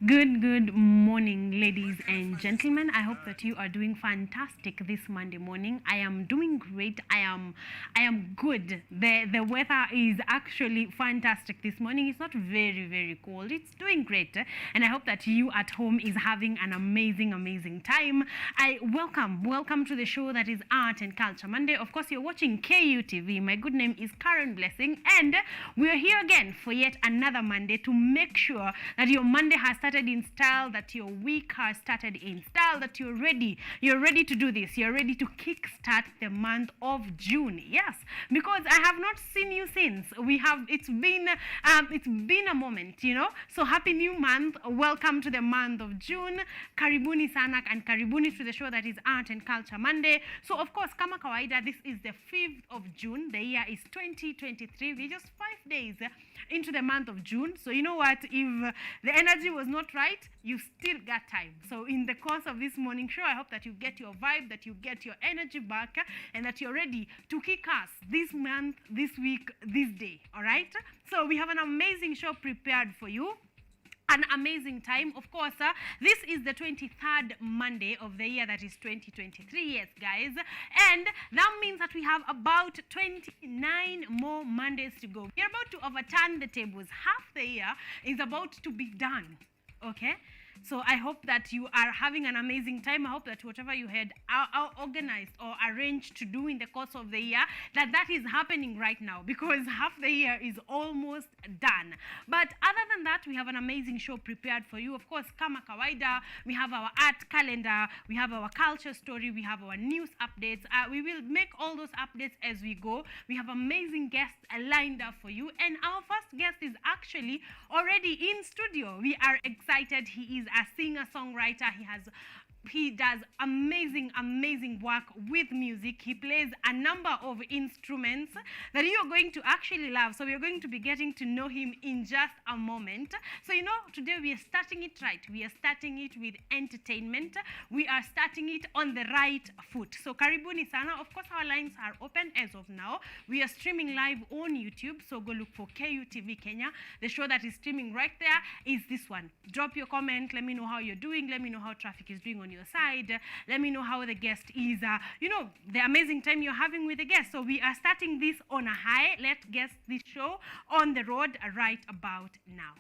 Good morning, ladies and gentlemen. I hope that you are doing fantastic this Monday morning. I am doing great. I am good. The weather is actually fantastic this morning. It's not very cold. It's doing great. And I hope that you at home is having an amazing time. I welcome to the show that is Art and Culture Monday. Of course, you're watching KUTV. My good name is Karen Blessing, and we're here again for yet another Monday to make sure that your Monday has started in style, that your week has started in style, that you're ready to do this. You're ready to kickstart the month of June. Yes, because I have not seen you since. It's been a moment, you know. So happy new month. Welcome to the month of June. Karibuni sana and karibuni to the show that is Art and Culture Monday. So of course, kama kawaida, this is the 5th of June. The year is 2023. We're just 5 days into the month of June. So you know what, if the energy was not right, you still got time. So in the course of this morning show, I hope that you get your vibe, that you get your energy back, and that you're ready to kick ass this month, this week, this day. All right, so we have an amazing show prepared for you. An amazing time. Of course, this is the 23rd Monday of the year, that is 2023. Yes, guys. And that means that we have about 29 more Mondays to go. We're about to overturn the tables. Half the year is about to be done. Okay? So I hope that you are having an amazing time. I hope that whatever you had organized or arranged to do in the course of the year, that is happening right now, because half the year is almost done. But other than that, we have an amazing show prepared for you. Of course, kama kawaida, we have our art calendar, we have our culture story, we have our news updates. We will make all those updates as we go. We have amazing guests lined up for you. And our first guest is actually already in studio. We are excited. He is a singer-songwriter. He does amazing work with music. He plays a number of instruments that you are going to actually love. So we are going to be getting to know him in just a moment. So you know, today we are starting it right. We are starting it with entertainment. We are starting it on the right foot. So karibuni sana. Of course, our lines are open as of now. We are streaming live on YouTube. So go look for KUTV Kenya. The show that is streaming right there is this one. Drop your comment. Let me know how you're doing. Let me know how traffic is doing on your side. Let me know how the guest is, the amazing time you're having with the guest. So we are starting this on a high. Let's get this show on the road right about now.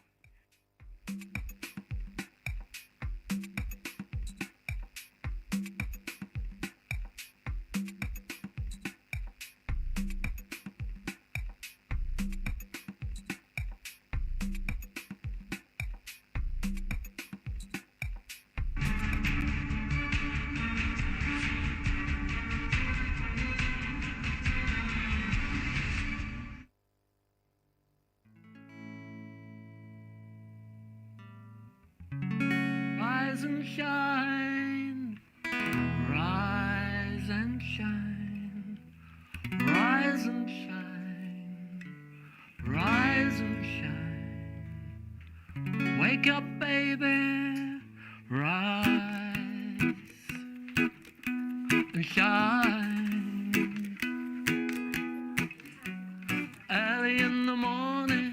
Rise and shine, rise and shine, rise and shine, rise and shine. Wake up, baby, rise and shine. Early in the morning,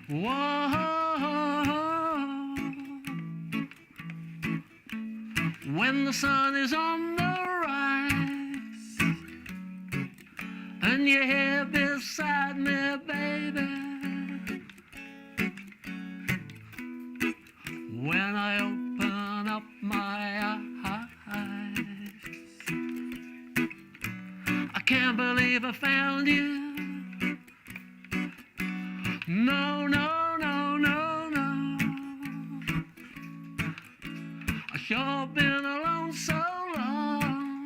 whoa. When the sun is on the rise, and you're here beside me, baby. When I open up my eyes, I can't believe I found you. No, no, no, no, no. I sure been alone so long,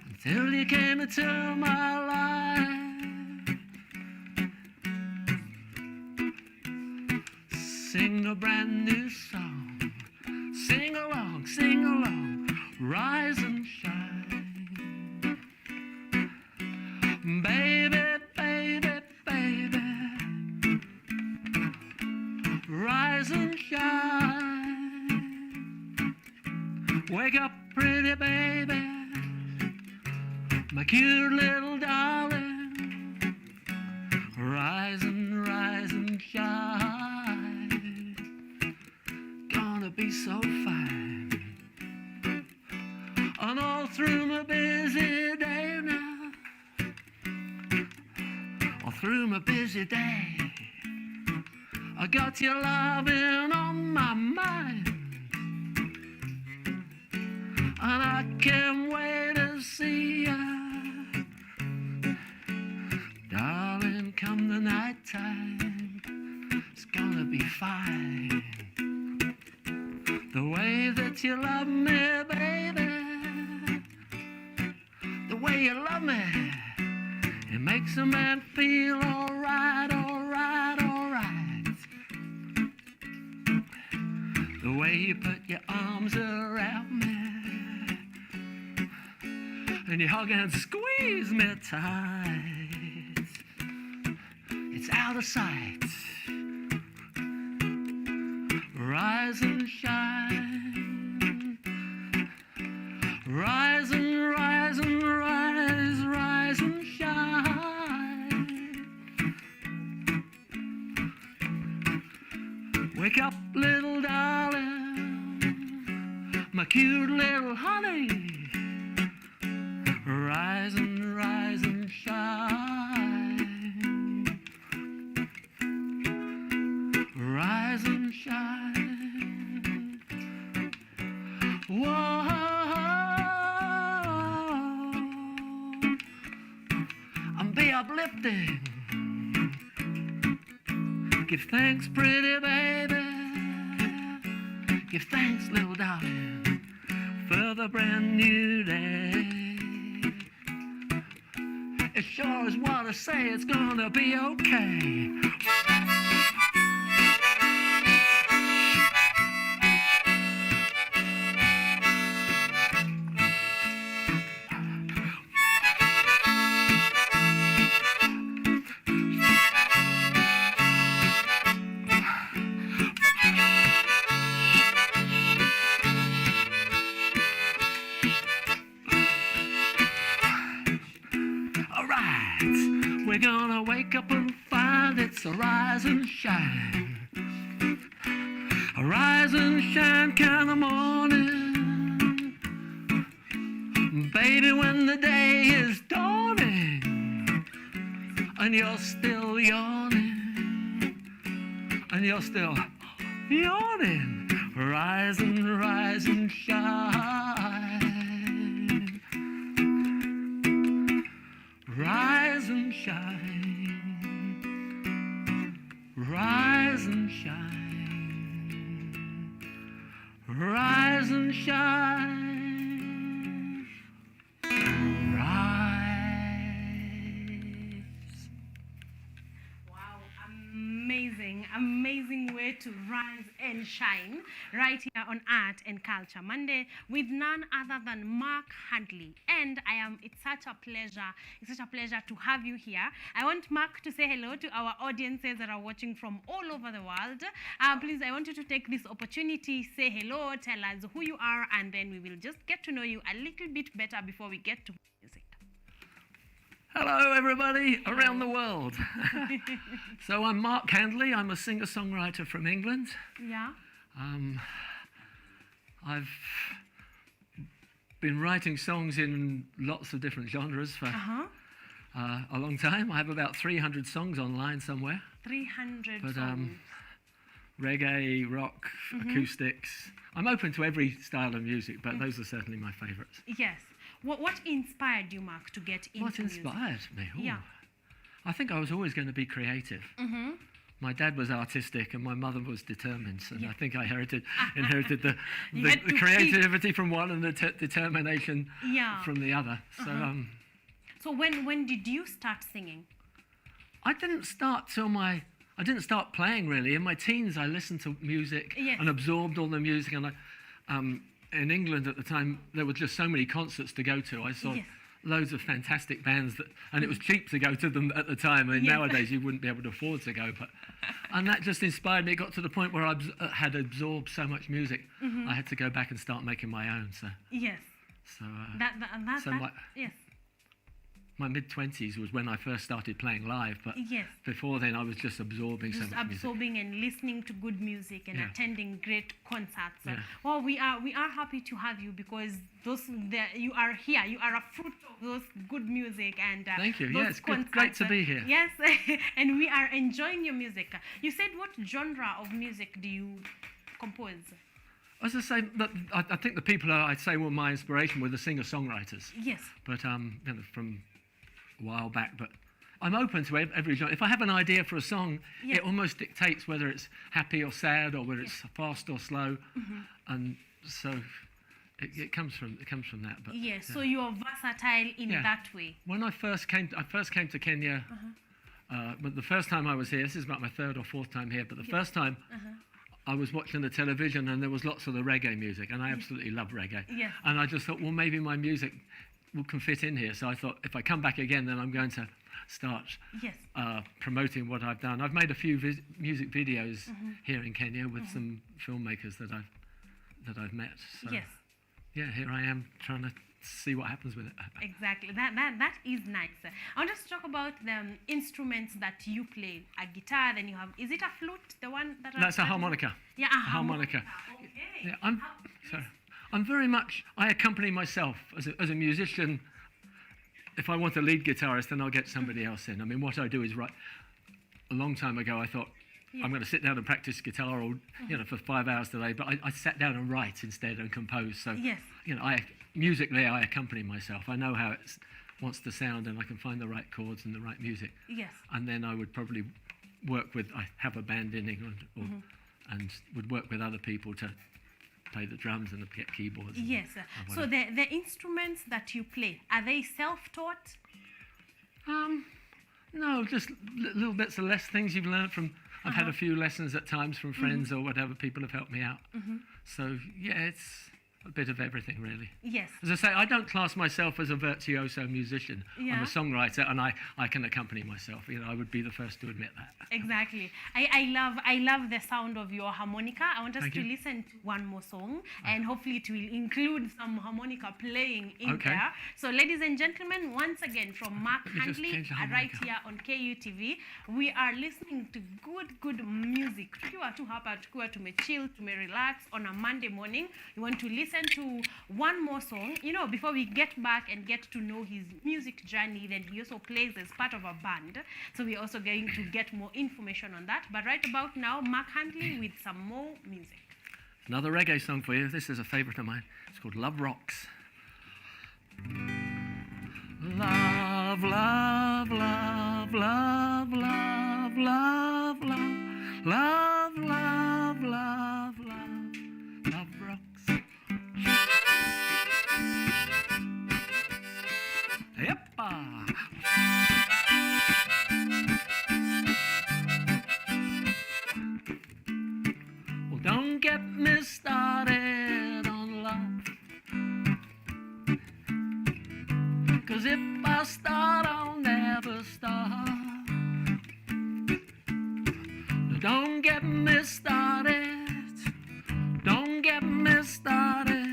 until you came into my life. Sing a brand new song, sing along, rise and shine. Baby, baby, baby, rise and shine. Wake up, pretty baby, my cute little darling, rise and shine, gonna be so fine. And all through my busy day now, all through my busy day, I got your loving on my mind, and I can't wait to see ya. Darling, come the night time, it's gonna be fine. The way that you love me, baby, the way you love me, it makes a man feel alright, alright, alright. The way you put your arms around me, and you hug and squeeze me tight, it's out of sight. Rise and shine, rise and rise and rise, rise and shine. Wake up, little darling, my cute little honey, rise and shine, rise and shine. Whoa, and be uplifting. Give thanks, pretty baby. Give thanks, little darling, for the brand new day. It sure is what I say, it's gonna be okay. We're gonna wake up and find it's a rise and shine, a rise and shine kind of morning, baby, when the day is dawning, and you're still yawning, and you're still yawning. Rise and shine, rise and shine, rise and shine, rise and shine, rise. Wow, amazing, amazing way to rise and shine right here on Art and Culture Monday with none other than Mark Handley. And it's such a pleasure to have you here. I want Mark to say hello to our audiences that are watching from all over the world. Please, I want you to take this opportunity, say hello, tell us who you are, and then we will just get to know you a little bit better before we get to music. Hello, everybody around the world. So I'm Mark Handley. I'm a singer-songwriter from England. Yeah. I've been writing songs in lots of different genres for a long time. I have about 300 songs online somewhere. 300 but, songs. Reggae, rock, acoustics. I'm open to every style of music, but those are certainly my favourites. Yes. What inspired you, Mark, to get into What inspired me? Ooh. Yeah. I think I was always going to be creative. My dad was artistic and my mother was determined, and I think I inherited the creativity from one and the determination from the other. So when did you start singing? I didn't start playing really. In my teens, I listened to music and absorbed all the music. And in England at the time, there were just so many concerts to go to. I saw loads of fantastic bands, and it was cheap to go to them at the time. I mean, nowadays you wouldn't be able to afford to go. And that just inspired me. It got to the point where I had absorbed so much music, I had to go back and start making my own. So yes. So Yes. my mid-20s was when I first started playing live, but Yes. before then I was just absorbing so Just much music. absorbing and listening to good music and Yeah. attending great concerts. Yeah. Well, we are happy to have you because you are here. You are a fruit of those good music and Thank you. those Yeah, it's good. concerts. Great to be here. Yes, and we are enjoying your music. You said what genre of music do you compose? As I say, I think the people I'd say were my inspiration were the singer-songwriters. Yes. But from a while back. But I'm open to every genre. If I have an idea for a song, Yes. it almost dictates whether it's happy or sad or whether it's fast or slow, and so it comes from that. But Yes. So you are versatile in Yeah. that way. when I first came to Kenya. But the first time I was here, this is about my third or fourth time here. But the first time. I was watching the television and there was lots of the reggae music, and I absolutely love reggae. Yes. And I just thought, well, maybe my music can fit in here. So I thought, if I come back again, then I'm going to start Yes. promoting what I've done. I've made a few music videos here in Kenya with some filmmakers that I've met. So, Yes. yeah, here I am trying to see what happens with it. Exactly. That is nice. I want us to talk about the instruments that you play. A guitar, then you have. Is it a flute? The one that. That's a harmonica. Yeah, a harmonica. Okay. Yeah, I'm very much. I accompany myself as a musician. If I want a lead guitarist, then I'll get somebody else in. I mean, what I do is write. A long time ago, I thought I'm going to sit down and practice guitar, or for 5 hours today. But I sat down and write instead and compose. So Yes. musically, I accompany myself. I know how it wants to sound, and I can find the right chords and the right music. Yes. And then I would probably work with. I have a band in England, and would work with other people to play the drums and the keyboards. Yes. So the instruments that you play, are they self-taught? No, just little bits of less things you've learned from. I've had a few lessons at times from friends or whatever. People have helped me out. So yeah, it's a bit of everything, really. Yes. As I say, I don't class myself as a virtuoso musician. I'm Yeah. a songwriter, and I can accompany myself. I would be the first to admit that. Exactly. I love the sound of your harmonica. I want us Thank to you. listen to one more song, and hopefully it will include some harmonica playing in Okay. there. So, ladies and gentlemen, once again from Mark Let me just Handley, change the right harmonica. here on KUTV, we are listening to good music. Tukiwa tu hapa, tukiwa tumechill, tumerelax on a Monday morning. We want to listen to one more song. Before we get back and get to know his music journey, then he also plays as part of a band. So we're also going to get more information on that. But right about now, Mark Handley with some more music. Another reggae song for you. This is a favourite of mine. It's called Love Rocks. Love, love, love, love, love, love, love, love, love, love, love, love rocks. Yeppa. Well, don't get me started on love, 'cause if I start, I'll never stop. No, don't get me started, don't get me started.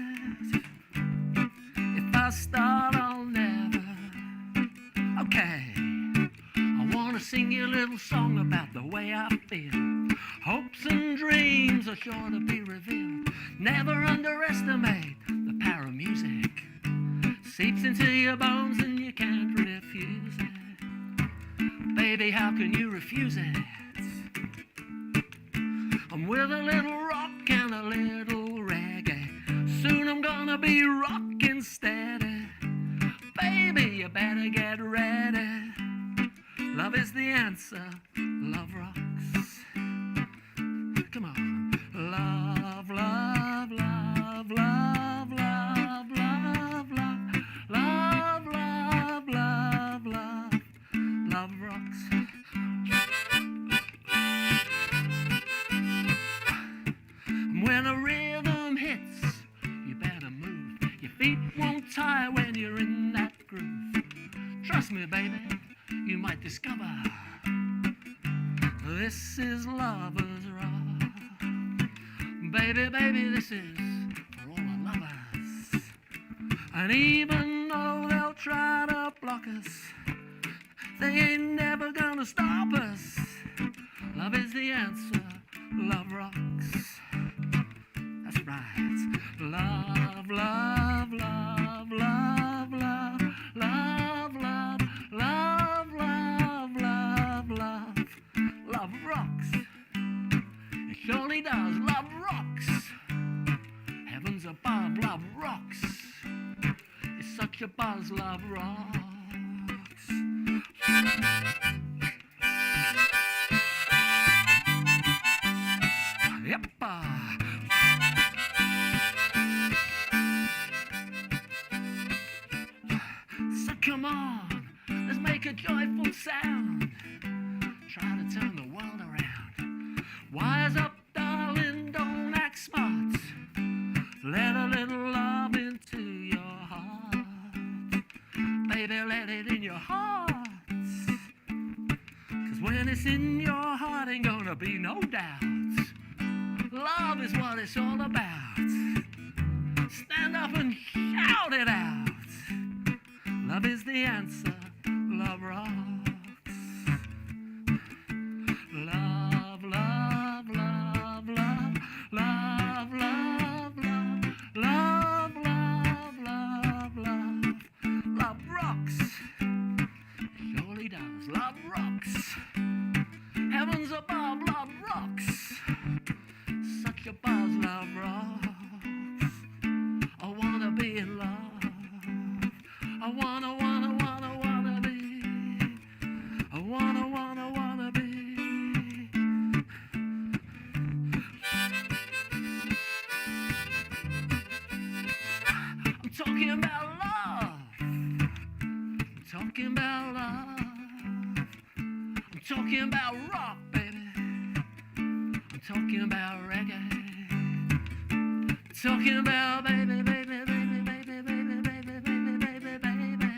If I start, I'll never. Okay, I wanna sing you a little song about the way I feel. Hopes and dreams are sure to be revealed. Never underestimate the power of music. Seeps into your bones and you can't refuse it. Baby, how can you refuse it? I'm with a little rock and a little reggae. Soon I'm gonna be rockin' steady. Baby, you better get ready. Love is the answer. Love rocks. Come on. Love, love, love, love, love, love, love, love, love, love, love, love rocks. When a rhythm hits, you better move. Your feet won't tire when you're in that groove. Trust me, baby, you might discover this is lovers rock. Baby, baby, this is for all the lovers. And even though they'll try to block us. They ain't never gonna stop us. Love is the answer. Love rocks. That's right. Love, love, love, love, love, love, love, love, love, love, love. Love rocks. It surely does. Love rocks. Heavens above, love rocks. It's such a buzz, love rocks. Yep. So come on, let's make a joyful sound. Try to turn the world around. Wise up, darling, don't act smart. Let a little love into your heart. Baby, let it in your heart. 'Cause when it's in your heart, ain't gonna be no doubt. Love is what it's all about. Stand up and shout it out. Love is the answer. Love rocks. Love, love, love, love, love, love, love, love, love, love, love. Love rocks. It surely does. Love rocks. Heavens above, love rocks. Such a buzz, love rocks. I wanna be in love. I wanna be. I wanna be. I'm talking about love. I'm talking about love. I'm talking about rock, baby. I'm talking about reggae. Talking about baby, baby, baby, baby, baby, baby, baby, baby, baby.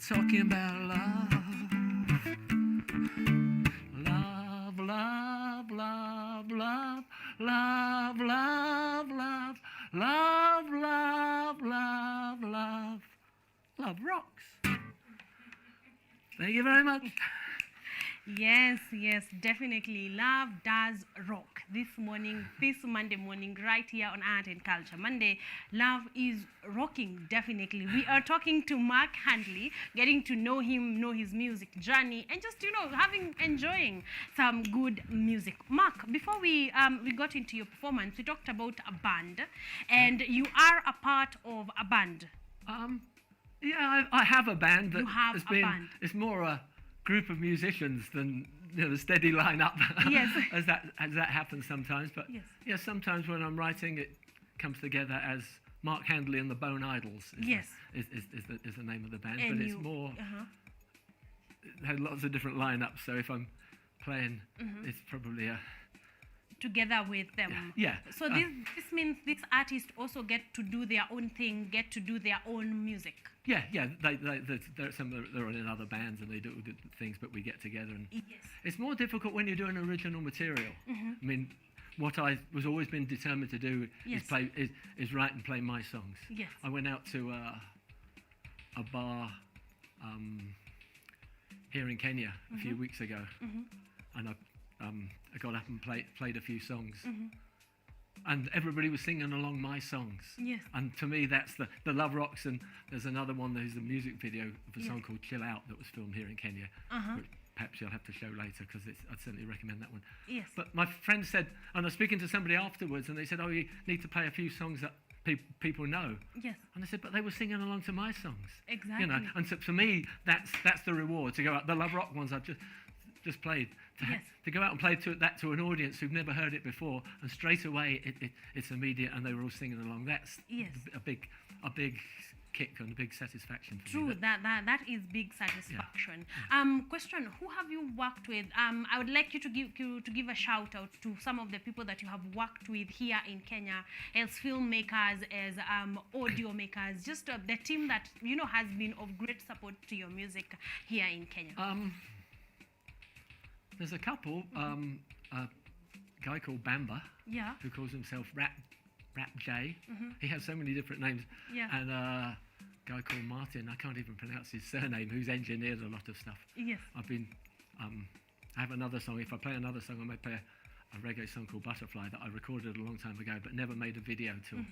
Talking about love. Love, love, love, love, love, love, love, love, love, love, love. Love rocks. Thank you very much. Yes, yes, definitely. Love does rock. This morning, this Monday morning, right here on Art and Culture Monday, love is rocking, definitely. We are talking to Mark Handley, getting to know him, know his music journey, and just, enjoying some good music. Mark, before we got into your performance, we talked about a band, and you are a part of a band. Yeah, I have a band. You have a band. It's more a group of musicians than the steady lineup. Yes. as that happens sometimes. But yes. Yeah, sometimes when I'm writing, it comes together as Mark Handley and the Bone Idols. Is the name of the band. And but it's more. It had lots of different lineups. So if I'm playing, it's probably a. Together with them. Yeah. So this means these artists also get to do their own thing, get to do their own music. Yeah. They're in other bands and they do good things, but we get together and yes. It's more difficult when you're doing original material. I mean, what I was always been determined to do yes. is write and play my songs. Yes. I went out to a bar here in Kenya a few weeks ago, and I got up and played a few songs. And everybody was singing along my songs. Yes. And to me, that's the Love Rocks. And there's another one, there's a music video of a song called Chill Out that was filmed here in Kenya. Which perhaps you'll have to show later because I'd certainly recommend that one. Yes. But my friend said, and I was speaking to somebody afterwards, and they said, oh, you need to play a few songs that people know. Yes. And I said, but they were singing along to my songs. Exactly. And so for me, that's the reward, to go out. The Love Rock ones I've just played. To go out and play that to an audience who've never heard it before, and straight away it's immediate, and they were all singing along. That's a big kick and a big satisfaction for me. True, that is big satisfaction. Question: who have you worked with? I would like you to give a shout out to some of the people that you have worked with here in Kenya, as filmmakers, as audio makers, just the team that has been of great support to your music here in Kenya. There's a couple. A guy called Bamba, who calls himself Rap J. He has so many different names. Yeah. And guy called Martin. I can't even pronounce his surname. Who's engineered a lot of stuff. Yes. I've been. I have another song. If I play another song, I might play a reggae song called Butterfly that I recorded a long time ago, but never made a video till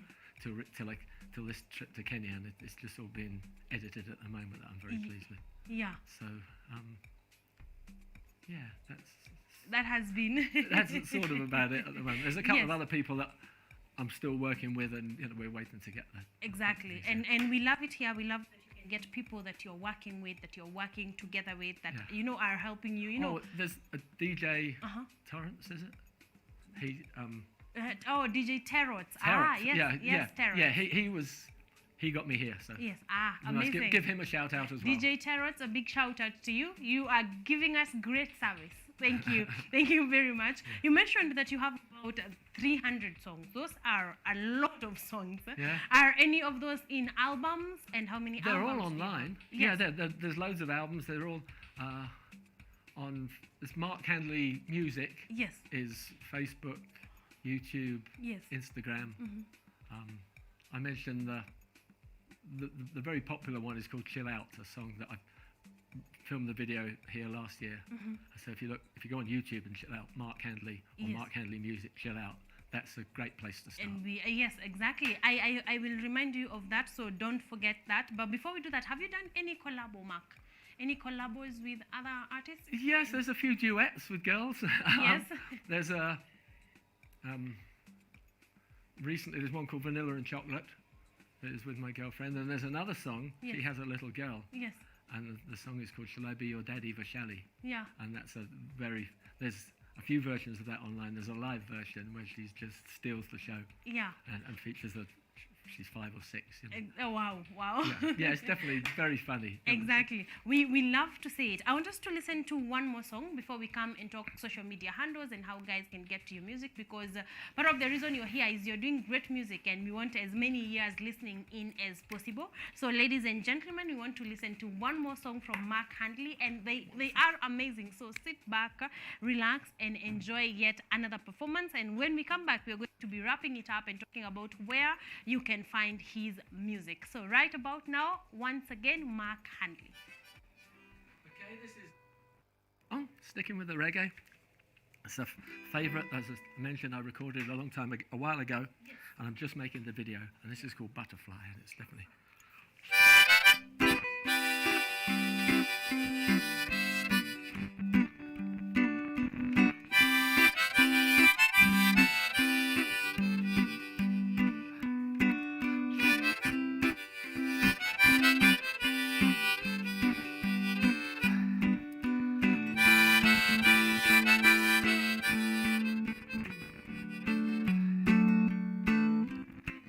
this trip to Kenya, and it's just all been edited at the moment. That I'm very pleased with. Yeah. So, yeah, that has been. That's sort of about it at the moment. There's a couple of other people that I'm still working with, and we're waiting to get there. Exactly, and we love it here. We love that you can get people that you're working with, that you're working together with, that are helping you. There's a DJ Torrance, is it? He DJ Terrot. Yes, Terrot. Yeah, he got me here. So yes, amazing. Give him a shout out as well. DJ Terrot, a big shout out to you. You are giving us great service. Thank you. Thank you very much. You mentioned that you have about 300 songs. Those are a lot of songs. Yeah. Are any of those in albums? And how many They're albums? all online. Yes. Yeah, there's loads of albums. They're all on. It's Mark Handley Music. Yes. Is Facebook, YouTube, yes. Instagram. I mentioned the very popular one is called Chill Out, a song that I filmed the video here last year. So if you go on YouTube and Chill Out, Mark Handley or Mark Handley Music, Chill Out, that's a great place to start. And yes, exactly. I will remind you of that, so don't forget that. But before we do that, have you done any collabo, Mark? Any collabos with other artists? Yes, there's a few duets with girls. Yes. There's a recently there's one called Vanilla and Chocolate that is with my girlfriend, and there's another song. She has a little girl. Yes. And the song is called Shall I Be Your Daddy Vashali? Yeah. And that's there's a few versions of that online. There's a live version where she just steals the show. Yeah. And features she's 5 or 6. Oh, wow. Yeah, it's definitely very funny. Exactly. We love to see it. I want us to listen to one more song before we come and talk social media handles and how guys can get to your music, because part of the reason you're here is you're doing great music and we want as many ears listening in as possible. So ladies and gentlemen, we want to listen to one more song from Mark Handley, and they are amazing. So sit back, relax, and enjoy yet another performance. And when we come back, we're going to be wrapping it up and talking about where you can find his music. So right about now, once again, Mark Handley. Okay, this is sticking with the reggae. It's a favourite, as I mentioned, I recorded a while ago, and I'm just making the video. And this is called Butterfly, and it's definitely.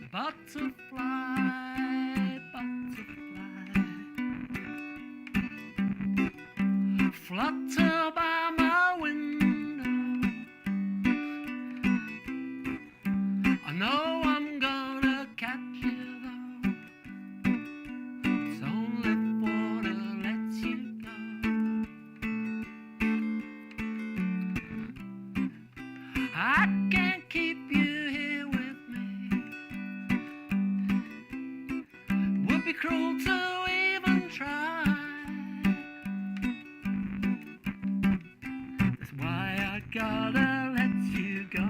Butterfly, butterfly, flutter by my window. I know I'm gonna catch you though. It's only for to let you go. I can't keep you here with me. Would be cruel to even try. That's why I gotta let you go.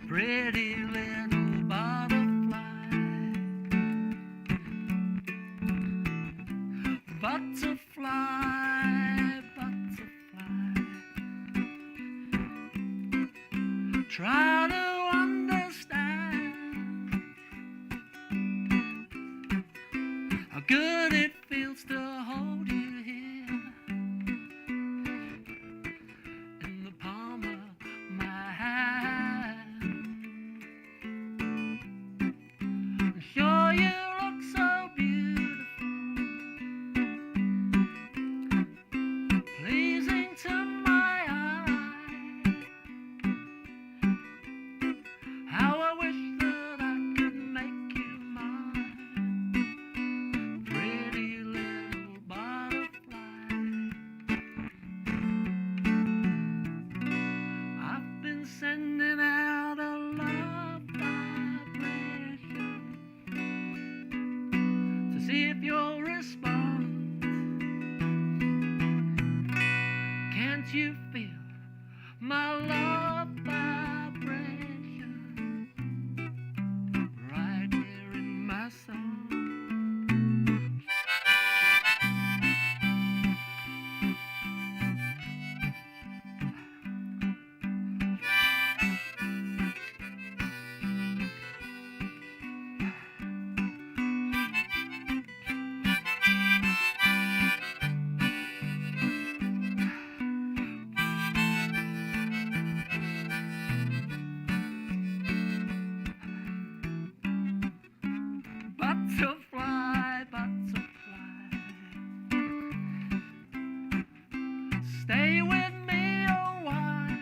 Pretty little butterfly. Butterfly, butterfly. Try to understand how good it feels to hold you here in the palm of my hand. I'm sure you look so beautiful, pleasing to my eye. How I wish that I could make you mine. Pretty little butterfly. my love vibration right here in my song. Butterfly, butterfly, stay with me a while.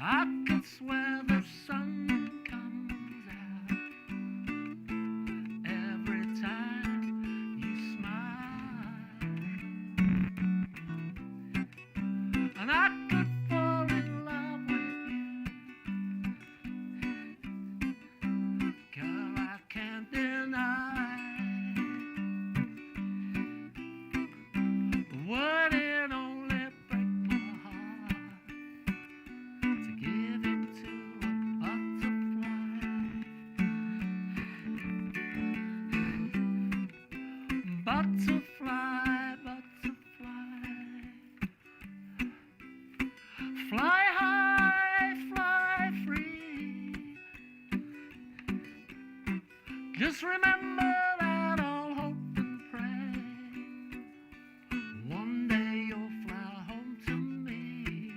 I could swear the sun comes out every time you smile, and I could fall in love with you. Girl, I can't deny. Would it only break my heart to give it to a butterfly? Butterfly, butterfly, fly high, fly free. Just remember that I'll hope and pray one day you'll fly home to me,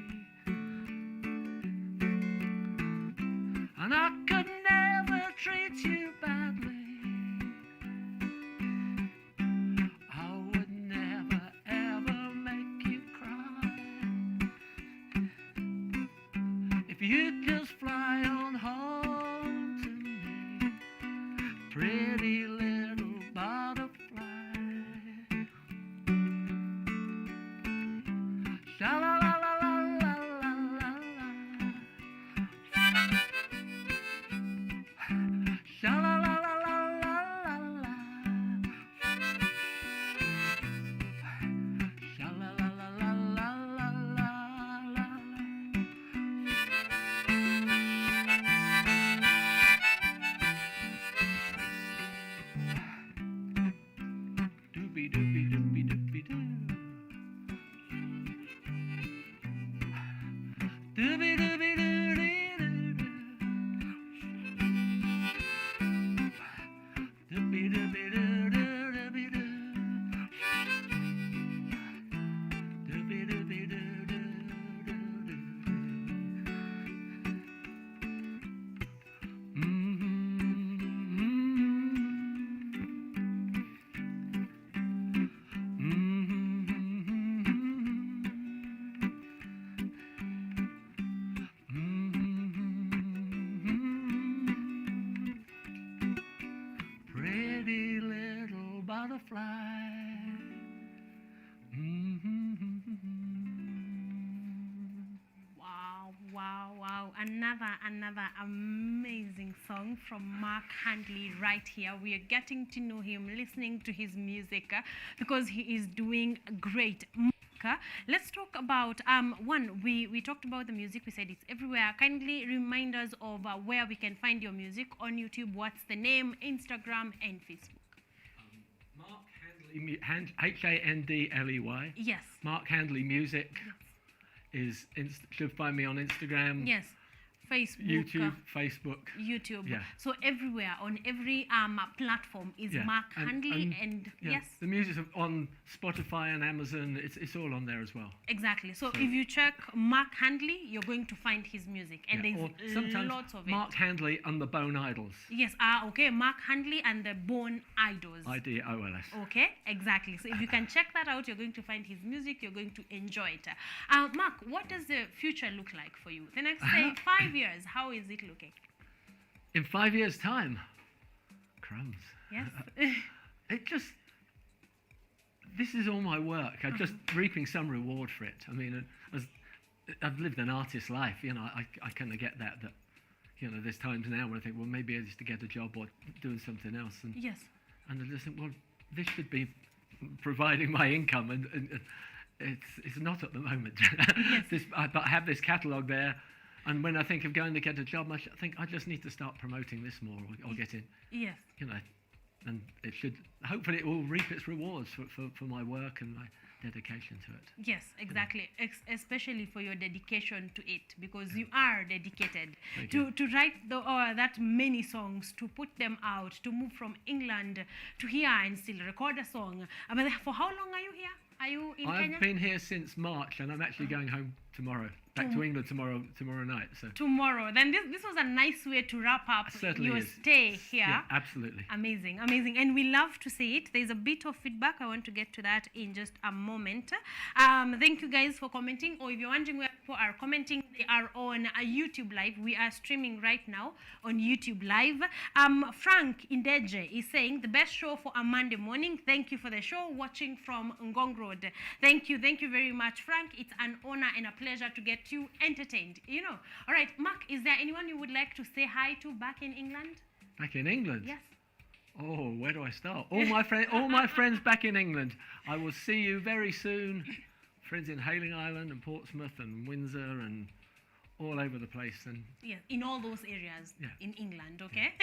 and I could never treat you badly. I would never ever make you cry if you'd just fly on home to me, pretty little butterfly. Sha la la la la la la la la. Sha la la la la la la la. Sha la la la la la la la la. Doobie doobie doobie doobie doo. Doobie doobie doo dee doo doo. Doobie doobie doo doo doobie doo. Doobie doobie doo doo doo doo. Pretty little butterfly. Wow, wow, wow. Another amazing song from Mark Handley right here. We are getting to know him, listening to his music because he is doing great. Let's talk about one. We talked about the music. We said it's everywhere. Kindly remind us of where we can find your music on YouTube. What's the name, Instagram, and Facebook? Mark Handley, Handley. Yes. Mark Handley Music is should find me on Instagram. Yes. Facebook, YouTube, Facebook. YouTube. Yeah. So everywhere on every platform is Yeah. Mark Handley, and yeah, yes, the music's on Spotify and Amazon. It's all on there as well. exactly. So if you check Mark Handley, you're going to find his music, and Yeah, or there's sometimes lots of Mark it. Handley and the Bone Idols. Yes. Okay. Mark Handley and the Bone Idols. IDOLS. Okay, exactly. So if you can check that out, you're going to find his music. You're going to enjoy it. Mark, what does the future look like for you? The next say 5 years, how is it looking? In 5 years' time, crumbs. Yes. This is all my work. I'm just reaping some reward for it. I mean, I've lived an artist's life. You know, I kind of get that. You know, there's times now where I think, well, maybe I used to get a job or doing something else. And, Yes. And I just think, well, this should be providing my income. it's not at the moment. Yes. But I have this catalogue there, and when I think of going to get a job, I think I just need to start promoting this more, or get in. Yes. You know, and it should. Hopefully, it will reap its rewards for my work and my dedication to it. Yes, exactly. Especially for your dedication to it, because you are dedicated to write that many songs, to put them out, to move from England to here and still record a song. But for how long are you here? Are you in Kenya? I've been here since March, and I'm actually going home tomorrow. Back to England tomorrow night. So tomorrow. Then this was a nice way to wrap up your stay here. Yeah, absolutely. Amazing, amazing. And we love to see it. There's a bit of feedback. I want to get to that in just a moment. Thank you guys for commenting. Or if you're wondering where people are commenting, they are on a YouTube Live. We are streaming right now on YouTube Live. Frank Indeje is saying, the best show for a Monday morning. Thank you for the show. Watching from Ngong Road. Thank you very much, Frank. It's an honor and a pleasure to get you entertained. You know. All right, Mark, is there anyone you would like to say hi to back in England? Back in England? Yes. Oh, where do I start? All my friends back in England. I will see you very soon. Friends in Hayling Island and Portsmouth and Windsor and all over the place. And yes, in all those areas in England, okay?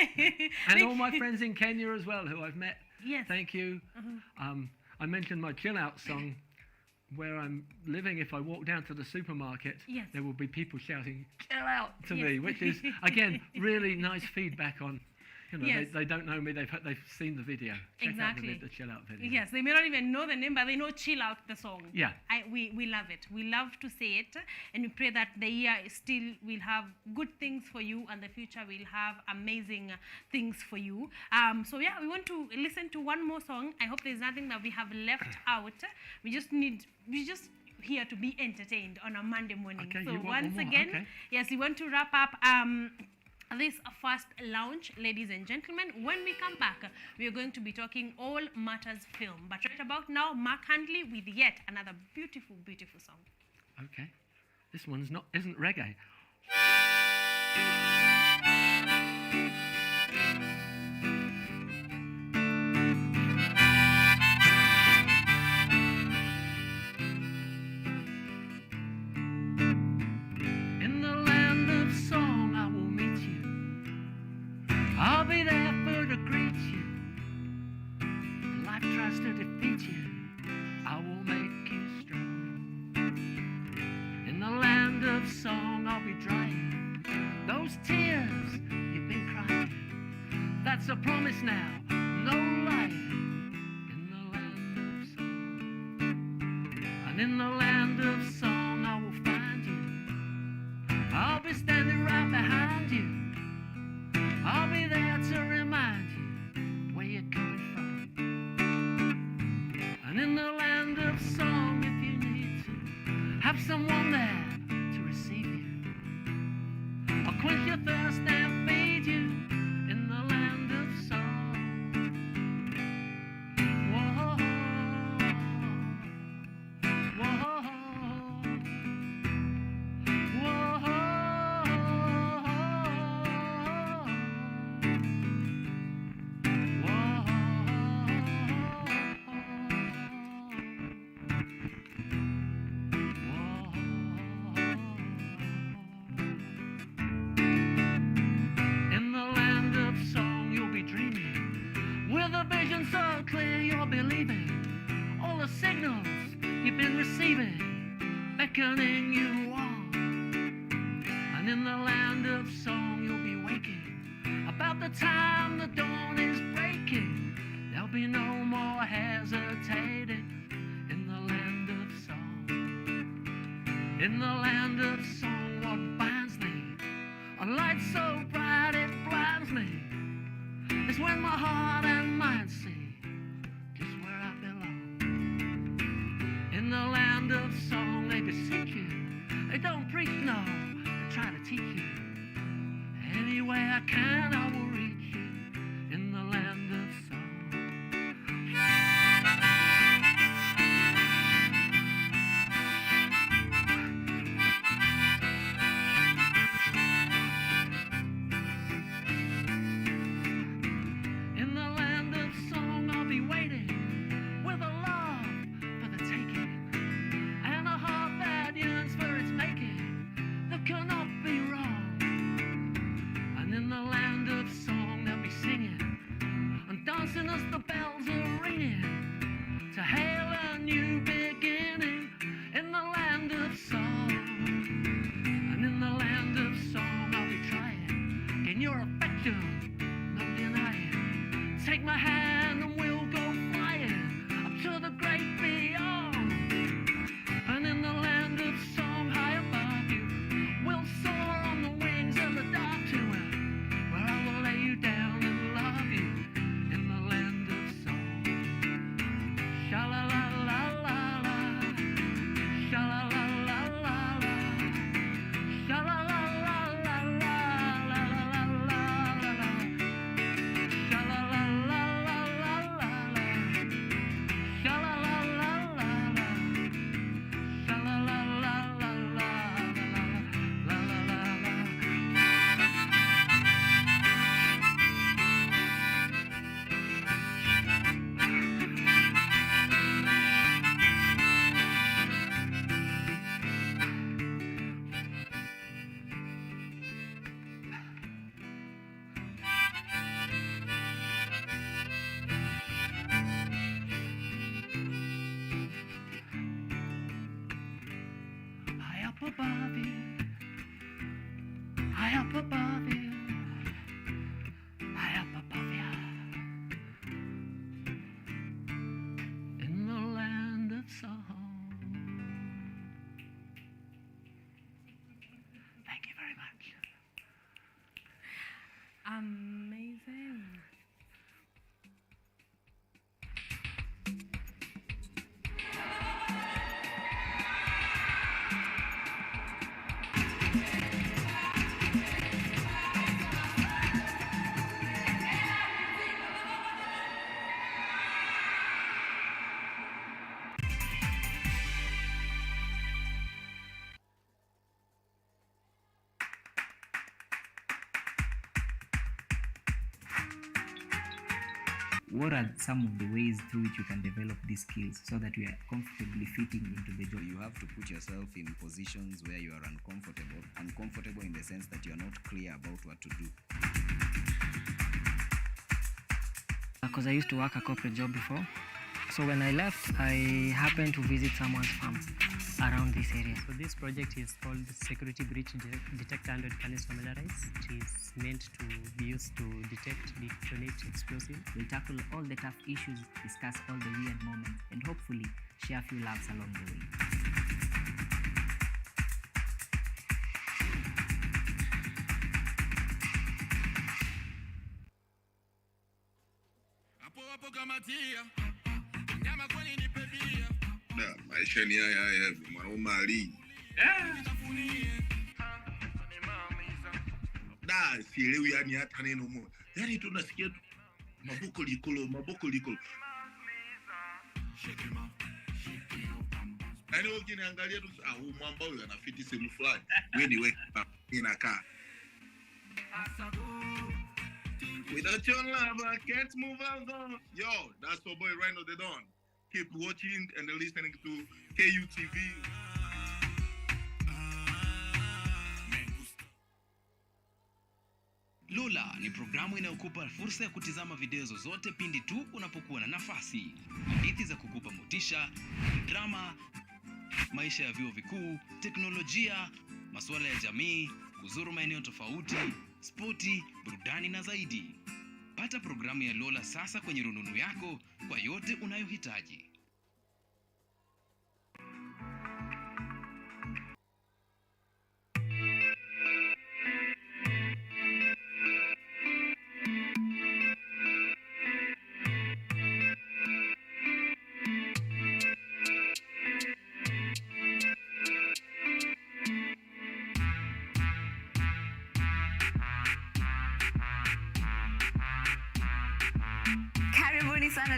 And all my friends in Kenya as well, who I've met. Yes. Thank you. I mentioned my chill out song. Where I'm living, if I walk down to the supermarket, there will be people shouting "chill out" to me, which is again really nice feedback on. You know, they don't know me. They've seen the video. Check out the chill out video. Yes, they may not even know the name, but they know "chill out" the song. Yeah. We love it. We love to say it, and we pray that the year still will have good things for you, and the future will have amazing things for you. So yeah, we want to listen to one more song. I hope there's nothing that we have left out. We just here to be entertained on a Monday morning. Okay, so once again, yes, we want to wrap up this first launch, ladies and gentlemen. When we come back, we are going to be talking all matters film. But right about now, Mark Handley with yet another beautiful, beautiful song. Okay, this one's isn't reggae. I'll be there for to greet you. When life tries to defeat you, I will make you strong. In the land of song, I'll be drying those tears you've been crying. That's a promise now, no lying. In the land of song, and in the land of song, I will find you. I'll be standing right behind you. I'll be there to remind you where you're coming from. And in the land of song, if you need to have someone there to receive you, I'll quench your thirst and feed you in the land of song. Whoa, whoa, whoa. So clear you're believing all the signals you've been receiving, beckoning you on. And in the land of song you'll be waking about the time the dawn is breaking. There'll be no more hesitating in the land of song. In the land of song, what binds me, a light so bright it blinds me, is when my heart and mind see just where I belong. In the land of song, they beseech you. They don't preach, no, they try to teach you. Any way I can, I will reach you in the land of song. above you. High up above you. In the land of song. Thank you very much. Amazing. What are some of the ways through which you can develop these skills so that you are comfortably fitting into the job? You have to put yourself in positions where you are uncomfortable in the sense that you are not clear about what to do. Because I used to work a corporate job before. So when I left, I happened to visit someone's farm around this area. So this project is called Security Breach Detector and Can Familiarize. It is meant to be used to detect, detonate explosive. We'll tackle all the tough issues, discuss all the weird moments, and hopefully share a few laughs along the way. Maisha ni haya mwanaume ali. Sielewi yani hata neno moja. Yani tunasikia tu maboko likolo. Yani ukiniangalia tu huyu mwamba huyu anafiti sehemu fulani. Wewe ni wewe inakaa. Without your love, I can't move on. Yo, that's our boy Rhino the Don. Keep watching and listening to KUTV. Lola ni programu inayokupa fursa ya kutizama video zozote pindi tu unapokuwa na nafasi. Hadithi za kukupa motisha, drama, maisha ya vyuo vikuu, teknolojia, masuala ya jamii, kuzuru maeneo tofauti, spoti, burudani na zaidi. Pata programu ya Lola sasa kwenye rununu yako kwa yote unayohitaji.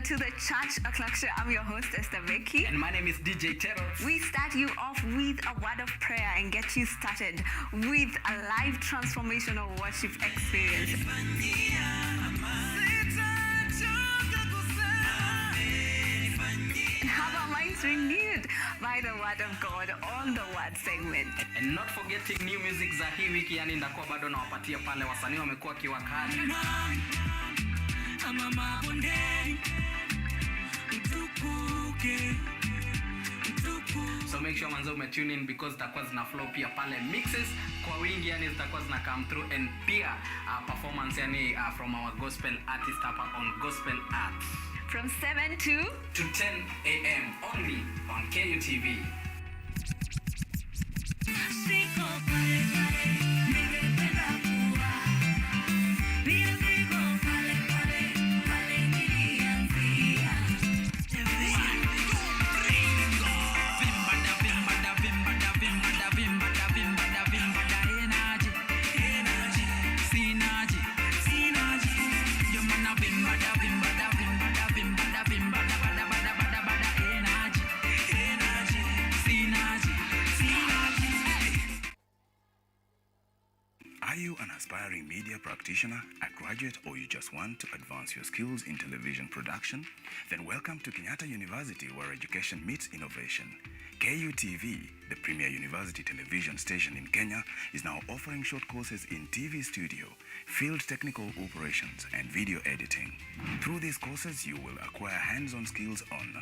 To the Church O'Clock Show. I'm your host, Esther Becky. And my name is DJ Teros. We start you off with a word of prayer and get you started with a live transformational worship experience. And have our minds renewed by the word of God on the word segment. And not forgetting new music za hii wiki, yani ndakuwa bado nawapatia pale wasanii wamekuwa kiwakali. So make sure manzo tune in because zitakuwa zina flow pia pale mixes kwa wingi, yani zitakuwa zina come through, and pia performance yani from our gospel artist hapa on Gospel Arts from 7 to 10 a.m. only on KUTV. Are you an aspiring media practitioner, a graduate, or you just want to advance your skills in television production? Then welcome to Kenyatta University, where education meets innovation. KUTV The premier university television station in Kenya is now offering short courses in TV studio, field technical operations, and video editing. Through these courses, you will acquire hands-on skills on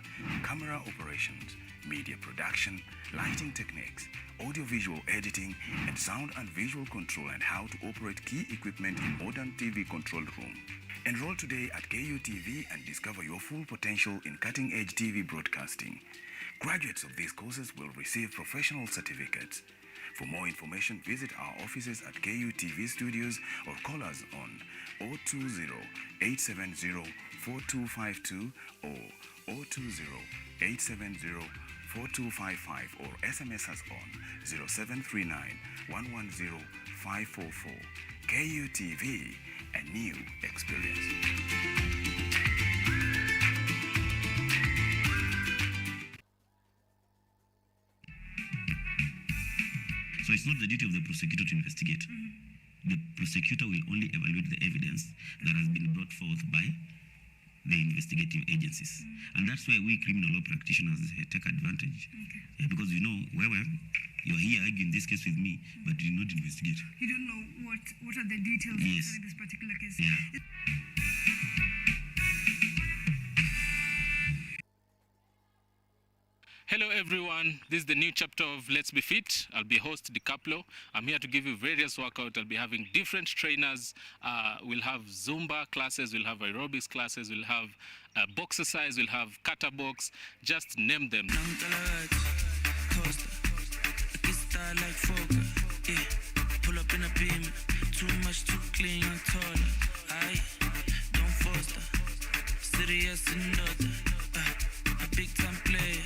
camera operations, media production, lighting techniques, audiovisual editing, and sound and visual control, and how to operate key equipment in modern TV control room. Enroll today at KUTV and discover your full potential in cutting-edge TV broadcasting. Graduates of these courses will receive professional certificates. For more information, visit our offices at KUTV Studios or call us on 020-870-4252 or 020-870-4255 or SMS us on 0739-110-544. KUTV, a new experience. So it's not the duty of the prosecutor to investigate. The prosecutor will only evaluate the evidence that has been brought forth by the investigative agencies. And that's why we criminal law practitioners take advantage. Yeah, because you know, you are here arguing this case with me, but you did not investigate. You don't know what are the details Yes. of this particular case. Yeah. Hello everyone, this is the new chapter of Let's Be Fit. I'll be host DiCaplo. I'm here to give you various workouts. I'll be having different trainers. We'll have Zumba classes, we'll have aerobics classes, we'll have box exercise, we'll have kata box, just name them. Pull up in a beam, too much, too clean and taller. Aye, don't foster, serious and other. A big time player.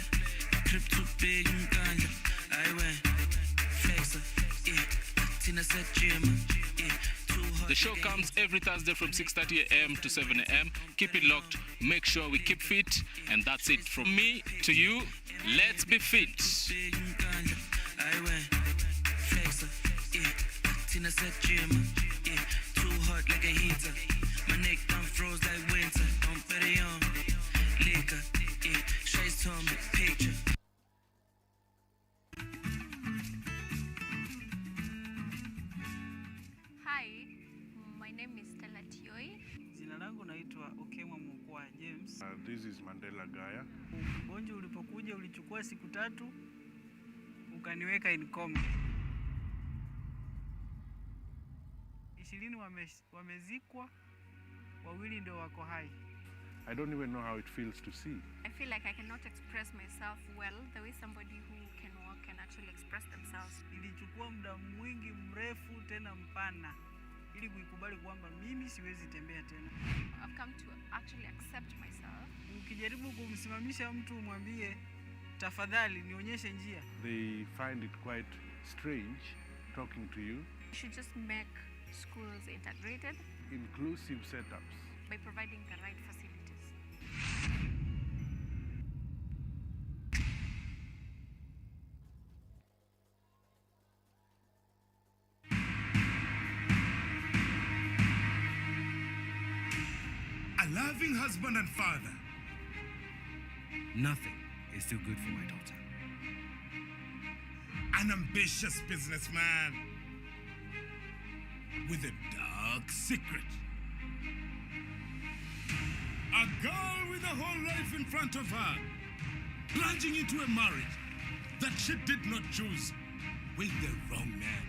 Trip too big and ganja. I went flexer, Tina said gym, The show comes every Thursday from 6:30 a.m. to 7 a.m. Keep it locked, make sure we keep fit, and that's it from me to you. Let's be fit. Big and ganja. I went flexer, Tina said gym, too hot like a heater. My neck done froze like winter. Don't bet it on liquor, Shay's told me picture. Hi, my name is Stella Tioi. Jina langu naitwa Okemwa Mukwa James. This is Mandela Gaya. Ugonjwa ulipokuja ulichukua siku 3 ukaniweka in coma. 20 wamezikwa, 2 ndio wako hai. I don't even know how it feels to see. I feel like I cannot express myself well the way somebody who can walk can actually express themselves. Ilichukua muda mwingi mrefu tena mpana ili kuikubali kwamba mimi siwezi tembea tena. I've come to actually accept myself. Ukijaribu kumsimamisha mtu umwambie tafadhali nionyeshe njia, They find it quite strange talking to you. We should just make schools integrated, Inclusive setups. by providing the right facilities. A loving husband and father. Nothing is too good for my daughter. An ambitious businessman with a dark secret. A girl with a whole life in front of her, plunging into a marriage that she did not choose with the wrong man.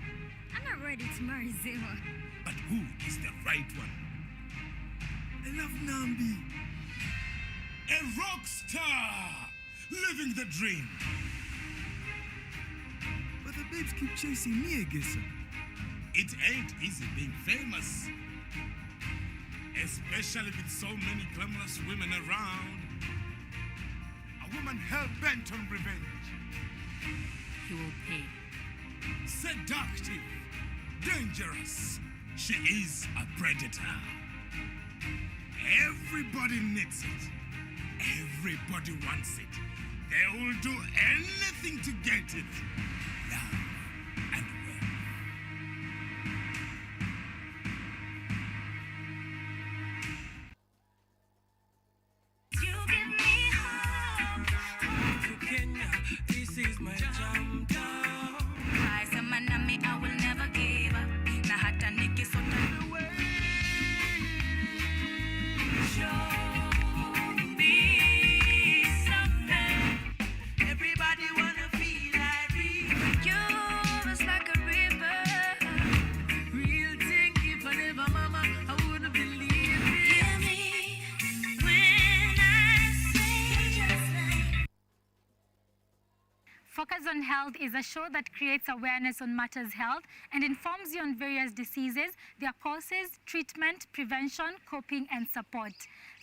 I'm not ready to marry Zewa. But who is the right one? I love Nambi. A rock star, living the dream. But the babes keep chasing me, Agissa. It ain't easy being famous. Especially with so many glamorous women around. A woman hell-bent on revenge. He will pay. Seductive. Dangerous. She is a predator. Everybody needs it. Everybody wants it. They will do anything to get it. Love and wealth. You give me hope. To Kenya, this is my jam. on Health is a show that creates awareness on matters health and informs you on various diseases, their causes, treatment, prevention, coping, and support.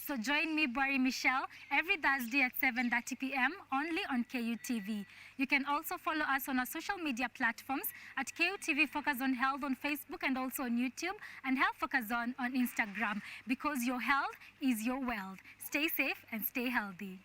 So join me, Bwari Michelle, every Thursday at 7:30 p.m. only on KUTV. You can also follow us on our social media platforms at KUTV Focus on Health on Facebook and also on YouTube, and Health Focus on Instagram, because your health is your wealth. Stay safe and stay healthy.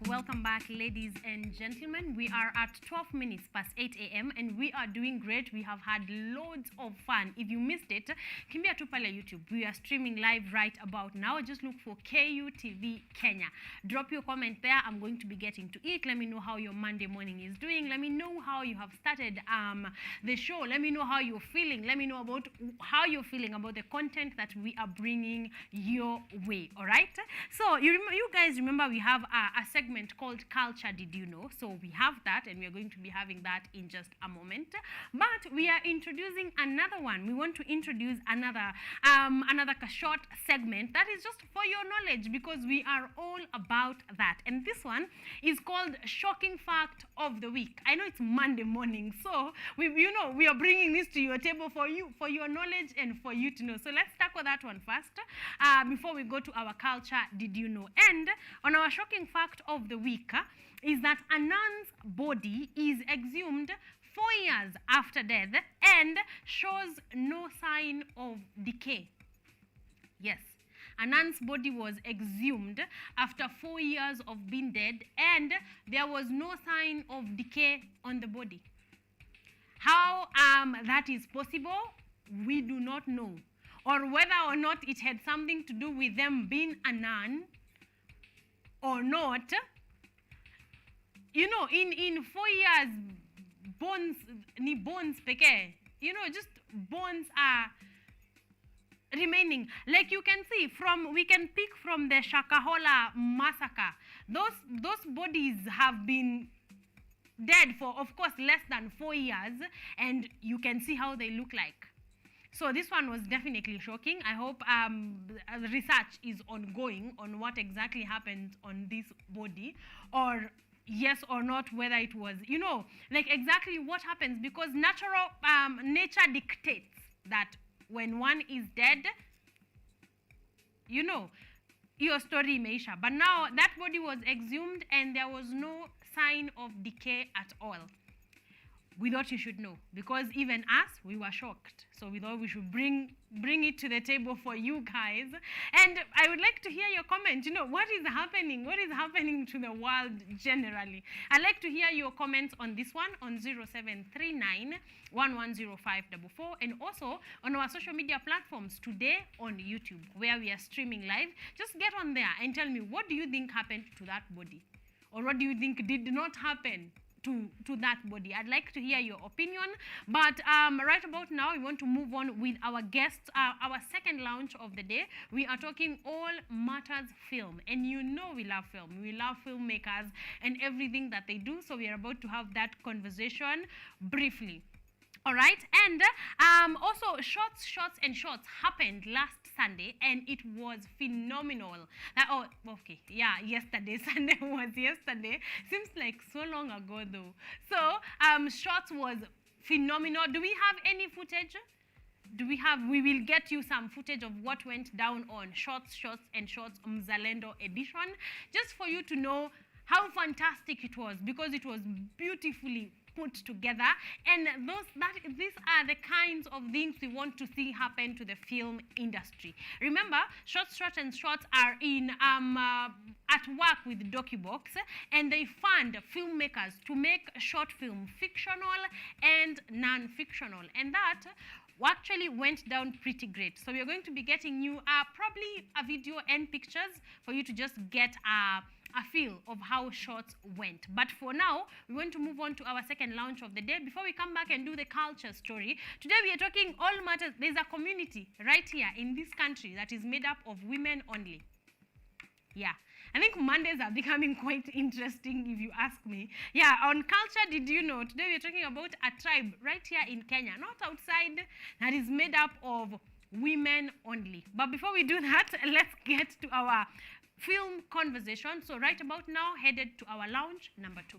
Welcome back, ladies and gentlemen. We are at 12 minutes past 8 a.m. and we are doing great. We have had loads of fun. If you missed it, kimbia tu pale YouTube. We are streaming live right about now. Just look for KUTV Kenya. Drop your comment there. I'm going to be getting to it. Let me know how your Monday morning is doing. Let me know how you have started the show. Let me know how you're feeling. Let me know about how you're feeling about the content that we are bringing your way. All right? So you guys remember we have a segment called Culture Did You Know? So we have that, and we are going to be having that in just a moment. But we are introducing another one. We want to introduce another short segment that is just for your knowledge, because we are all about that. And this one is called Shocking Fact of the Week. I know it's Monday morning, so we are bringing this to your table for you, for your knowledge and for you to know. So let's tackle that one first before we go to our Culture Did You Know? And on our Shocking Fact of the Week is that a nun's body is exhumed 4 years after death and shows no sign of decay. Yes, a nun's body was exhumed after 4 years of being dead and there was no sign of decay on the body. How that is possible, we do not know. Or whether or not it had something to do with them being a nun or not. You know, in 4 years, bones peke, just bones are remaining. Like you can see, we can pick from the Shakahola massacre. Those bodies have been dead for, of course, less than 4 years, and you can see how they look like. So this one was definitely shocking. I hope research is ongoing on what exactly happened on this body, or yes or not, whether it was, like exactly what happens, because nature dictates that when one is dead, your story imeisha. But now that body was exhumed and there was no sign of decay at all. We thought you should know, because even us, we were shocked. So we thought we should bring it to the table for you guys. And I would like to hear your comment. What is happening? What is happening to the world generally? I'd like to hear your comments on this one on 0739 110544, and also on our social media platforms today on YouTube, where we are streaming live. Just get on there and tell me, what do you think happened to that body? Or what do you think did not happen to that body? I'd like to hear your opinion. But right about now, we want to move on with our guests, our second launch of the day. We are talking all matters film, and we love film. We love filmmakers and everything that they do. So we are about to have that conversation briefly. All right, and also Shots happened last Sunday, and it was phenomenal. Yesterday. Sunday was yesterday. Seems like so long ago though. So Shots was phenomenal. Do we have any footage? We will get you some footage of what went down on Shots Mzalendo edition, just for you to know how fantastic it was, because it was beautifully put together, and these are the kinds of things we want to see happen to the film industry. Remember, Shots are in at work with DocuBox, and they fund filmmakers to make short film fictional and non-fictional, and that actually went down pretty great. So we are going to be getting you probably a video and pictures for you to just get a feel of how shots went. But for now, we want to move on to our second launch of the day. Before we come back and do the culture story, today we are talking all matters. There's a community right here in this country that is made up of women only. Yeah, I think Mondays are becoming quite interesting if you ask me. Yeah, on culture, did you know? Today we're talking about a tribe right here in Kenya, not outside, that is made up of women only. But before we do that, let's get to our film conversation. So right about now, headed to our lounge number 2.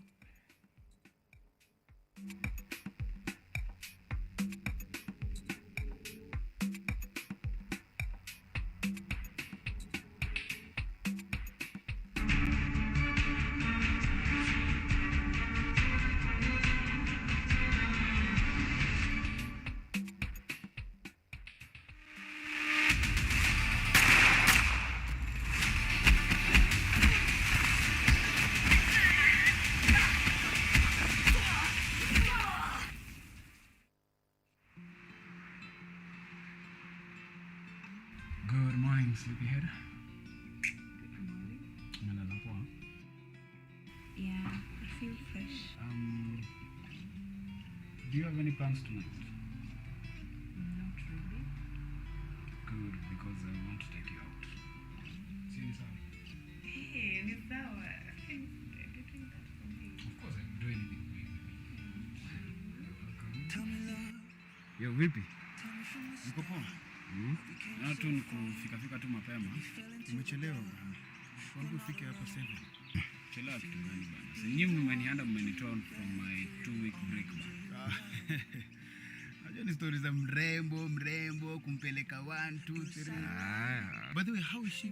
Good morning, sleepyhead. Umelala poa? Yeah, I feel fresh. Do you have any plans tonight? Not really. Good, because I want to take you out. See you inside. Hey, ni sawa. Thanks for doing that for me. Of course, I will do anything for you. You're welcome. Yo, vipi? Niko poa. Na tu ni kufika tu mapema. Umechelewa bwana. Kwangu ufike hapa 7. Chelewa kitu gani bwana? Sasa nyinyi mmenitoa from my 2-week break bwana. Najua ni stories za mrembo kumpeleka 1 2 3. By the way, how is she?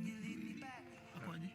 Akoje?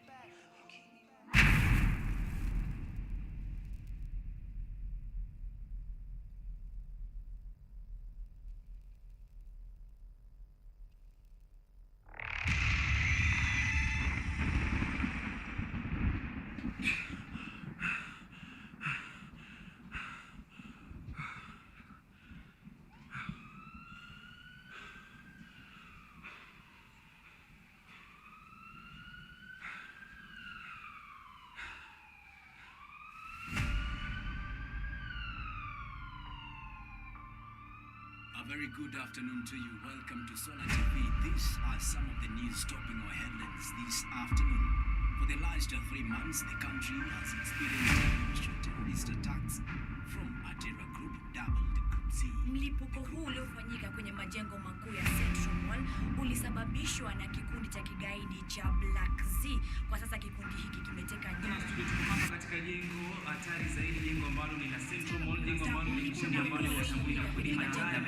A very good afternoon to you. Welcome to Solar TV. These are some of the news topping our headlines this afternoon. For the last 3 months, the country has experienced demonstrate terrorist attacks from a terror group dubbed Group Z. Mlipuko huu uliofanyika kwenye majengo makuu ya Central Mall ulisababishwa na kikundi cha kigaidi cha Black Z. Kwa sasa kikundi hiki kimeteka nyara. Tuko katika jengo hatari zaidi, jengo ambalo ni la Central Mall, jengo ambalo ni jengo ambalo washambulia kwenye hatari.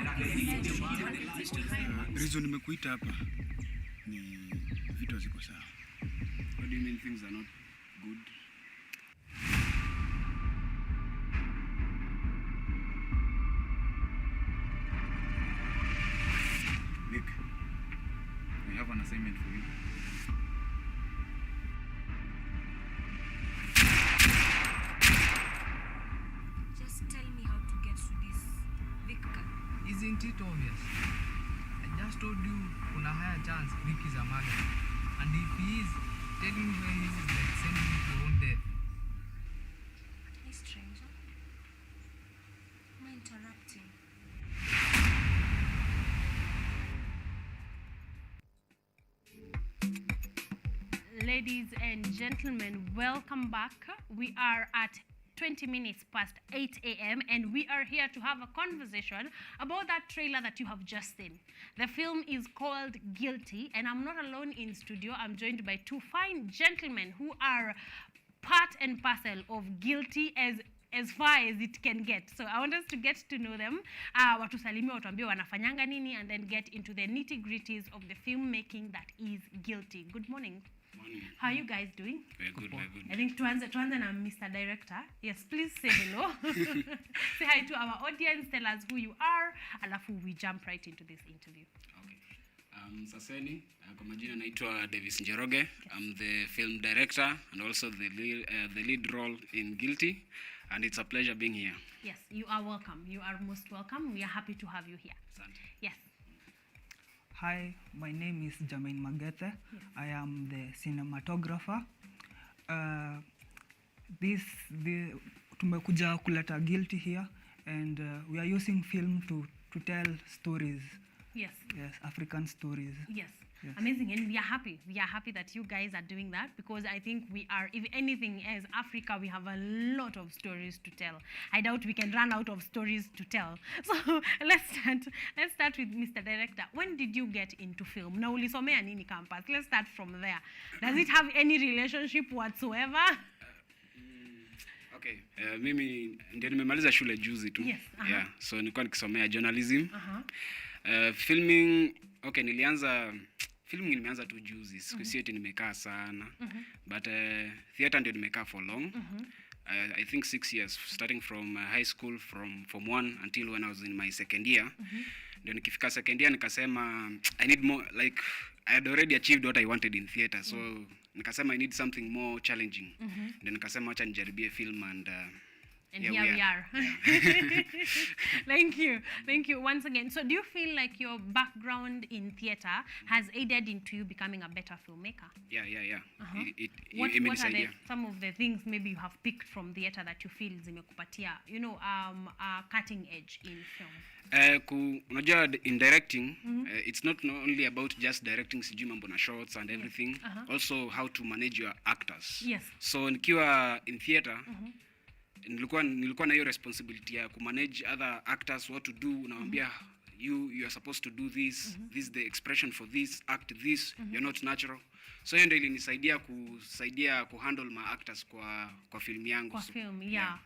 Reason nimekuita hapa ni vitu ziko sawa. What do you mean things are not good? Nick, I have an assignment for you. Just tell me how to get to this Victor. Isn't it obvious? I just told you kuna higher chance Vic is a murderer. And if he is, telling you where he is like sending you to your own death. Hey stranger. Am I interrupting? Ladies and gentlemen, welcome back. We are at 20 minutes past 8 a.m. and we are here to have a conversation about that trailer that you have just seen. The film is called Guilty, and I'm not alone in studio. I'm joined by 2 fine gentlemen who are part and parcel of Guilty as far as it can get. So I want us to get to know them. Watusalimia, watuambie wanafanyanga nini, and then get into the nitty-gritties of the filmmaking that is Guilty. Good morning. Morning. How are you guys doing? Very good, very good. I think tuanze na Mr. Director. Yes, please say hello. Say hi to our audience. Tell us who you are. Alafu we jump right into this interview. Saseni, kwa majina naitwa Davis Njoroge. I'm the film director and also the lead role in Guilty, and it's a pleasure being here. Yes, you are welcome. You are most welcome. We are happy to have you here. Yes. Hi, my name is Jermaine Magethe. I am the cinematographer. tumekuja kuleta guilty here, and we are using film to tell stories. Yes. Yes, African stories. Yes. Yes. Amazing, and we are happy. We are happy that you guys are doing that, because I think we are, if anything, as Africa, we have a lot of stories to tell. I doubt we can run out of stories to tell. So let's start with Mr. Director. When did you get into film? Na ulisomea nini campus? Let's start from there. Does it have any relationship whatsoever? Okay, mimi ndio nimemaliza shule juzi tu. Yes. Yeah, so nilikuwa nikisomea journalism. Filming, okay, filming nimeanza tu juzi. Siku eti nimekaa sana. But theater ndio nimekaa for long. I think 6 years, starting from high school, from Form 1 until when I was in my second year. Ndio nikifika second year nikasema I need more, like I had already achieved what I wanted in theater, so nikasema I need something more challenging. Ndio nikasema acha nijaribie film, and here we are. Thank you once again. So do you feel like your background in theater has aided into you becoming a better filmmaker? Yeah. What are some of the things maybe you have picked from theater that you feel zimekupatia, cutting edge in film? Unajua in directing, it's not only about just directing sijui mambo na shots and everything, also how to manage your actors. Yes. So nikiwa in theater, nilikuwa na hiyo responsibility ya kumanage other actors, what to do. Unawaambia you are supposed to do this, this is the expression for this, act this, you're not natural. So hiyo ndio ilinisaidia kuhandle my actors kwa film yangu. Kwa film, yeah.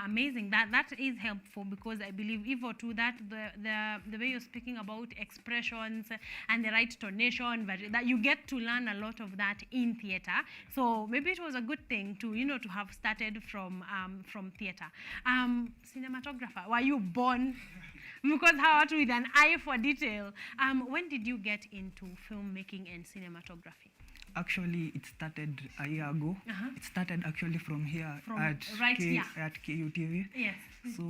Amazing. That is helpful, because I believe even to that the way you're speaking about expressions and the right tonation, that you get to learn a lot of that in theater. So maybe it was a good thing to have started from theater. Cinematographer, were you born? Because how are with an eye for detail? When did you get into filmmaking and cinematography? Actually, it started a year ago. It started actually from here at KUTV. Yes. So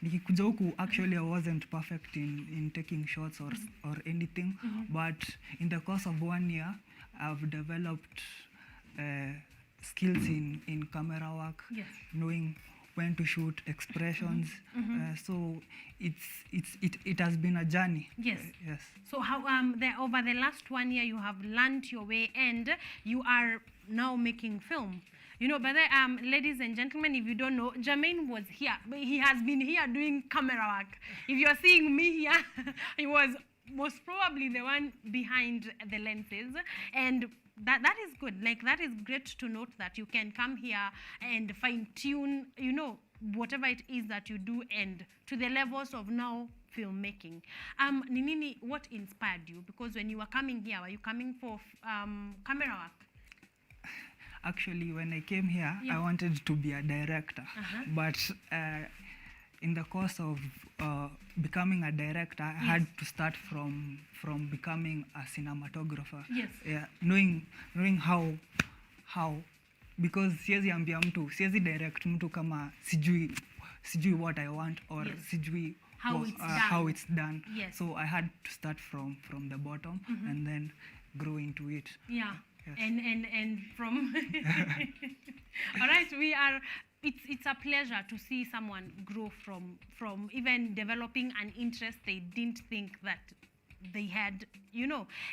nikikuja huku, actually I wasn't perfect in taking shots or anything, but in the course of 1 year, I've developed skills in camera work, knowing when to shoot, expressions. So it has been a journey. Yes. Yes. So how over the last 1 year you have learned your way, and you are now making film. But ladies and gentlemen, if you don't know, Jermaine was here. He has been here doing camera work. If you're seeing me here, he was most probably the one behind the lenses, and that is good. Like, that is great to note that you can come here and fine tune, whatever it is that you do, and to the levels of now filmmaking. Ninini, what inspired you? Because when you were coming here, were you coming for camera work? Actually, when I came here, I wanted to be a director, but in the course of becoming a director, I had to start from becoming a cinematographer. Yes. Yeah, knowing how, because siwezi direct mtu kama sijui what I want, or sijui how it's done. Yes. So I had to start from the bottom and then grow into it. Yeah. Yes. And from all right, it's a pleasure to see someone grow from even developing an interest they didn't think that they had,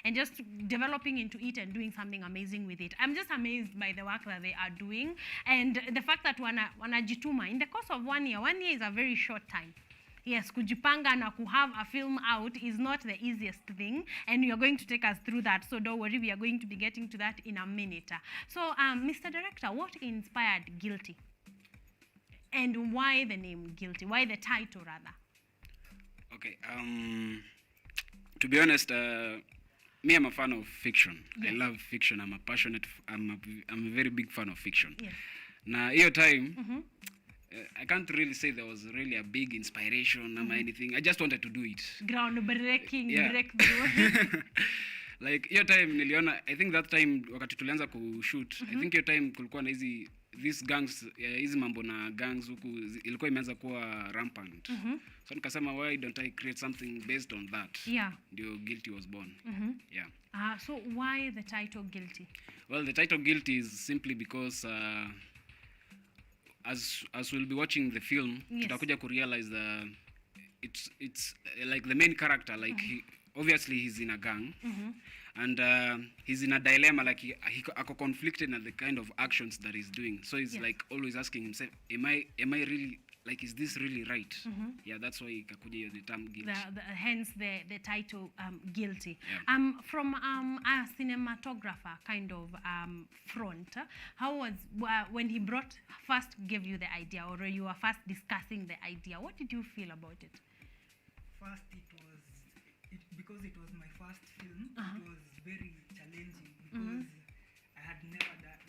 and just developing into it and doing something amazing with it. I'm just amazed by the work that they are doing, and the fact that wanajituma in the course of 1 year. 1 year is a very short time. Yes, kujipanga na to have a film out is not the easiest thing, and you're going to take us through that, so don't worry, we are going to be getting to that in a minute. So, Mr. Director, what inspired Guilty? And why the name Guilty? Why the title, rather? Okay, to be honest, me, I'm a fan of fiction. Yes. I love fiction. I'm a very big fan of fiction. Yes. Na hiyo time, I can't really say there was really a big inspiration or anything. I just wanted to do it. Groundbreaking breakthrough. Like hiyo time niliona, I think that time wakati tulianza kushoot, I think hiyo time kulikuwa na hizi these gangs hizi mambo na gangs huku ilikuwa imeanza kuwa rampant. So nikasema why don't I create something based on that? Yeah. Ndio Guilty was born. Yeah. So why the title Guilty? Well, the title Guilty is simply because as we'll be watching the film, tutakuja ku realize it's like the main character, like obviously he's in a gang, and he's in a dilemma, like he ako conflicted at the kind of actions that he's doing. So he's like always asking himself, am I really, like, is this really right? Yeah, that's why ikakuja the term guilty. Hence the title Guilty. Yeah. From a cinematographer kind of front, how was when he first gave you the idea, or you were first discussing the idea, what did you feel about it? First, because it was my first film, it was very challenging because I had never done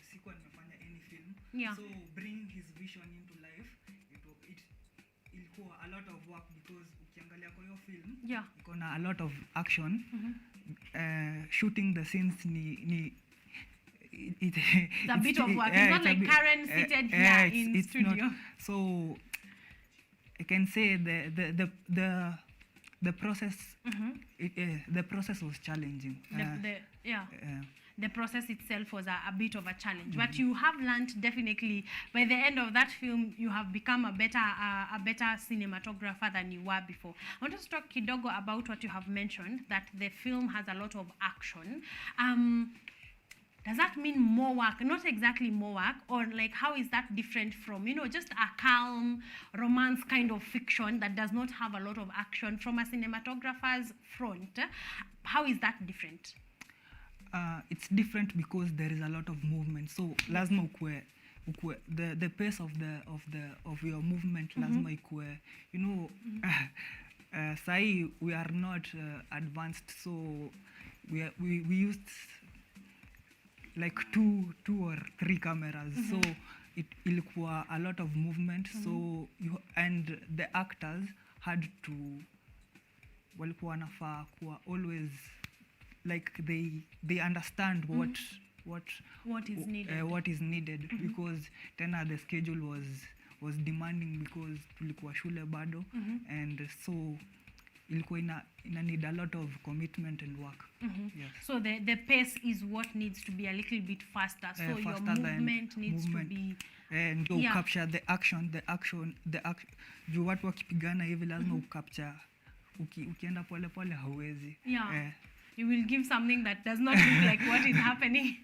any film. Yeah. So bringing his vision into life, ilikuwa a lot of work because ukiangalia kwa hiyo film, iko na a lot of action. Shooting the scenes it's a bit of work. It's not like Karen seated here in studio. Not, so I can say the process the process was challenging. The process itself was a bit of a challenge, but you have learned definitely by the end of that film. You have become a better cinematographer than you were before. I want to talk kidogo about what you have mentioned, that the film has a lot of action. Does that mean more work? Not exactly more work, or like how is that different from, just a calm romance kind of fiction that does not have a lot of action from a cinematographer's front? How is that different? It's different because there is a lot of movement. So lazima ukue the pace of your movement lazima ikue, sahi we are not advanced, so we used like two or three cameras, so it ilikuwa a lot of movement. So and the actors had to walikuwa wanafaa kuwa always like they understand what is needed because tena the schedule was demanding because tulikuwa shule bado, and so ilikuwa ina need a lot of commitment and work. Yes. So the pace is what needs to be a little bit faster, so your movement needs to be and to capture the action juu watu wakipigana hivi lazima ukapture, ukienda pole pole hauwezi. You will give something that does not look like what is happening.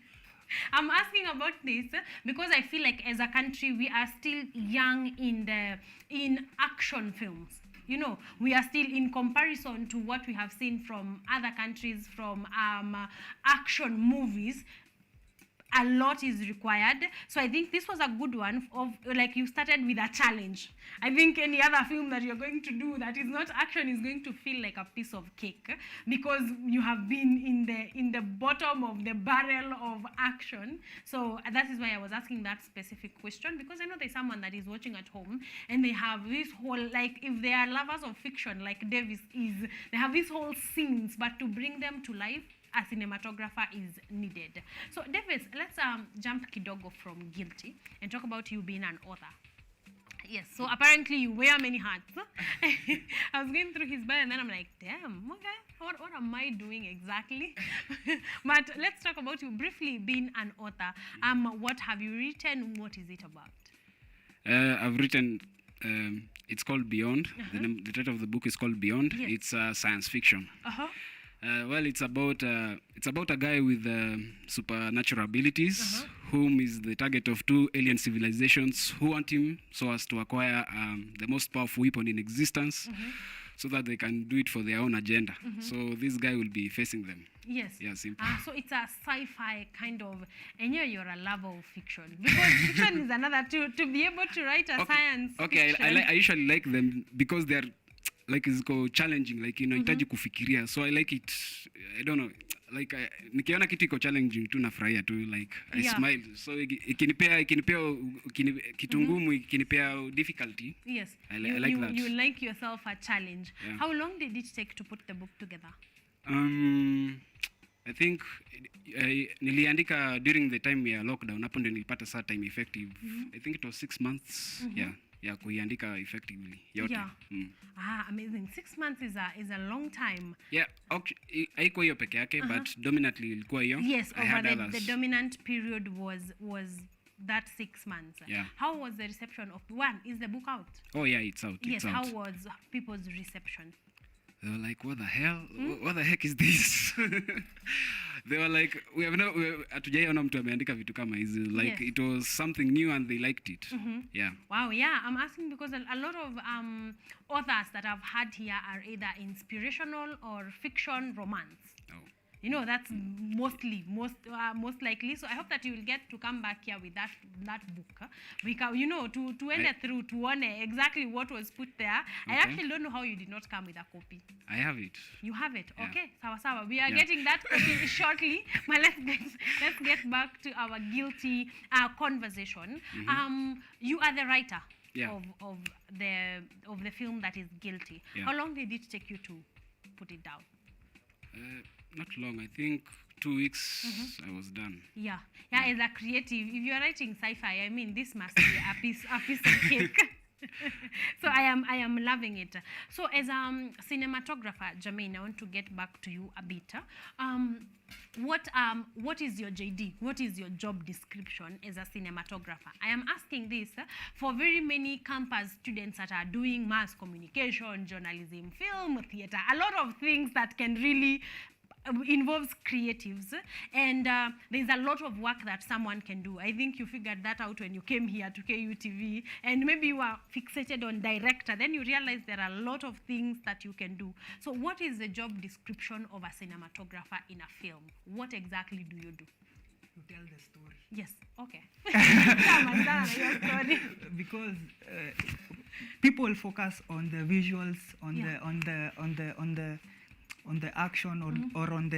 I'm asking about this because I feel like as a country we are still young in action films. We are still, in comparison to what we have seen from other countries, from action movies, a lot is required. So I think this was a good one of, like, you started with a challenge. I think any other film that you're going to do that is not action is going to feel like a piece of cake because you have been in the bottom of the barrel of action. So that is why I was asking that specific question, because I know there's someone that is watching at home and they have this whole, like, if they are lovers of fiction like Davis is, they have these whole scenes, but to bring them to life, a cinematographer is needed. So Davis, let's jump kidogo from Guilty and talk about you being an author. Yes, so apparently you wear many hats. I was going through his bio and then I'm like, damn, okay, what am I doing exactly? But let's talk about you briefly being an author. What have you written? What is it about? I've written, it's called Beyond. The title of the book is called Beyond. Yes. It's science fiction. Well, it's about a guy with supernatural abilities, whom is the target of two alien civilizations who want him so as to acquire the most powerful weapon in existence, so that they can do it for their own agenda. So this guy will be facing them. Yes. Yeah, simple. So it's a sci-fi kind of, and you're a lover of fiction, because fiction is another to be able to write a science fiction. I usually like them because they're like it's challenging, like inahitaji kufikiria, so I like it. I don't know, like nikiona kitu iko challenging tu nafurahia tu, like I smile. So ikinipea kitu ngumu, ikinipea difficulty. Yes. I like that. You like yourself a challenge. How long did it take to put the book together? I I think niliandika during the time ya lockdown, hapo ndio nilipata saa time effective. I think it was 6 months. Yeah, kuiandika effectively yote. Yeah. Amazing. 6 months is a long time. Yeah, haiko hiyo peke yake, but dominantly ilikuwa hiyo. Yes, I had over the others. dominant period was that 6 months. Yeah. How was the reception of one? Is the book out? Oh yeah, it's out. Yes, It's out. how was people's reception? They were like, what the hell? What the heck is this? They were like, hatujaiona mtu ameandika vitu kama hizi. Like, Yes. it was something new and they liked it. Yeah. Wow, yeah, I'm asking because a lot of authors that I've had here are either inspirational or fiction romance. You know, that's most likely. So I hope that you will get to come back here with that book. Because, you know, to end it through, to learn exactly what was put there. I actually don't know how you did not come with a copy. I have it. You have it. Yeah. Okay, sawa. We are Yeah. getting that copy shortly. But let's get back to our guilty conversation. You are the writer Yeah. of the film that is Guilty. Yeah. How long did it take you to put it down? Not long. I think 2 weeks I was done. Yeah, as a creative, if you are writing sci-fi, I mean, this must be a piece of cake. So I am loving it. So as a cinematographer, Jermaine, I want to get back to you a bit. What is your JD? What is your job description as a cinematographer? I am asking this for very many campus students that are doing mass communication, journalism, film, theater, a lot of things that can really involves creatives, and there's a lot of work that someone can do. I think you figured that out when you came here to KUTV, and maybe you are fixated on director, then you realize there are a lot of things that you can do. So what is the job description of a cinematographer in a film? What exactly do you do? To tell the story. Yes, okay. Come on, your story. Because people focus on the visuals, on the action or on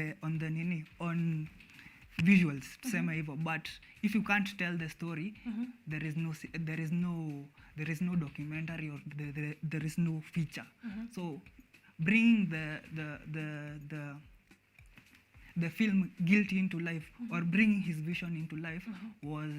visuals, tuseme hivyo, but if you can't tell the story, there is no documentary or there is no feature. So bringing the film Guilty into life, or bringing his vision into life, was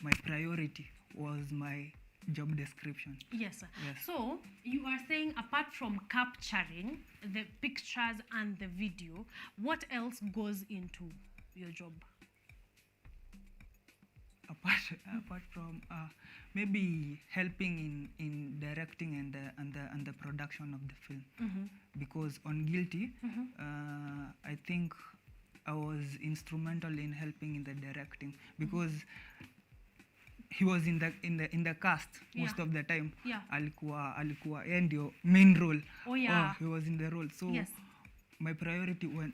my priority, was my job description. Yes. So you are saying, apart from capturing the pictures and the video, what else goes into your job? Apart from maybe helping in directing and the production of the film, because on Guilty, I think I was instrumental in helping in the directing, because he was in the cast most of the time. Alikuwa yeye ndio main role. He was in the role. So my priority when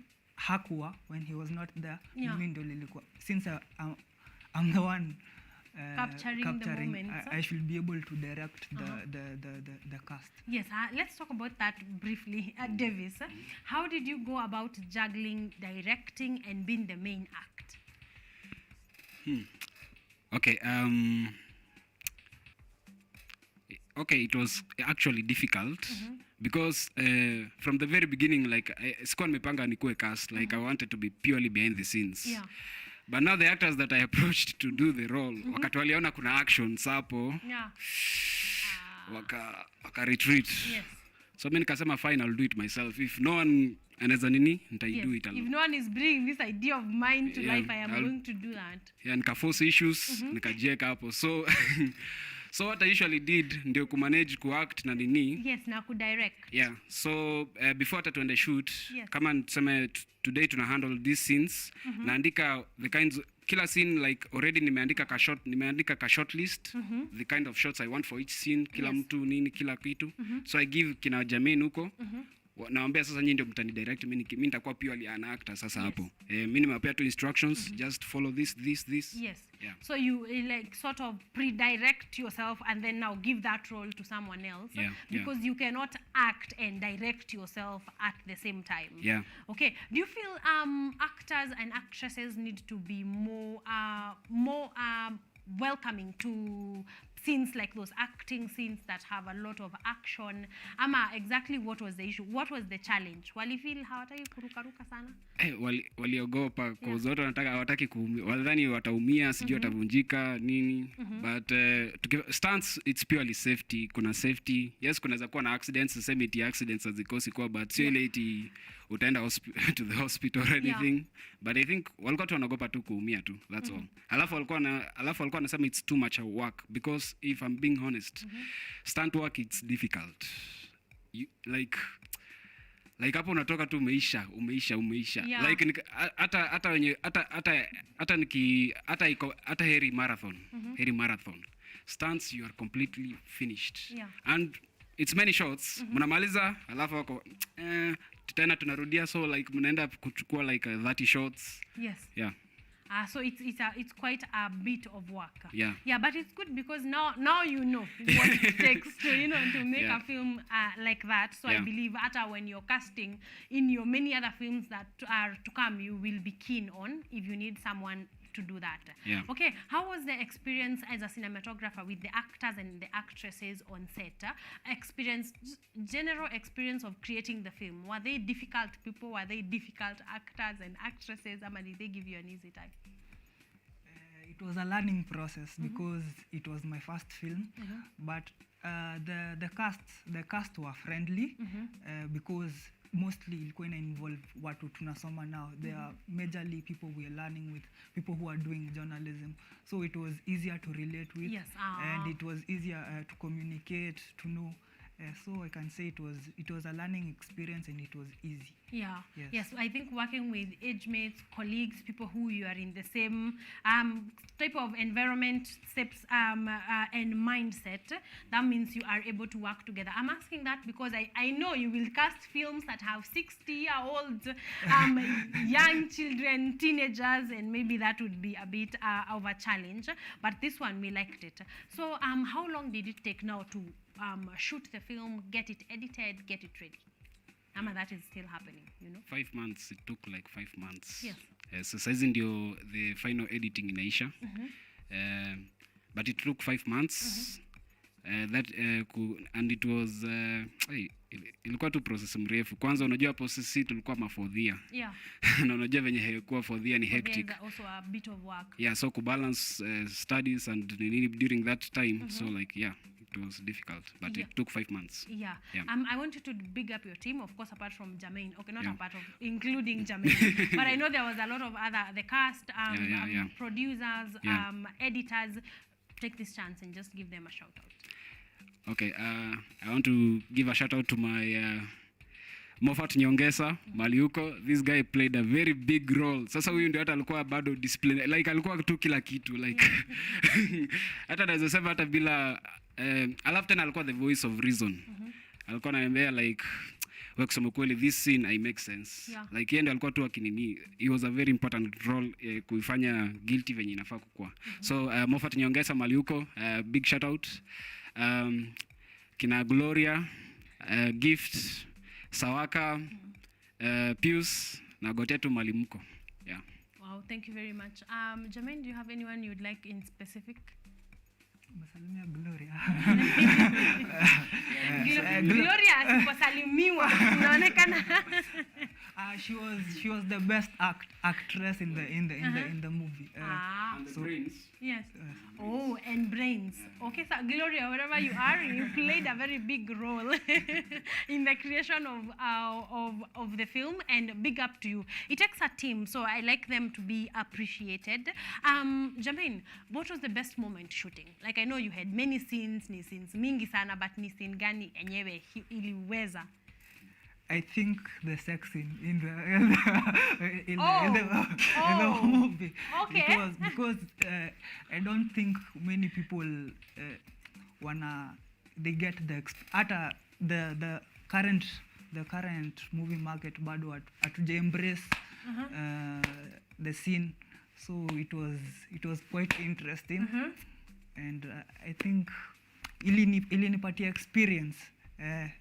he was not there, mimi ndio nilikuwa, since I'm the one capturing the moments, I should be able to direct the cast. Yes, let's talk about that briefly. Davis, how did you go about juggling directing and being the main act? Okay, it was actually difficult because from the very beginning, like, sikuwa nimepanga nikuwe cast, like I wanted to be purely behind the scenes. Yeah. But now the actors that I approached to do the role, wakati waliona kuna action sapo, waka retreat. Yes. So mimi nikasema fine, I'll do it myself. If no one anaweza nini, do it alone. If no one is bringing this idea of mine to life, I am going to do that. Yeah, nikaforce issues, nikajieka hapo. So what I usually did ndio kumanage kuact na nini. Yes, na kudirect. Yeah, so before hata tuende shoot, yes, kama tuseme today tuna handle these scenes, naandika the kinds, kila scene, like already nimeandika ka short list, the kind of shots I want for each scene, kila mtu nini, kila kitu. So I give kina Jermaine huko. Naambia sasa nyinyi ndio mtani direct, mimi nitakuwa purely an actor sasa hapo. Mimi nimewapea tu instructions, just follow this. Yes. Yeah. So you like sort of pre-direct yourself and then now give that role to someone else, because you cannot act and direct yourself at the same time. Yeah. Okay. Do you feel actors and actresses need to be more welcoming to scenes like those acting scenes that have a lot of action? Ama exactly what was the issue? What was the challenge? Walifeel hawataki kurukaruka sana? Waliogopa kwa zote hawataki kuumia. Walidhani wataumia, sijui watavunjika nini. But stunts, it's purely safety. Kuna safety. Yes, kunaweza kuwa na accidents, the same accidents hazikosi kwa, but sio ile eti utaenda to the hospital or anything. But I think walikuwa tu wanaogopa tu kuumia tu. That's all. Alafu walikuwa wanasema it's too much work, because if I'm being honest, stunt work, it's difficult. Like hapo unatoka tu umeisha. Yeah. Like hata heri marathon. Heri marathon. Stunts, you are completely finished. Yeah. And it's many shots. Mnamaliza alafu wako tena tunarudia, so like mnaenda kuchukua like 30 shots. Yes. Yeah. So it's quite a bit of work. Yeah. Yeah, but it's good because now you know what it takes to make a film like that. So I believe when you're casting in your many other films that are to come, you will be keen on if you need someone to do that. Yeah. Okay, how was the experience as a cinematographer with the actors and the actresses on set? General experience of creating the film. Were they difficult people? Were they difficult actors and actresses? Or did they give you an easy time? It was a learning process because it was my first film, but the cast were friendly because mostly ilikuwa ina involve watu tunasoma now. There are majorly people we are learning with, people who are doing journalism, so it was easier to relate with. Yes. And it was easier to communicate, to know. So I can say it was a learning experience and it was easy. Yeah. Yes. I think working with age mates, colleagues, people who you are in the same type of environment, steps and mindset, that means you are able to work together. I'm asking that because I know you will cast films that have 60-year-old young children, teenagers, and maybe that would be a bit of a challenge. But this one, we liked it. So how long did it take now to shoot the film, get it edited, get it ready? That is still happening, 5 months. It took like 5 months. Yes. So saizi ndio the final editing inaisha. But it took 5 months. And it was ilikuwa tu process mrefu. Kwanza unajua hapo sisi tulikuwa mafodhia. Yeah. Na unajua venye haikuwa fodhia ni hectic. There's also a bit of work. Yeah, so kubalance studies and during that time, so like it was difficult, but it took 5 months. Yeah. I want you to big up your team, of course, apart from Jermaine. Okay, not apart of, including Jermaine. But I know there was a lot of the cast, producers, editors. Take this chance and just give them a shout out. Okay, I want to give a shout out to my Moffat Nyongesa Maliuko. This guy played a very big role. Sasa huyu ndio hata alikuwa bado discipline, like alikuwa tu kila kitu, like hata naweza sema hata bila alafu tena alikuwa the voice of reason. Alikuwa ananiambia like wewe kusema kweli this scene I make sense. Like yeye ndio alikuwa tu akinini. He was a very important role kuifanya guilty venye inafaa kukua. So Moffat Nyongesa Maliuko, big shout out. Kina Gloria, Gift, Sawaka, Pius na Gotetu Malimko. Yeah. Wow, thank you very much. Jermaine, do you have anyone you'd like in specific? Masalimia Gloria. Gloria asiposalimiwa unaonekana. She was the best actress in the movie. And the brains. Yes. Oh, and brains. Okay, so Gloria, wherever you are, you played a very big role in the creation of the film, and big up to you. It takes a team, so I like them to be appreciated. Jermaine, what was the best moment shooting? Like I know you had many scenes, ni scenes mingi sana, but ni scene gani enyewe iliweza? I think the sex scene in the movie. Okay. Because I don't think many people they get the current movie market bado hatuja embrace the scene, so it was quite interesting. And I think ilinipatia experience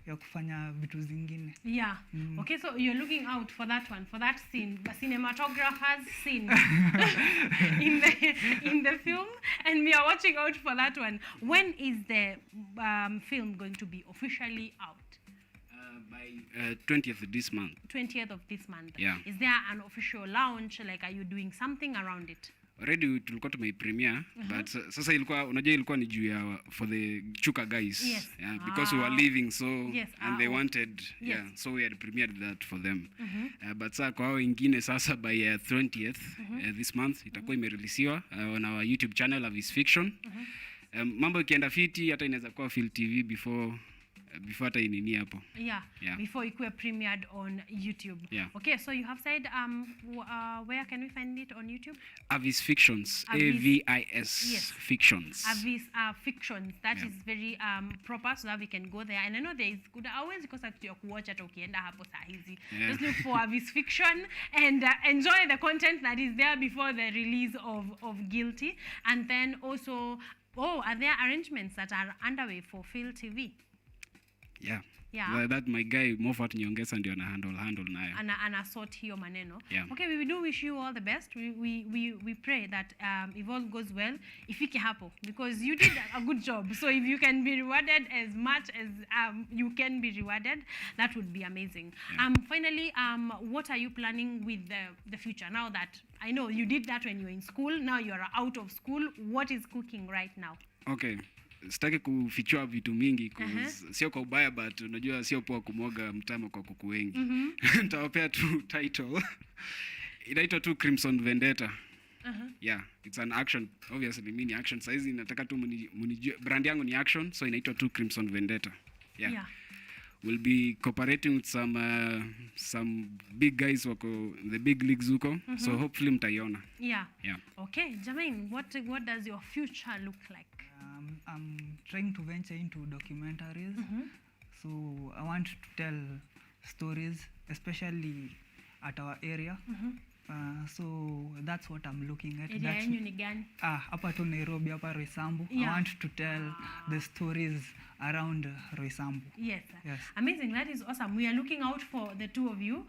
ya kufanya vitu zingine. Yeah. Okay, so you're looking out for that one, for that scene, the cinematographer's scene in the film. and we are watching out for that one. When is the film going to be officially out? By 20th this month. 20th of this month. Yeah. Is there an official launch? Like, are you doing something around it? Already tulikuwa tumeipremiere but sasa ilikuwa ni juu ya for the Chuka guys. Yes. Yeah, because we were leaving so Yes. and they wanted Yes. so we had premiered that for them. But sasa kwa hao wengine sasa by 20th this month itakuwa imereleasiwa on our YouTube channel Avis Fiction. Mambo ikienda fiti hata inaweza kuwa Phil TV before hata inini hapo. Yeah. Before it were premiered on YouTube. Yeah. Okay, so you have said where can we find it on YouTube? Avis Fictions. Avis. AVIS Yes. Fictions. Avis Fictions. That is very proper so that we can go there. And I know there is good hours because you watch it ukienda hapo saa hizi. Yeah. Just look for Avis Fiction and enjoy the content that is there before the release of Guilty. And then also, are there arrangements that are underway for Phil TV? Yeah. Yeah. That my guy Moffat Nyongesa ndio ana handle nayo. Ana sort hiyo maneno. Yeah. Okay, we do wish you all the best. We pray that if all goes well, ifike hapo because you did a good job. So if you can be rewarded as much as you can be rewarded, that would be amazing. Yeah. Finally, what are you planning with the future now that I know you did that when you were in school, now you're out of school, what is cooking right now? Okay. Sitaki kufichua vitu mingi sio kwa ubaya but unajua sio poa kumwaga mtama kwa kuku wengi. Nitawapea tu title. Inaitwa tu Crimson Vendetta. Yeah, it's an action. Obviously mimi ni action. Saizi nataka tu munijue brand yangu ni action so inaitwa tu Crimson Vendetta. Yeah. We'll be cooperating with some big guys wako the big leagues huko. So hopefully mtaiona. Yeah. Yeah. Okay, Jermaine, what does your future look like? I'm trying to venture into documentaries. So I want to tell stories, especially at our area. So that's what I'm looking at. Area yenyu ni gani? Hapa tu Nairobi, hapa Roysambu. Yeah. I want to tell the stories around Roysambu. Yes. Yes. Amazing. That is awesome. We are looking out for the two of you.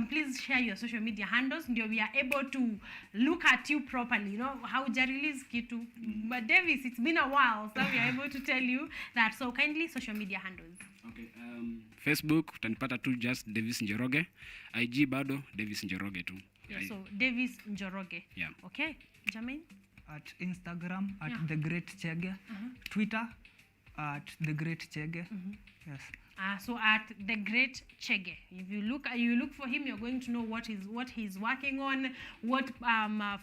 Please share your social media handles. Ndio we are able to look at you properly. You know, how release kitu. But Davis, it's been a while, so we are able to tell you that. So kindly, social media handles. Okay. Facebook, utanipata tu just Davis Njoroge. IG bado Davis Njoroge tu. Yeah, so Davis Njoroge. Yeah. Okay. Jermaine? At Instagram, at The Great Chege. Twitter, at The Great Chege. Yes. So at The Great Chege, if you look for him, you're going to know what he's working on, what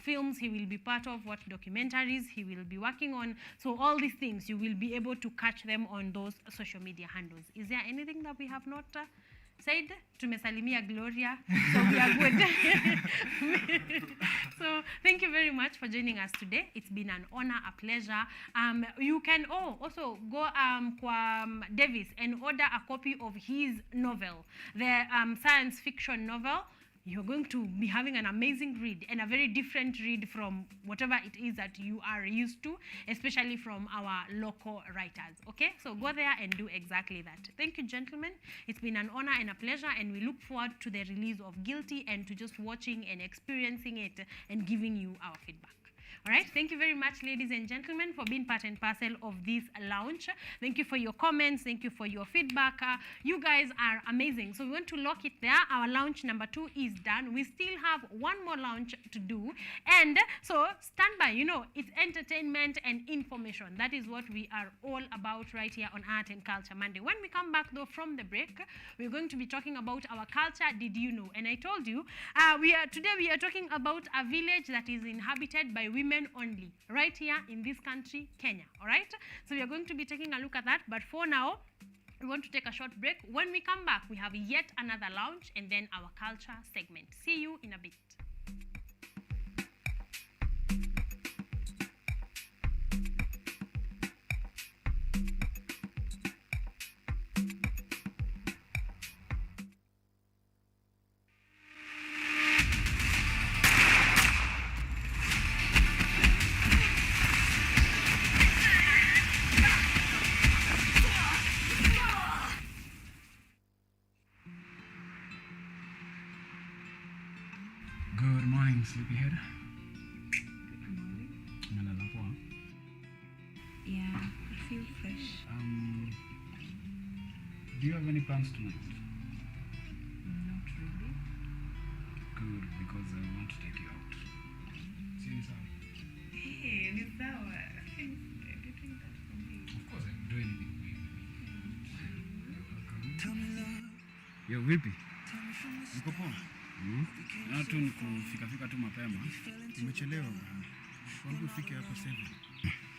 films he will be part of, what documentaries he will be working on. So all these things, you will be able to catch them on those social media handles. Is there anything that we have not said? Tumesalimia Gloria, so we are good. So thank you very much for joining us today. It's been an honor, a pleasure. You can also go kwa Davis and order a copy of his novel, the science fiction novel. You're going to be having an amazing read and a very different read from whatever it is that you are used to, especially from our local writers. Okay, so go there and do exactly that. Thank you, gentlemen. It's been an honor and a pleasure, and we look forward to the release of Guilty and to just watching and experiencing it and giving you our feedback. All right, thank you very much, ladies and gentlemen, for being part and parcel of this launch. Thank you for your comments. Thank you for your feedback. You guys are amazing. So we want to lock it there. Our launch number 2 is done. We still have one more launch to do. And so stand by. You know, it's entertainment and information. That is what we are all about right here on Art and Culture Monday. When we come back, though, from the break, we're going to be talking about our culture. Did you know? And I told you, today we are talking about a village that is inhabited by women only, right here in this country, Kenya. All right, so we are going to be taking a look at that, but for now we want to take a short break. When we come back, we have yet another launch and then our culture segment. See you in a bit. Do you have any plans tonight? Not really. Good, because I want to take you out. See you inside. Hey, ni sawa. Do you think that for me? Of course, I will do anything for you. You're welcome. Yo, vipi? Niko poa. Na tu nikufika tu mapema. Umechelewa bwana. Kwangu ufike hapa 7.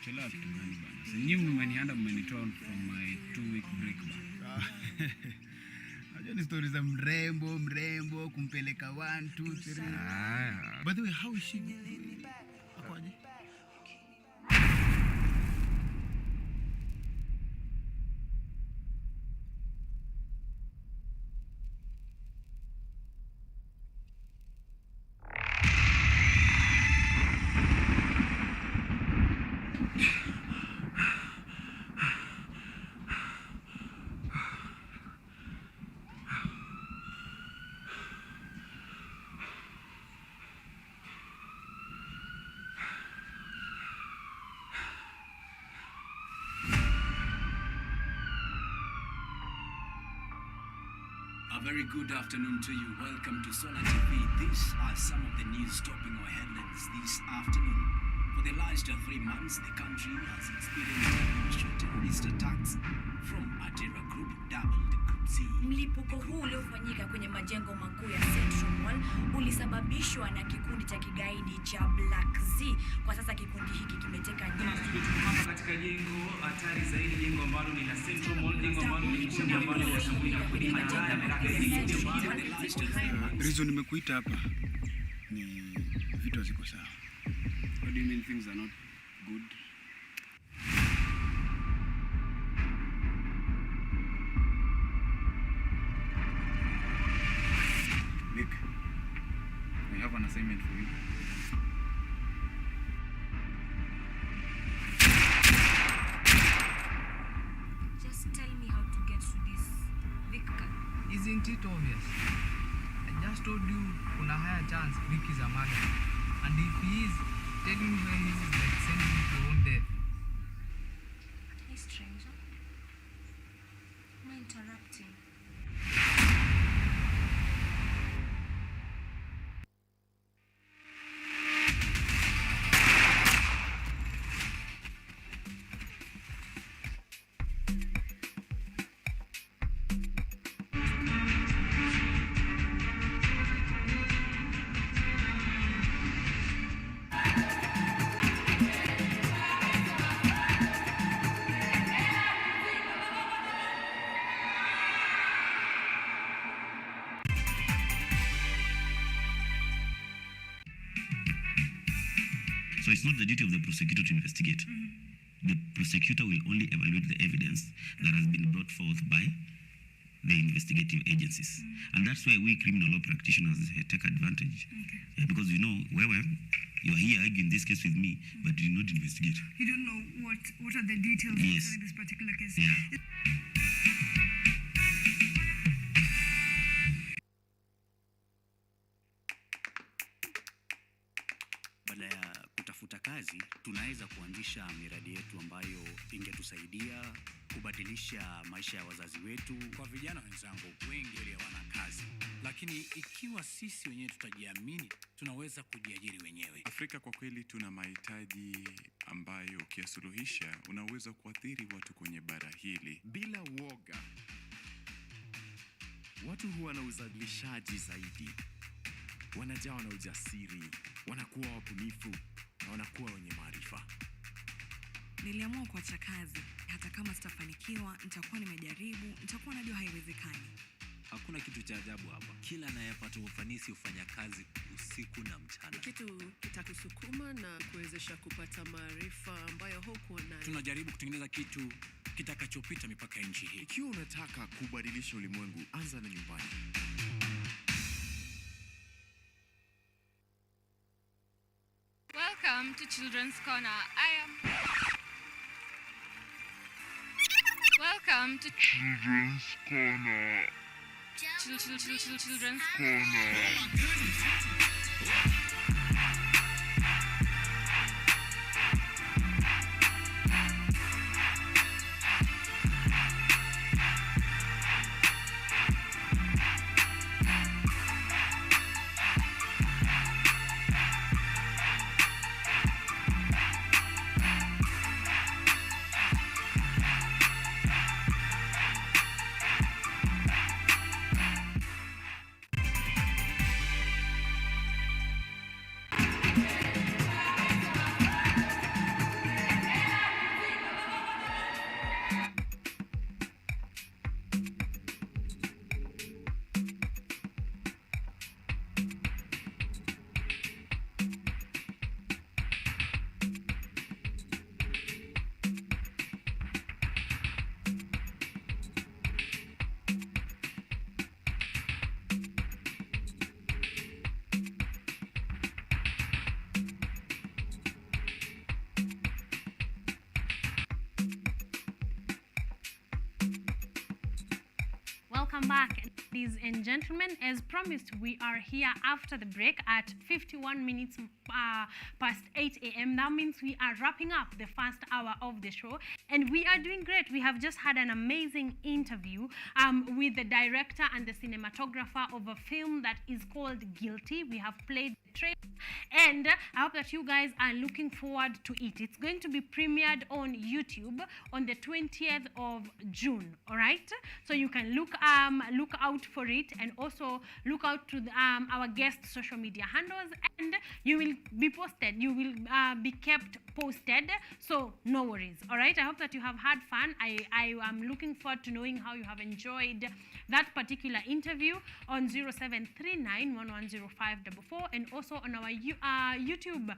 Chelewa kitu gani bwana? Sasa nyinyi mmenitoa from my 2-week break bwana. Najua ni stories za mrembo kumpeleka 1 2 3. By the way, how is she? Akoje? A very good afternoon to you. Welcome to Solar TV. These are some of the news topping our headlines this afternoon. For the last 3 months, the country has experienced terrorist attacks from Atera Group, doubled Group Z. Mlipuko huu uliofanyika kwenye majengo makuu ya Central Mall ulisababishwa na kikundi cha kigaidi cha Black Z. Kwa sasa kikundi hiki kimeteka nyara. Hapa katika jengo hatari zaidi, jengo ambalo ni la Central Mall, jengo ambalo ni kundi ambalo washambulia kwenye majanga Reason nimekuita hapa ni vitu ziko sawa. What do you mean things are not good? Nick, I have an assignment for you. Just tell me how to get to this Victor. Isn't it obvious? I just told you kuna higher chance Vic is a murderer. And if he is, telling you where he is like sending you to your own death. Hey stranger. Am I interrupting? So it's not the duty of the prosecutor to investigate. The prosecutor will only evaluate the evidence that has been brought forth by the investigative agencies. And that's why we criminal law practitioners take advantage. Yeah, because you know, you are here arguing this case with me, but you did not investigate. You don't know what are the details Yes. concerning this particular case. Yeah. Badala ya kutafuta kazi, tunaweza kuanzisha miradi yetu ambayo ingetusaidia kubadilisha maisha ya wazazi wetu. Kwa vijana wenzangu, wengi hawana kazi, lakini ikiwa sisi wenyewe tutajiamini, tunaweza kujiajiri wenyewe. Afrika kwa kweli tuna mahitaji ambayo ukiyasuluhisha unaweza kuathiri watu kwenye bara hili. Bila uoga, watu huwa na uzalishaji zaidi, wanajawa na ujasiri, wanakuwa wabunifu na wanakuwa wenye maarifa. Niliamua kuacha kazi. Hata kama sitafanikiwa, nitakuwa nimejaribu, nitakuwa najua haiwezekani. Hakuna kitu cha ajabu hapa. Kila anayepata ufanisi hufanya kazi usiku na mchana. Kitu kitakusukuma na kuwezesha kupata maarifa ambayo hukuwa nayo. Tunajaribu kutengeneza kitu kitakachopita mipaka ya nchi hii. Ikiwa unataka kubadilisha ulimwengu, anza na nyumbani. Welcome to Children's Corner. Welcome to Children's Corner. Children's Corner. welcome back, ladies and gentlemen. As promised, we are here after the break at 51 minutes past 8 a.m. That means we are wrapping up the first hour of the show, and we are doing great. We have just had an amazing interview with the director and the cinematographer of a film that is called Guilty. We have played the trailer, and I hope that you guys are looking forward to it. It's going to be premiered on YouTube on the 20th of June. All right, so you can look out for it, and also look out to our guest social media handles, and you will be posted. You will be kept posted, so no worries. All right, I hope that you have had fun. I am looking forward to knowing how you have enjoyed that particular interview on 0739110544, and also on our YouTube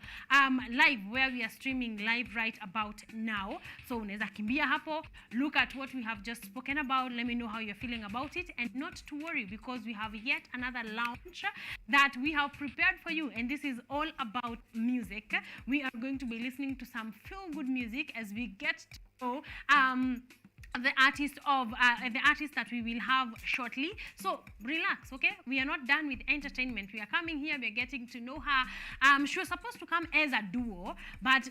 live, where we are streaming live right about now. So unaweza kimbia hapo, look at what we have just spoken about. Let me know how you're feeling about it, and not to worry, because we have yet another launch that we have prepared for you, and this is all about music. We are going to be listening to some feel-good music as we get to know the artist that we will have shortly. So relax, okay? We are not done with entertainment. We are coming here, we are getting to know her. She was supposed to come as a duo, but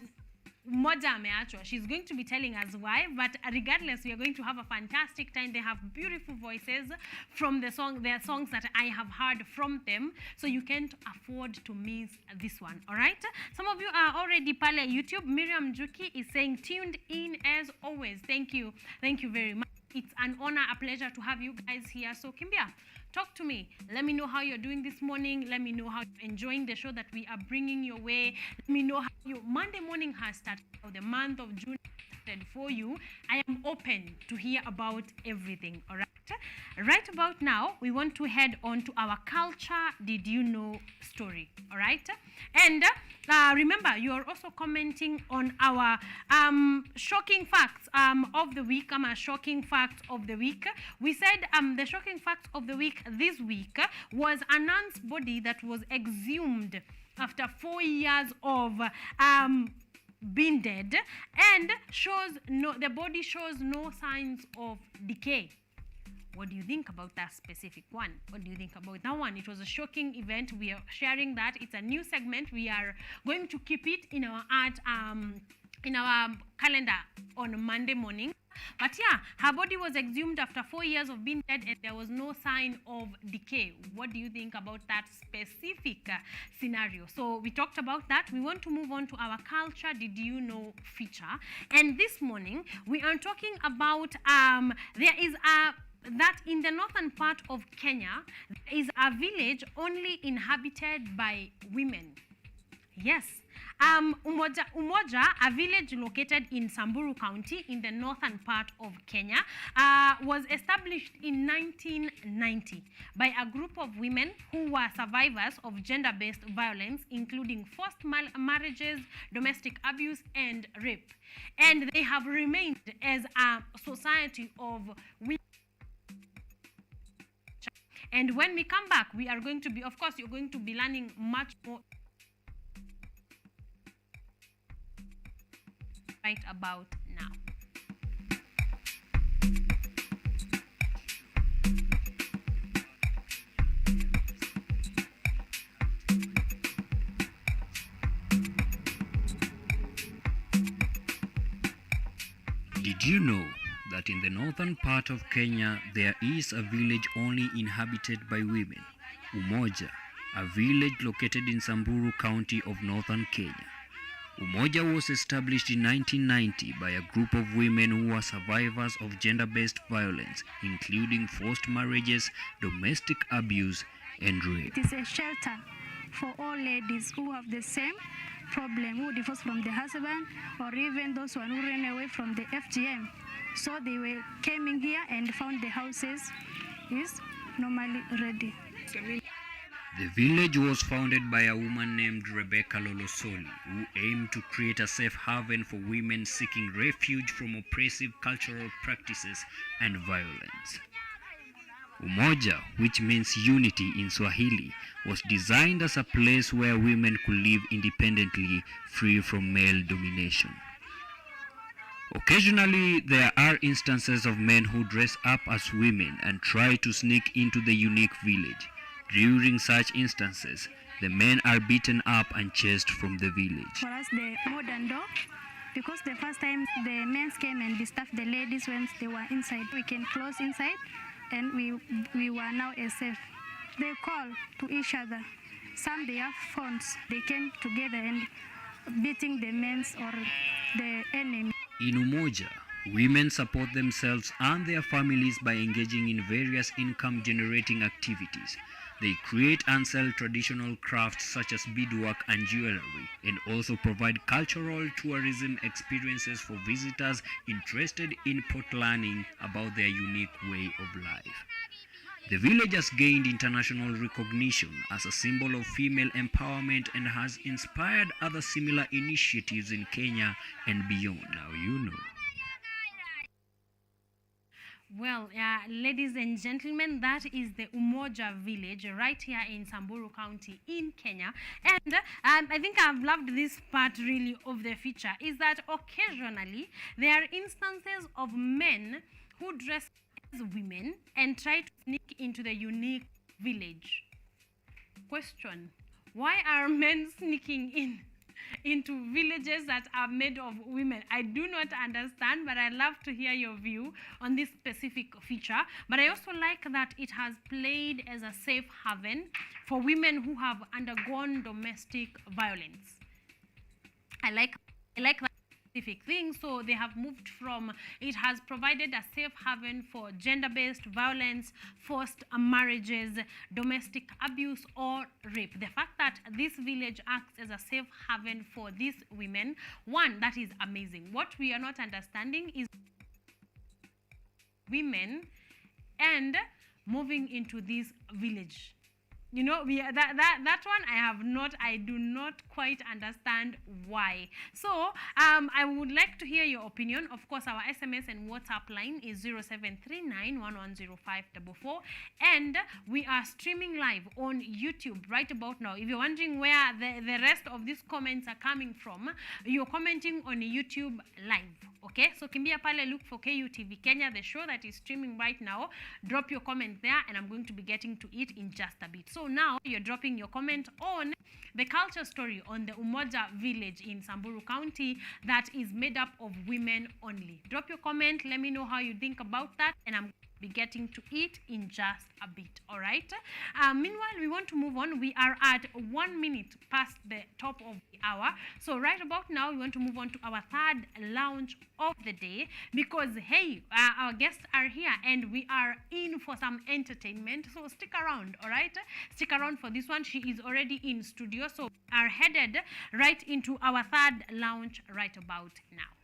Moja ameachwa. She's going to be telling us why, but regardless, we are going to have a fantastic time. They have beautiful voices from their songs that I have heard from them, so you can't afford to miss this one. All right, some of you are already pale YouTube. Miriam Juki is saying tuned in as always. Thank you very much. It's an honor, a pleasure to have you guys here. So Kimbia, talk to me. Let me know how you're doing this morning. Let me know how you're enjoying the show that we are bringing your way. Let me know how your Monday morning has started, how the month of June started for you. I am open to hear about everything, all right? Right about now, we want to head on to our Culture Did You Know story, all right? And remember, you are also commenting on our shocking facts of the week. Shocking facts of the week. We said the shocking facts of the week this week was a nun's body that was exhumed after 4 years of being dead, and the body shows no signs of decay. What do you think about that specific one? What do you think about that one? It was a shocking event. We are sharing that. It's a new segment. We are going to keep it in our calendar on Monday morning. But yeah, her body was exhumed after 4 years of being dead, and there was no sign of decay. What do you think about that specific scenario? So we talked about that. We want to move on to our Culture Did You Know feature. And this morning, we are talking about that in the northern part of Kenya, there is a village only inhabited by women. Yes. Umoja, a village located in Samburu County in the northern part of Kenya, was established in 1990 by a group of women who were survivors of gender-based violence, including forced marriages, domestic abuse, and rape. And they have remained as a society of women. And when we come back, we are going to be, of course, you're going to be learning much more right about now. Did you know that in the northern part of Kenya there is a village only inhabited by women? Umoja, a village located in Samburu County of northern Kenya. Umoja was established in 1990 by a group of women who were survivors of gender-based violence, including forced marriages, domestic abuse, and rape. It is a shelter for all ladies who have the same problem, who divorce from the husband, or even those who ran away from the FGM. So they came in here and found the houses is normally ready. The village was founded by a woman named Rebecca Lolosoli, who aimed to create a safe haven for women seeking refuge from oppressive cultural practices and violence. Umoja, which means unity in Swahili, was designed as a place where women could live independently, free from male domination. Occasionally, there are instances of men who dress up as women and try to sneak into the unique village. During such instances, the men are beaten up and chased from the village. For us, the modern door, because the first time the men came and disturbed the ladies when they were inside, we can close inside and we were now safe. They call to each other. Some they have phones. They came together and beating the men or the enemy. In Umoja, women support themselves and their families by engaging in various income-generating activities. They create and sell traditional crafts such as beadwork and jewelry, and also provide cultural tourism experiences for visitors interested in learning about their unique way of life. The village has gained international recognition as a symbol of female empowerment and has inspired other similar initiatives in Kenya and beyond. Now you know. Well, ladies and gentlemen, that is the Umoja village right here in Samburu County in Kenya. And I think I've loved this part really of the feature is that occasionally there are instances of men who dress as women and try to sneak into the unique village. Question: why are men sneaking into villages that are made of women? I do not understand, but I love to hear your view on this specific feature. But I also like that it has played as a safe haven for women who have undergone domestic violence. I like that specific thing. So they have moved from, it has provided a safe haven for gender-based violence, forced marriages, domestic abuse, or rape. The fact that this village acts as a safe haven for these women, one, that is amazing. What we are not understanding is women and moving into this village. You know, that one I do not quite understand why. So I would like to hear your opinion. Of course, our SMS and WhatsApp line is 0739 110544, and we are streaming live on YouTube right about now. If you're wondering where the rest of these comments are coming from, you're commenting on YouTube live. Okay, so kimbia pale, look for KUTV Kenya, the show that is streaming right now. Drop your comment there, and I'm going to be getting to it in just a bit. So now you're dropping your comment on the culture story on the Umoja village in Samburu County that is made up of women only. Drop your comment, let me know how you think about that, and I'm be getting to it in just a bit. All right, meanwhile, we want to move on. We are at 1 minute past the top of the hour, so right about now we want to move on to our third lounge of the day, because hey, our guests are here and we are in for some entertainment, so stick around. All right, stick around for this one. She is already in studio, so we are headed right into our third lounge right about now.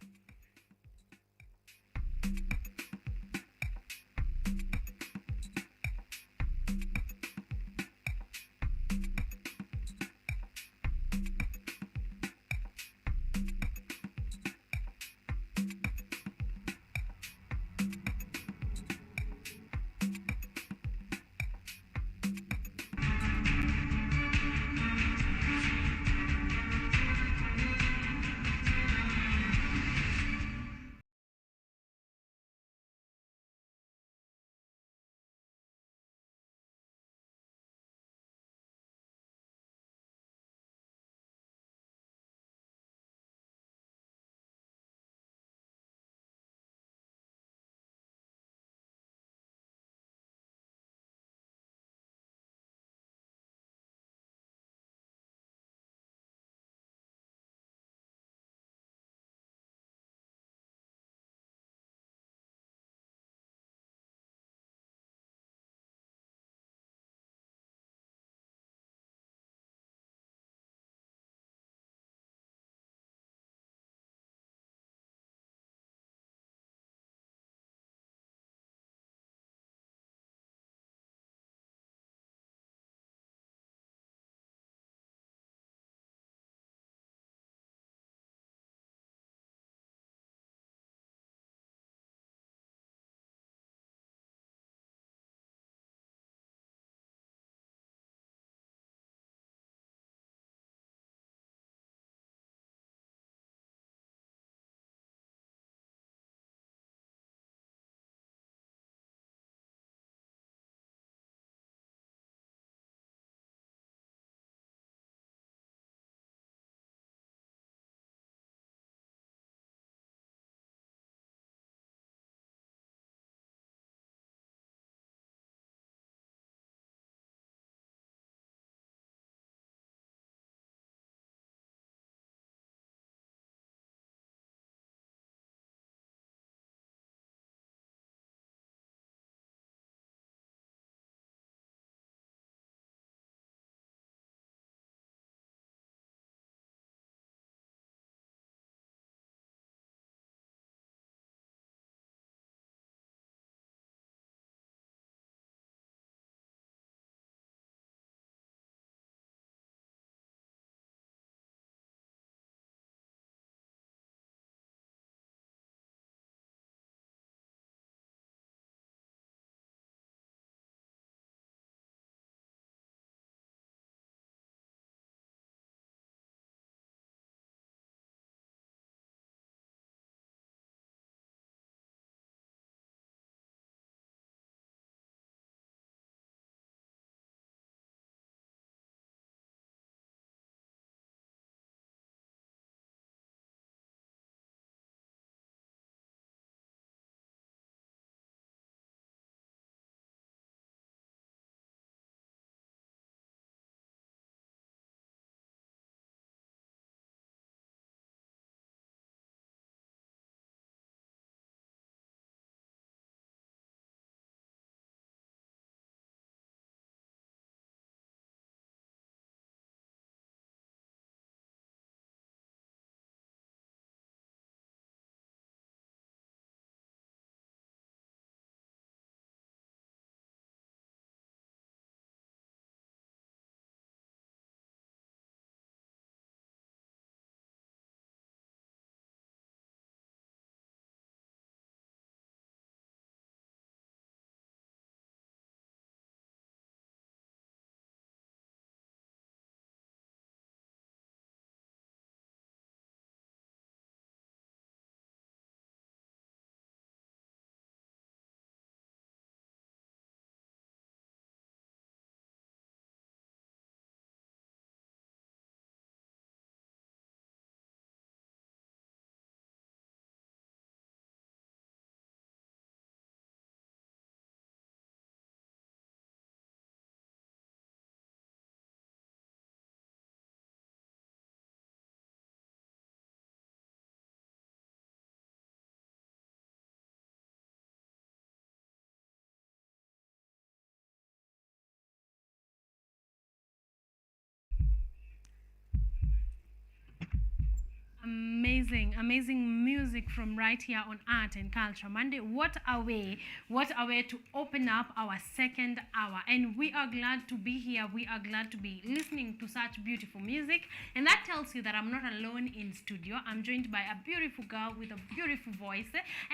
Amazing music from right here on Art and Culture Monday. What a way to open up our second hour. And we are glad to be here. We are glad to be listening to such beautiful music. And that tells you that I'm not alone in studio. I'm joined by a beautiful girl with a beautiful voice.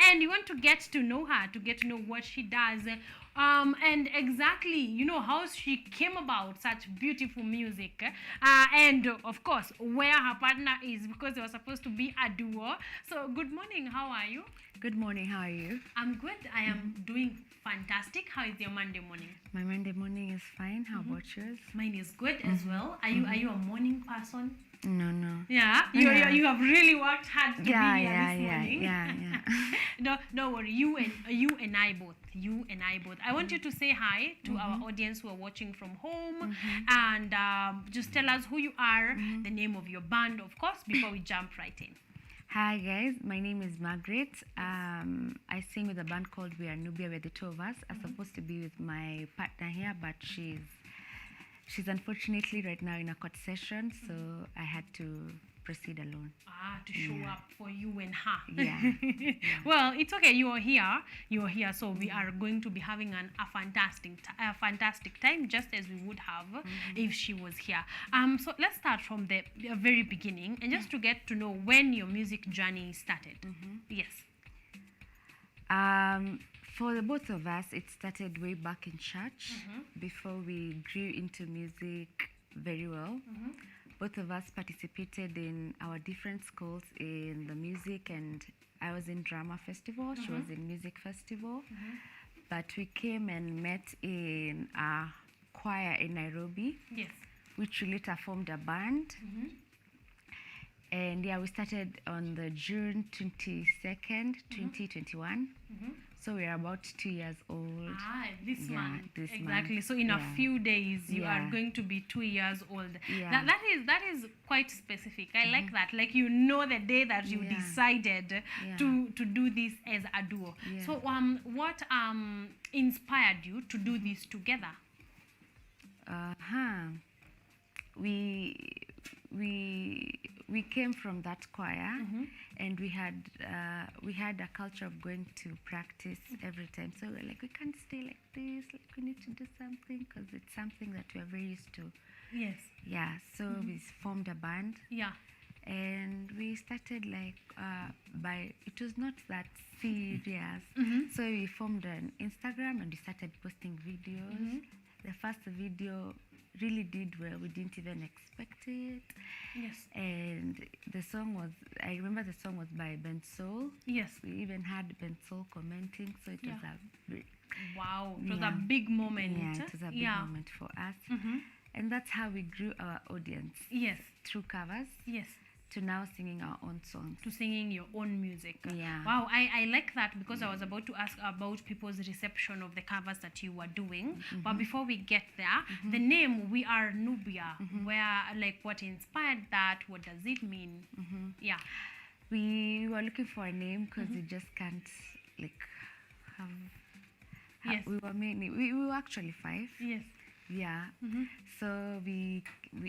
And you want to get to know her, to get to know what she does. And exactly, how she came about such beautiful music. And of course, where her partner is, because they were supposed to be a duo. So good morning, how are you? Good morning, how are you? I'm good. I am doing fantastic. How is your Monday morning? My Monday morning is fine. How about yours? Mine is good as well. Are you a morning person? No. Yeah, you have really worked hard to be here this morning. Yeah. Don't worry. You and I both. I want you to say hi to our audience who are watching from home, and just tell us who you are, the name of your band, of course, before we jump right in. Hi guys, my name is Margaret. I sing with a band called We Are Nubia. We're the two of us. I'm supposed to be with my partner here, but she's unfortunately right now in a court session, so I had to proceed alone. To show up for you and her. Yeah. Well, it's okay. You are here. So we are going to be having a fantastic time, just as we would have if she was here. So let's start from the very beginning, and just to get to know when your music journey started. Yes. For the both of us, it started way back in church before we grew into music very well. Both of us participated in our different schools in the music, and I was in drama festival, she was in music festival. But we came and met in a choir in Nairobi, yes, which we later formed a band. And we started on the June 22nd, 2021. So we're about 2 years old. This month. This exactly. month. So in a few days, you are going to be 2 years old. Yeah. That is quite specific. I like that. Like, the day that you decided to do this as a duo. Yeah. So what inspired you to do this together? We came from that choir, and we had a culture of going to practice every time. So we're like, we can't stay like this. Like, we need to do something, because it's something that we're very used to. Yes. Yeah. So we formed a band. Yeah. And we started it was not that serious. So we formed an Instagram and we started posting videos. The first video really did well. We didn't even expect it. Yes. And I remember the song was by Ben Soul. Yes. We even had Ben Soul commenting, so it was a big... Wow, it was a big moment. Yeah, it was a big moment for us. And that's how we grew our audience. Yes. Through covers. Yes. To now singing our own songs. To singing your own music. Yeah. Wow, I like that, because I was about to ask about people's reception of the covers that you were doing. But before we get there, the name We Are Nubia, what inspired that? What does it mean? Yeah. We were looking for a name, because we just can't have... Yes. We were actually 5. Yes. Yeah. So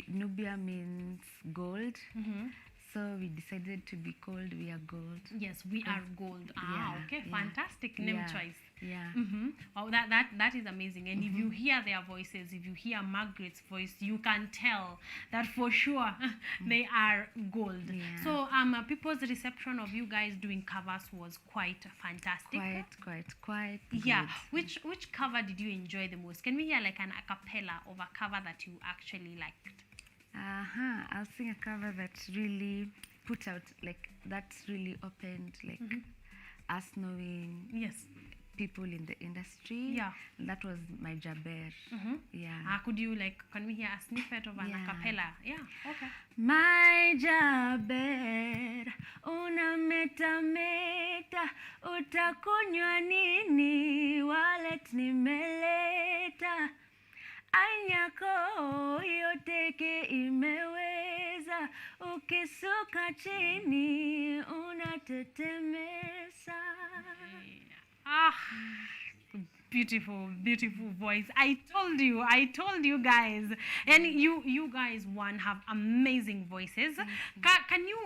Nubia means gold. So we decided to be called We Are Gold. Yes, We Are Gold. Okay, fantastic name choice. Yeah. Oh, that is amazing. And if you hear their voices, if you hear Margaret's voice, you can tell that for sure they are gold. Yeah. So people's reception of you guys doing covers was quite fantastic. Quite Yeah. good. Which cover did you enjoy the most? Can we hear like an a cappella of a cover that you actually liked? I'll sing a cover that really put out, that really opened, us knowing people in the industry. Yeah. That was my Jaber. Yeah. Could you can we hear a snippet of an a cappella? Yeah. Okay. My Jaber, una meta, utakunywa nini, wallet nimeleta. Anyako yoteke imeweza, ukisuka chini unatetemesa. beautiful, beautiful voice. I told you guys. And you guys, one, have amazing voices. Can you,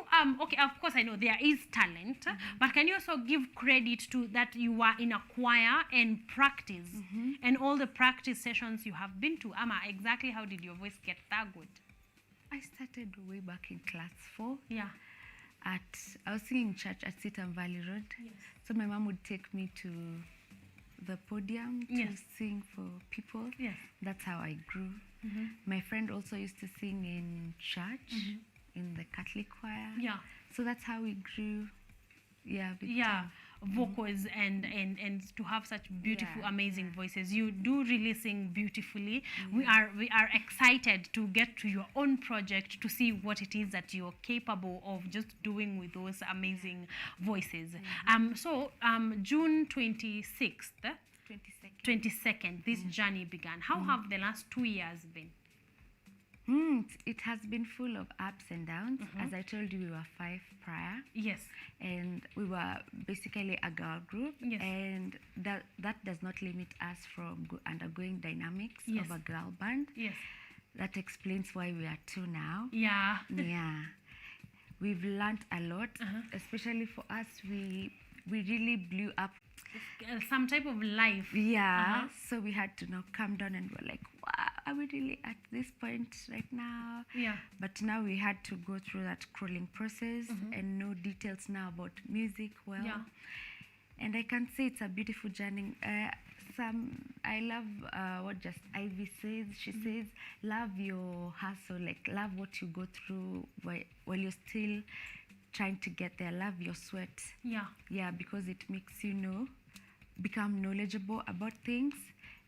okay, of course I know there is talent, but can you also give credit to that you were in a choir and practice, and all the practice sessions you have been to? Ama, exactly how did your voice get that good? I started way back in class 4. Yeah. I was singing in church at Sitam Valley Road. Yes. So my mom would take me to the podium to Yes. sing for people. Yes. That's how I grew. My friend also used to sing in church, in the Catholic choir. Yeah. So that's how we grew. Yeah. big Yeah, time. vocals and to have such beautiful, Yeah, amazing voices. You do really sing beautifully. We are excited to get to your own project to see what it is that you're capable of just doing with those amazing voices. So June 26th, 22nd, this journey began. How have the last 2 years been? It has been full of ups and downs. As I told you, we were 5 prior. Yes. And we were basically a girl group. Yes. And that does not limit us from undergoing dynamics Yes. of a girl band. Yes. That explains why we are 2 now. Yeah. Yeah. We've learned a lot, especially for us. We really blew up. Some type of life. Yeah. So we had to now calm down and we're like, wow, are we really at this point right now? Yeah. But now we had to go through that crawling process and know details now about music well. Yeah. And I can say it's a beautiful journey. I love what just Ivy says. She says, love your hustle, like love what you go through while you're still trying to get there. Love your sweat. Yeah. Yeah, because it makes you become knowledgeable about things.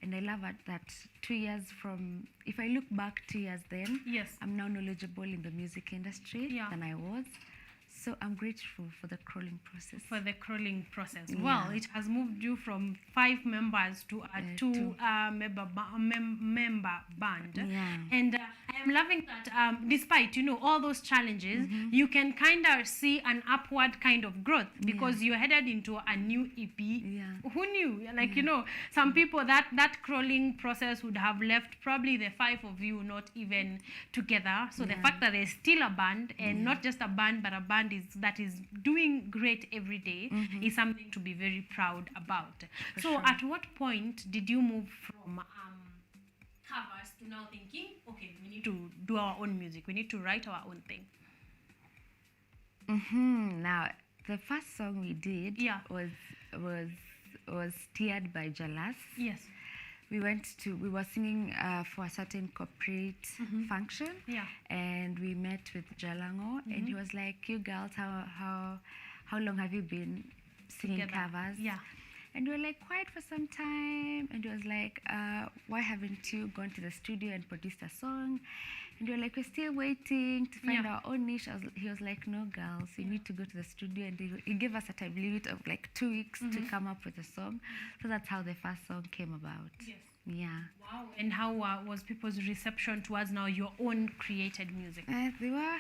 And I love that 2 years from, if I look back 2 years then, yes, I'm now knowledgeable in the music industry than I was. So I'm grateful for the crawling process. For the crawling process. Yeah. Well, it has moved you from 5 members to a 2 member band. Yeah. And I am loving that despite, all those challenges, you can kind of see an upward kind of growth because you're headed into a new EP. Yeah. Who knew? Like, some people that crawling process would have left probably the 5 of you not even together. So the fact that there's still a band and not just a band, but a band that is doing great every day is something to be very proud about. So at what point did you move from covers to now thinking, okay, we need to do our own music, we need to write our own thing? Now, the first song we did was Steered by Jalas. Yes. We were singing for a certain corporate function. Yeah. And we met with Jalango and he was like, you girls, how long have you been singing Together. covers? Yeah. And we were like, quiet for some time. And he was like, why haven't you gone to the studio and produced a song? And we were like, we're still waiting to find our own niche. He was like, no, girls, you need to go to the studio. And he gave us a time limit of like 2 weeks to come up with a song. So that's how the first song came about. Yes. Yeah. Wow. And how was people's reception towards now your own created music? They were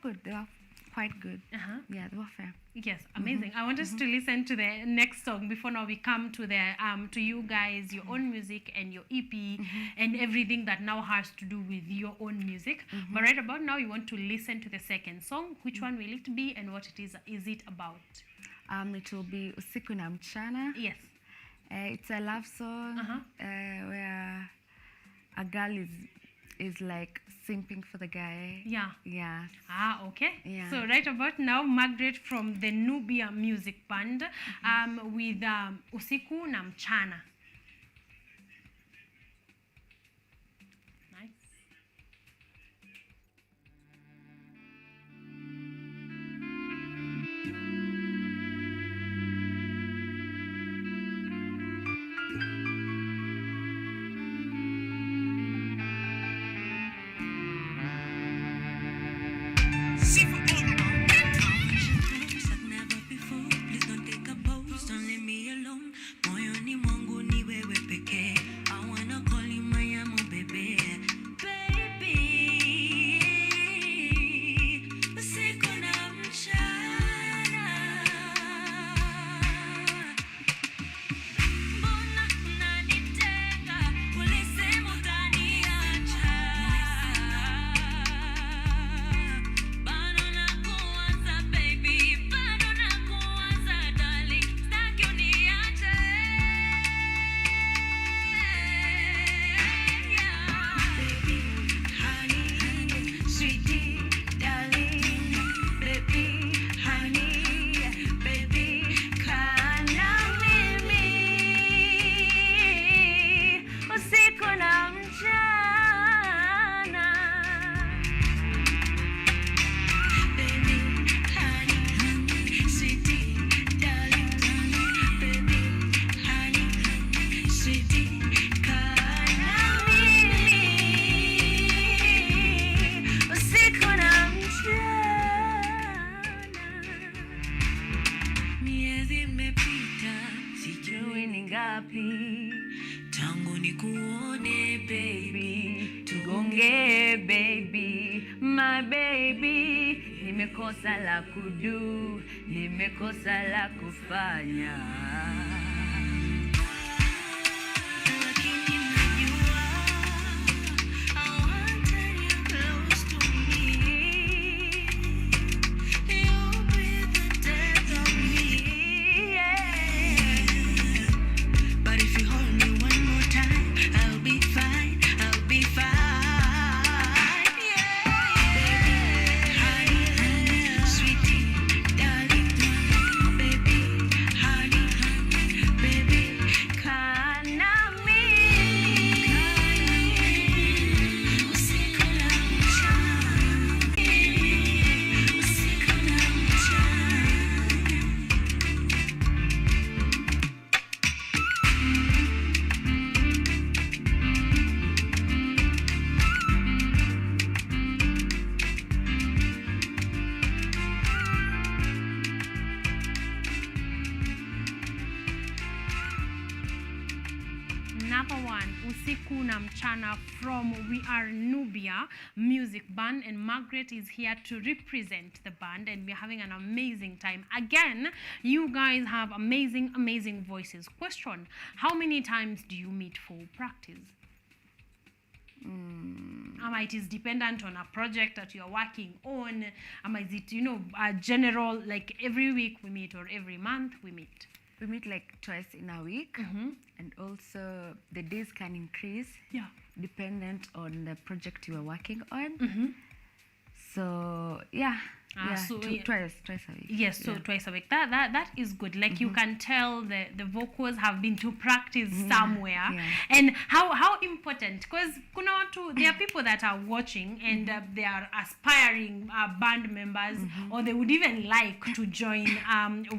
good. They were quite good. Yeah, they were fair. Yes, amazing. I want us to listen to the next song before now we come to the to you guys, your own music and your EP and everything that now has to do with your own music. But right about now, you want to listen to the second song. Which one will it be and what is it about? It will be Usiku na Mchana. Yes. It's a love song where a girl is like simping for the guy. Yeah. Yeah. Okay. Yeah. So right about now, Margaret from the Nubia Music Band with Usiku na Mchana. Like never before, please don't take a pose, don't leave me alone. Moyoni mwangu wapi tangu nikuone baby, tugonge baby, my baby, nimekosa la kudu, nimekosa la kufanya. Number one, Usiku na Mchana from We Are Nubia Music Band, and Margaret is here to represent the band, and we're having an amazing time. Again, you guys have amazing voices. Question, how many times do you meet for practice? It is dependent on a project that you're working on. Is it, a general, like every week we meet or every month we meet? We meet like twice in a week, and also the days can increase dependent on the project you are working on. So twice a week. Yes, so twice a week. That is good. Like you can tell the vocals have been to practice somewhere. And how important, because there are people that are watching and they are aspiring band members, or they would even like to join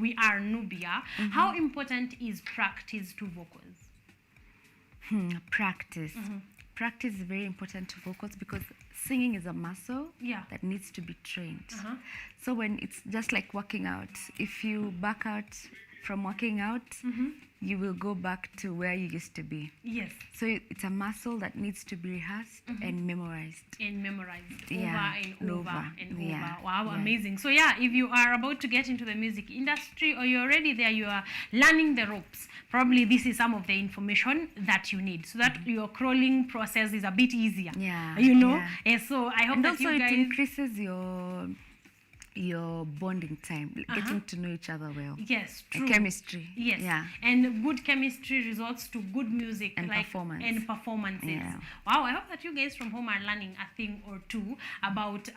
We Are Nubia. How important is practice to vocals? Practice. Practice is very important to vocals because singing is a muscle that needs to be trained. So when it's just like working out, if you back out from working out, you will go back to where you used to be. Yes. So it's a muscle that needs to be rehearsed and memorized. Over and over. Yeah. Wow, amazing. So if you are about to get into the music industry, or you're already there, you are learning the ropes, probably this is some of the information that you need so that your crawling process is a bit easier. And so I hope and that also you guys... it increases your bonding time, getting to know each other well. Yes, true. Chemistry. Yes. Yeah. And good chemistry results to good music and performance. And performances. Yeah. Wow, I hope that you guys from home are learning a thing or two about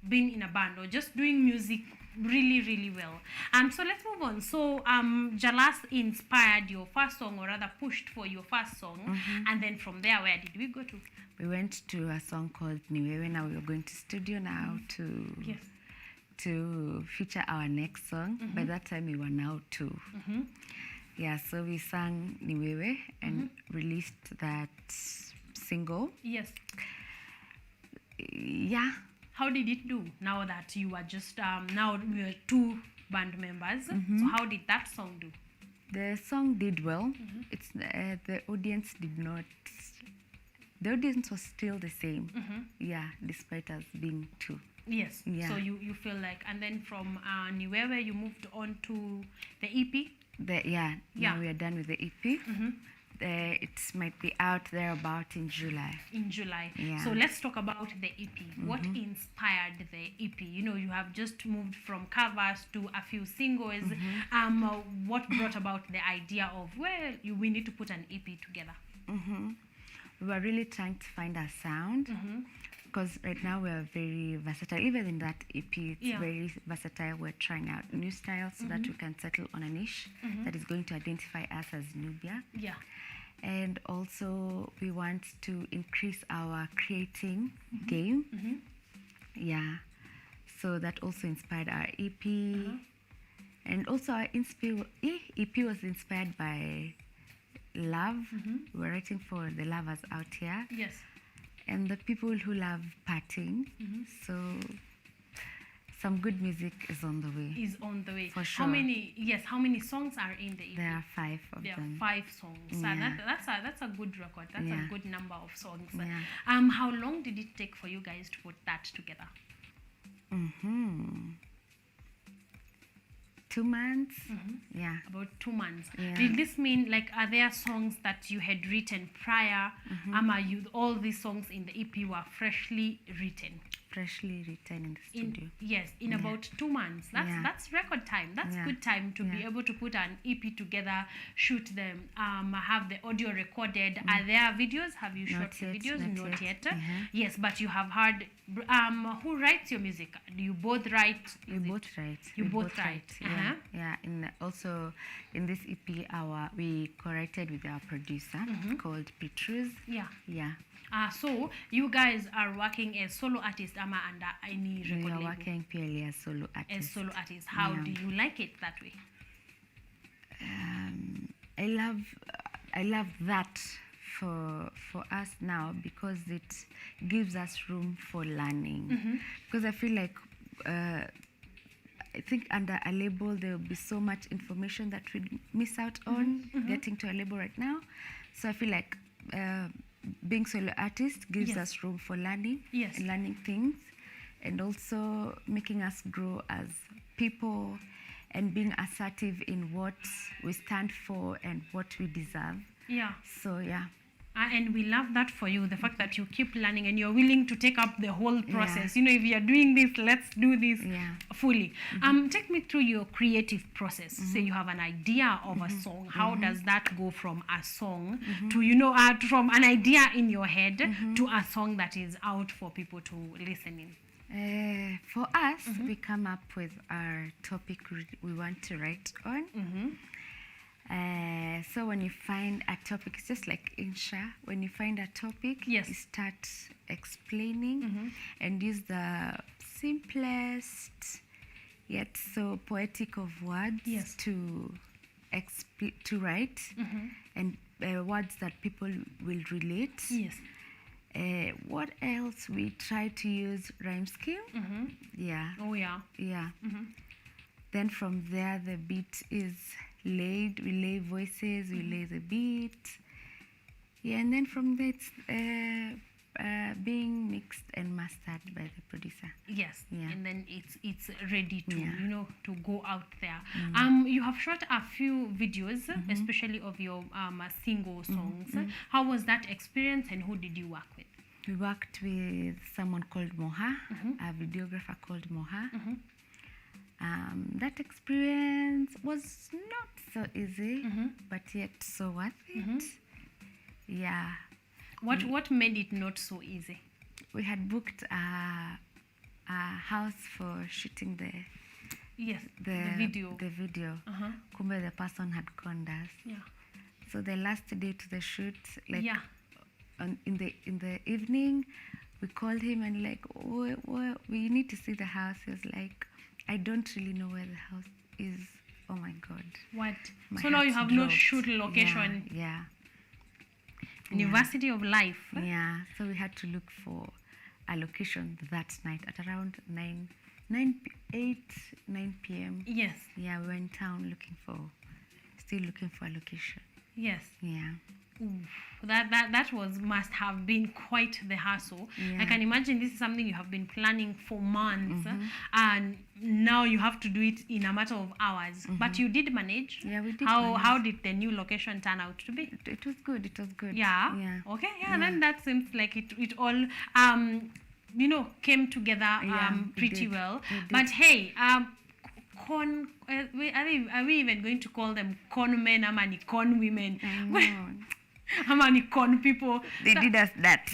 being in a band or just doing music really well. So let's move on. So Jalas inspired your first song, or rather pushed for your first song, and then from there, where did we go to? We went to a song called Niwewe. Now we are going to studio now to feature our next song. By that time we were now two. So we sang Niwewe and released that single. Yes. How did it do now that you are just now we are two band members? So how did that song do? The song did well. It's the audience did not. The audience was still the same. Despite us being two. Yes. So you feel like, and then from Niwewe you moved on to the EP. Now we are done with the EP. It might be out there about in July. So let's talk about the EP. What inspired the EP? You have just moved from covers to a few singles. What brought about the idea of, we need to put an EP together? We were really trying to find our sound, because right now we are very versatile. Even in that EP, it's very versatile. We're trying out new styles so that we can settle on a niche that is going to identify us as Nubia. And also we want to increase our creating game. So that also inspired our EP. And also our EP was inspired by love. We're writing for the lovers out here. Yes. And the people who love partying. some good music is on the way. Is on the way. For sure. How many songs are in the EP? There are 5 of There them. are 5 songs. Yeah. That's a good record. That's Yeah. a good number of songs. Yeah. How long did it take for you guys to put that together? 2 months. Yeah. About 2 months. Yeah. Did this mean, like, are there songs that you had written prior? Are you all these songs in the EP were freshly written? Freshly written in the studio. In about 2 months. That's record time. That's Yeah. good time to be able to put an EP together, shoot them, have the audio recorded. Are there videos? Have you shot the videos? Not yet. Yes, but you have heard. Who writes your music? Do you both write? We both write. You both write. Yeah. Yeah. Also in this EP, we co-writed with our producer called Petrus. Yeah. Yeah. So you guys are working as solo artists under any record We are label? working purely as solo artists. As solo artists. How Yeah. do you like it that way? I love that for us now because it gives us room for learning. Because I feel like I think under a label there will be so much information that we miss out on getting to a label right now. So I feel like being solo artist gives us room for learning and learning things, and also making us grow as people and being assertive in what we stand for and what we deserve. Yeah. So yeah. And we love that for you, the fact that you keep learning and you're willing to take up the whole process. You know, if you're doing this, let's do this fully. Take me through your creative process. Say you have an idea of a song. How does that go from a song to, from an idea in your head to a song that is out for people to listen in? For us, we come up with our topic we want to write on. So when you find a topic, it's just like Insha. When you find a topic, you start explaining and use the simplest yet so poetic of words to write, and words that people will relate. What else? We try to use rhyme scheme. Yeah. Oh yeah. Yeah. Then from there, the beat is laid. We lay voices. We lay the beat. Yeah, and then from there, it's being mixed and mastered by the producer. Yes. Yeah. And then it's ready to to go out there. You have shot a few videos, especially of your single songs. How was that experience, and who did you work with? We worked with someone called Moha, a videographer called Moha. That experience was not so easy, but yet so worth it. Yeah. What made it not so easy? We had booked a house for shooting the video. The video. Kumbe the person had conned us. Yeah. So the last day to the shoot, in the evening, we called him and like, we need to see the house. He was like, I don't really know where the house is. Oh my God. What? My So now you heart have no dropped. shoot location. Yeah. University of Life. Yeah. So we had to look for a location that night at around 9 p.m. Yes. Yeah, we were in town still looking for a location. Yes. Yeah. Oof. That must have been quite the hassle. Yeah. I can imagine this is something you have been planning for months, and now you have to do it in a matter of hours. But you did manage. Yeah, we did. How did the new location turn out to be? It was good. It was good. Yeah. Yeah. Okay. Yeah. Then that seems like it all came together pretty did. well. It did. But hey, are we even going to call them con men or con women? How many con people? They did us that.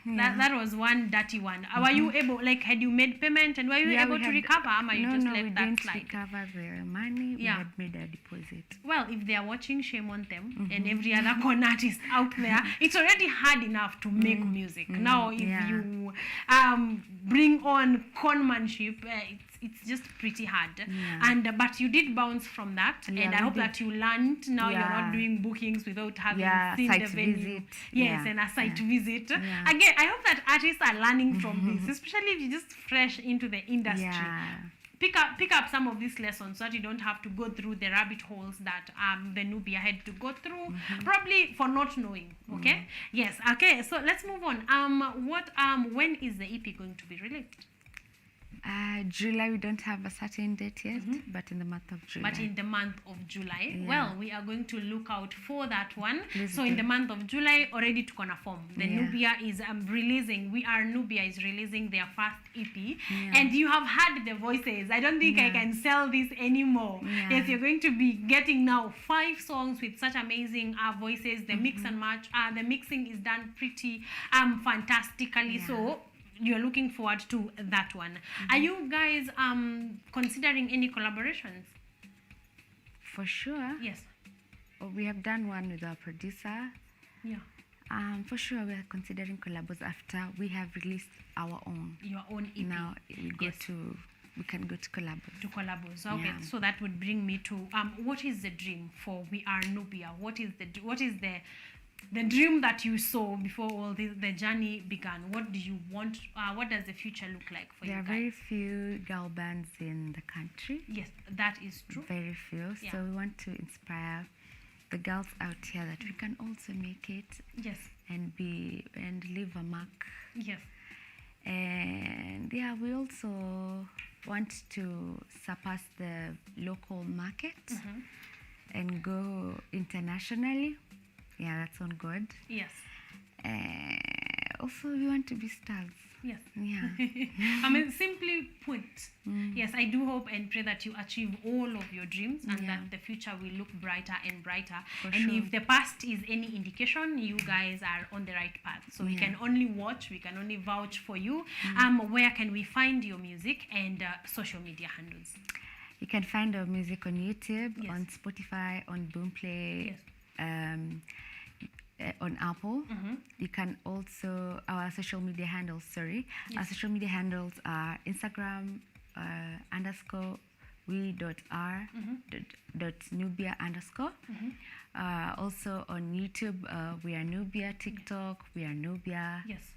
That was one dirty one. Were you able, had you made payment, and were you able to recover? Or you just let that didn't slide? recover the money. We had made a deposit. Well, if they are watching, shame on them and every other con artist out there. It's already hard enough to make music. Now, if you bring on conmanship, it's just pretty hard. Yeah. And but you did bounce from that, Yeah, and I we hope did. that you learned. Now you're not Yeah. doing bookings without having Yeah, seen site the venue. visit. Yes, Yeah, and a site yeah. visit. Yeah. Again, I hope that artists are learning from this, especially if you're just fresh into the industry. Yeah. Pick up some of these lessons so that you don't have to go through the rabbit holes that the newbie had to go through, probably for not knowing. Okay. Yes. Okay. So let's move on. When is the EP going to be released? July, we don't have a certain date yet, but in the month of July. But in the month of July, Yeah. well, we are going to look out for that one. Please So do. in the month of July, already to confirm, the Yeah. Nubia is releasing. We Are Nubia is releasing their first EP, Yeah. and you have heard the voices. I don't think I Yeah. can sell this anymore. Yeah. Yes, you're going to be getting now 5 songs with such amazing voices. The mix and match, the mixing is done pretty fantastically. Yeah. So you're looking forward to that one. Are you guys considering any collaborations? For sure. Yes. We have done one with our producer. Yeah. For sure, we are considering collabos after we have released our own. Your own EP. Now we go Yes. we can go to collabos. To collabos. Okay, Yeah. so that would bring me to what is the dream for We Are Nubia? What is the dream that you saw before all the journey began? What do you want? What does the future look like for There you are guys? very few girl bands in the country. Yes, that is true. Very few. Yeah. So we want to inspire the girls out here that we can also make it. Yes. And leave a mark. Yes. And yeah, we also want to surpass the local market and go internationally. Yeah, that's on good. Yes. Also, we want to be stars. Yes. Yeah. I mean, simply put, yes, I do hope and pray that you achieve all of your dreams and Yeah. that the future will look brighter and brighter. For and sure. if the past is any indication, you guys are on the right path. So we Yeah. can only watch, we can only vouch for you. Where can we find your music and social media handles? You can find our music on YouTube, Yes. on Spotify, on Boomplay, Yes. On Apple. You can also, our social media handles, our Yes. social media handles are Instagram _ we.r .nubia _ also on YouTube, we are Nubia. TikTok, we are Nubia. Yes.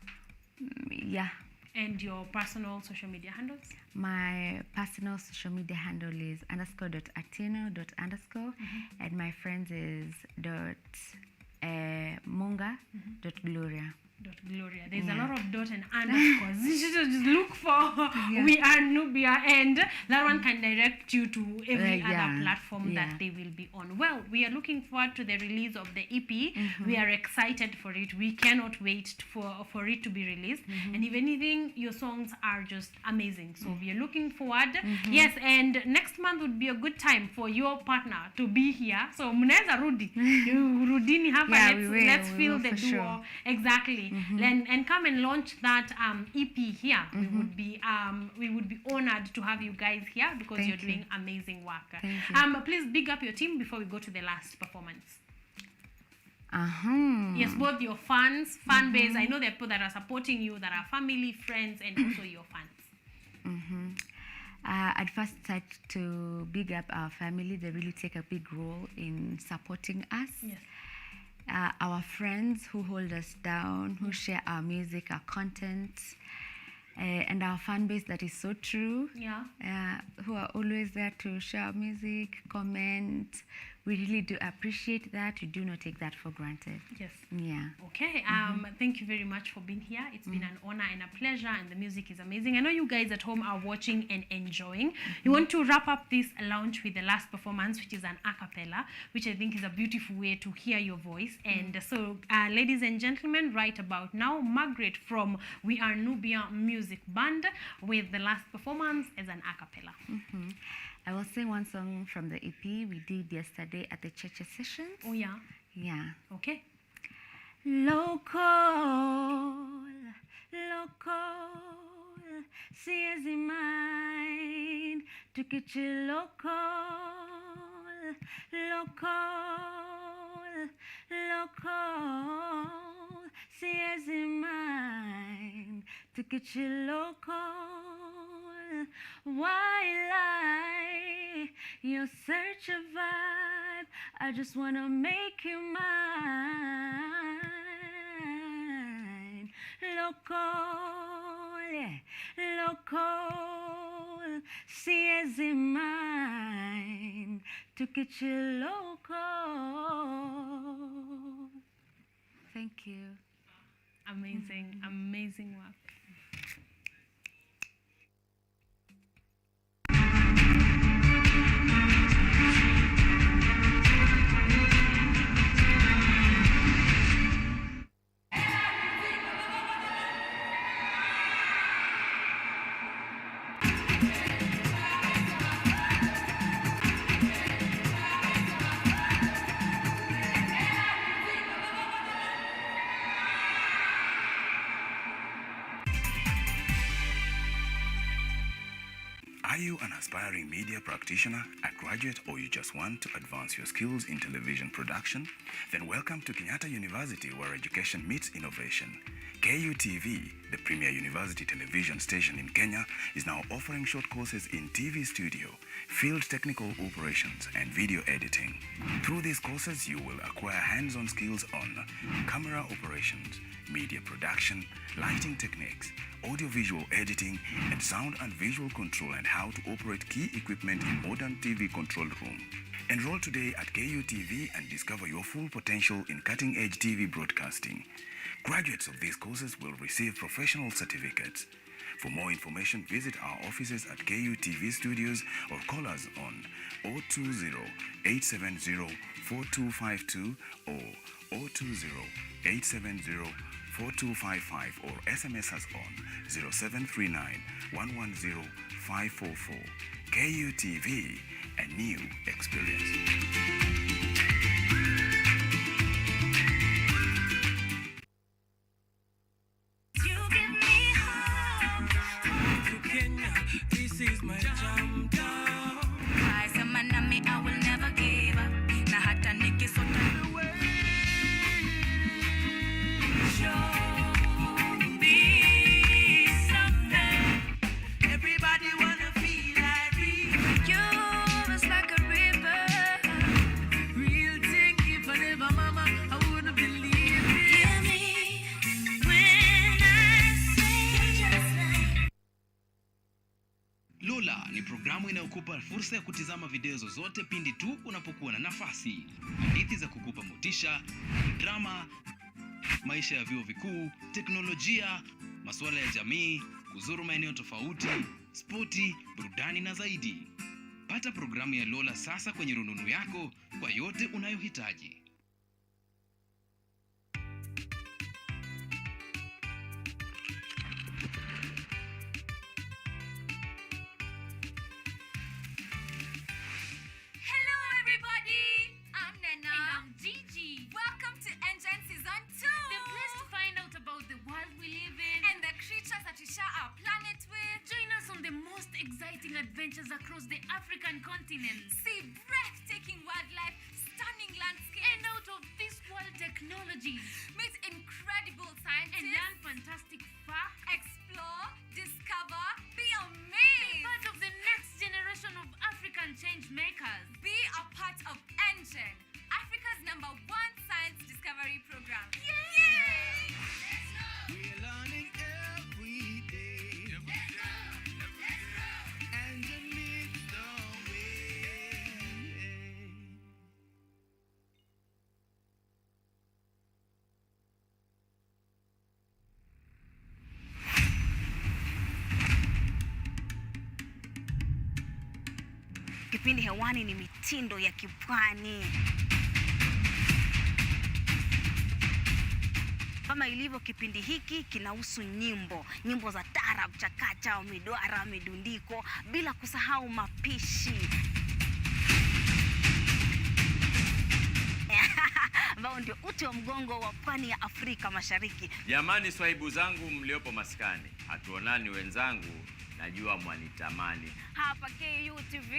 Yeah. And your personal social media handles? My personal social media handle is _.atino _, and my friends is _munga.gloria. .gloria. There's a Yeah. lot of dot and underscores. You should just look for Yeah. We Are Nubia, and that one can direct you to every Yeah. other platform Yeah. that they will be on. Well, we are looking forward to the release of the EP. We are excited for it. We cannot wait for it to be released. And if anything, your songs are just amazing. So we are looking forward. Yes, and next month would be a good time for your partner to be here. So mnaweza rudi. Rudini hapa. Yeah, let's we feel will the for duo. sure. Exactly. And come and launch that EP here. We would be honored to have you guys here because Thank you're you. doing amazing work. Thank you. Please big up your team before we go to the last performance. Uh-huh. Yes, both your fan base. I know there are people that are supporting you, that are family, friends, and also your fans. I'd first like to big up our family. They really take a big role in supporting us. Yes. Our friends who hold us down, who share our music, our content, and our fan base that is so true. Yeah. Who are always there to share our music, comment. We really do appreciate that. We do not take that for granted. Yes. Yeah. Okay. Thank you very much for being here. It's been an honor and a pleasure, and the music is amazing. I know you guys at home are watching and enjoying. You want to wrap up this launch with the last performance, which is an a cappella, which I think is a beautiful way to hear your voice. And so, ladies and gentlemen, right about now, Margaret from We Are Nubia Music Band with the last performance as an a cappella. I will sing one song from the EP we did yesterday at the church sessions. Oh, yeah. Yeah. Okay. Local, siwezi mind, tukichi local, siwezi mind, tukichi local, while you search a vibe. I just wanna make you mine. Local, yeah, local. See as in mine to get you local. Thank you. Amazing, amazing work. Are you an aspiring media practitioner, a graduate, or you just want to advance your skills in television production? Then welcome to Kenyatta University, where education meets innovation. KUTV, the premier university television station in Kenya, is now offering short courses in TV studio, field technical operations, and video editing. Through these courses, you will acquire hands-on skills on camera operations, media production, lighting techniques, audiovisual editing, and sound and visual control, and how to operate key equipment in modern TV control room. Enroll today at KUTV and discover your full potential in cutting-edge TV broadcasting. Graduates of these courses will receive professional certificates. For more information, visit our offices at KUTV Studios or call us on 020-870-4252 or 020-870-4255 or SMS us on 0739-110-544. KUTV, a new experience. This is my jam down. I said, Manami, I will never give up. Na hata nikisota away. Show me something. Everybody wanna feel like me. You was like a river. Real thing, if I never mama, I wouldn't believe it. Hear me when I say just like Lola ni programu inayokupa fursa ya kutizama video zozote pindi tu unapokuwa na nafasi. Hadithi za kukupa motisha, drama, maisha ya vyuo vikuu, teknolojia, masuala ya jamii, kuzuru maeneo tofauti, spoti, burudani na zaidi. Pata programu ya Lola sasa kwenye rununu yako kwa yote unayohitaji. Hello everybody! I'm Nena. And I'm Gigi. Welcome to Engine Season 2. The place to find out about the world we live in and the creatures that we share our planet with. Join us on the most exciting adventures across the African continent. See breathtaking wildlife, stunning landscapes, and out of this world technologies. Meet incredible scientists and learn fantastic facts. Explore, discover, be amazed. Be part of the next generation of African change makers. Be a part of Engine, Africa's #1 science discovery program. Yay! We're learning every day. Let's go! Engine leads the way. Kipindi hewani ni mitindo ya kipwani. Kama ilivyo kipindi hiki kinahusu nyimbo za tarab, chakacha, midwara, midundiko, bila kusahau mapishi. Ambao ndio uti wa mgongo wa pwani ya Afrika Mashariki. Jamani, swahibu zangu mliopo maskani, hatuonani wenzangu, najua mwanitamani. Hapa KUTV,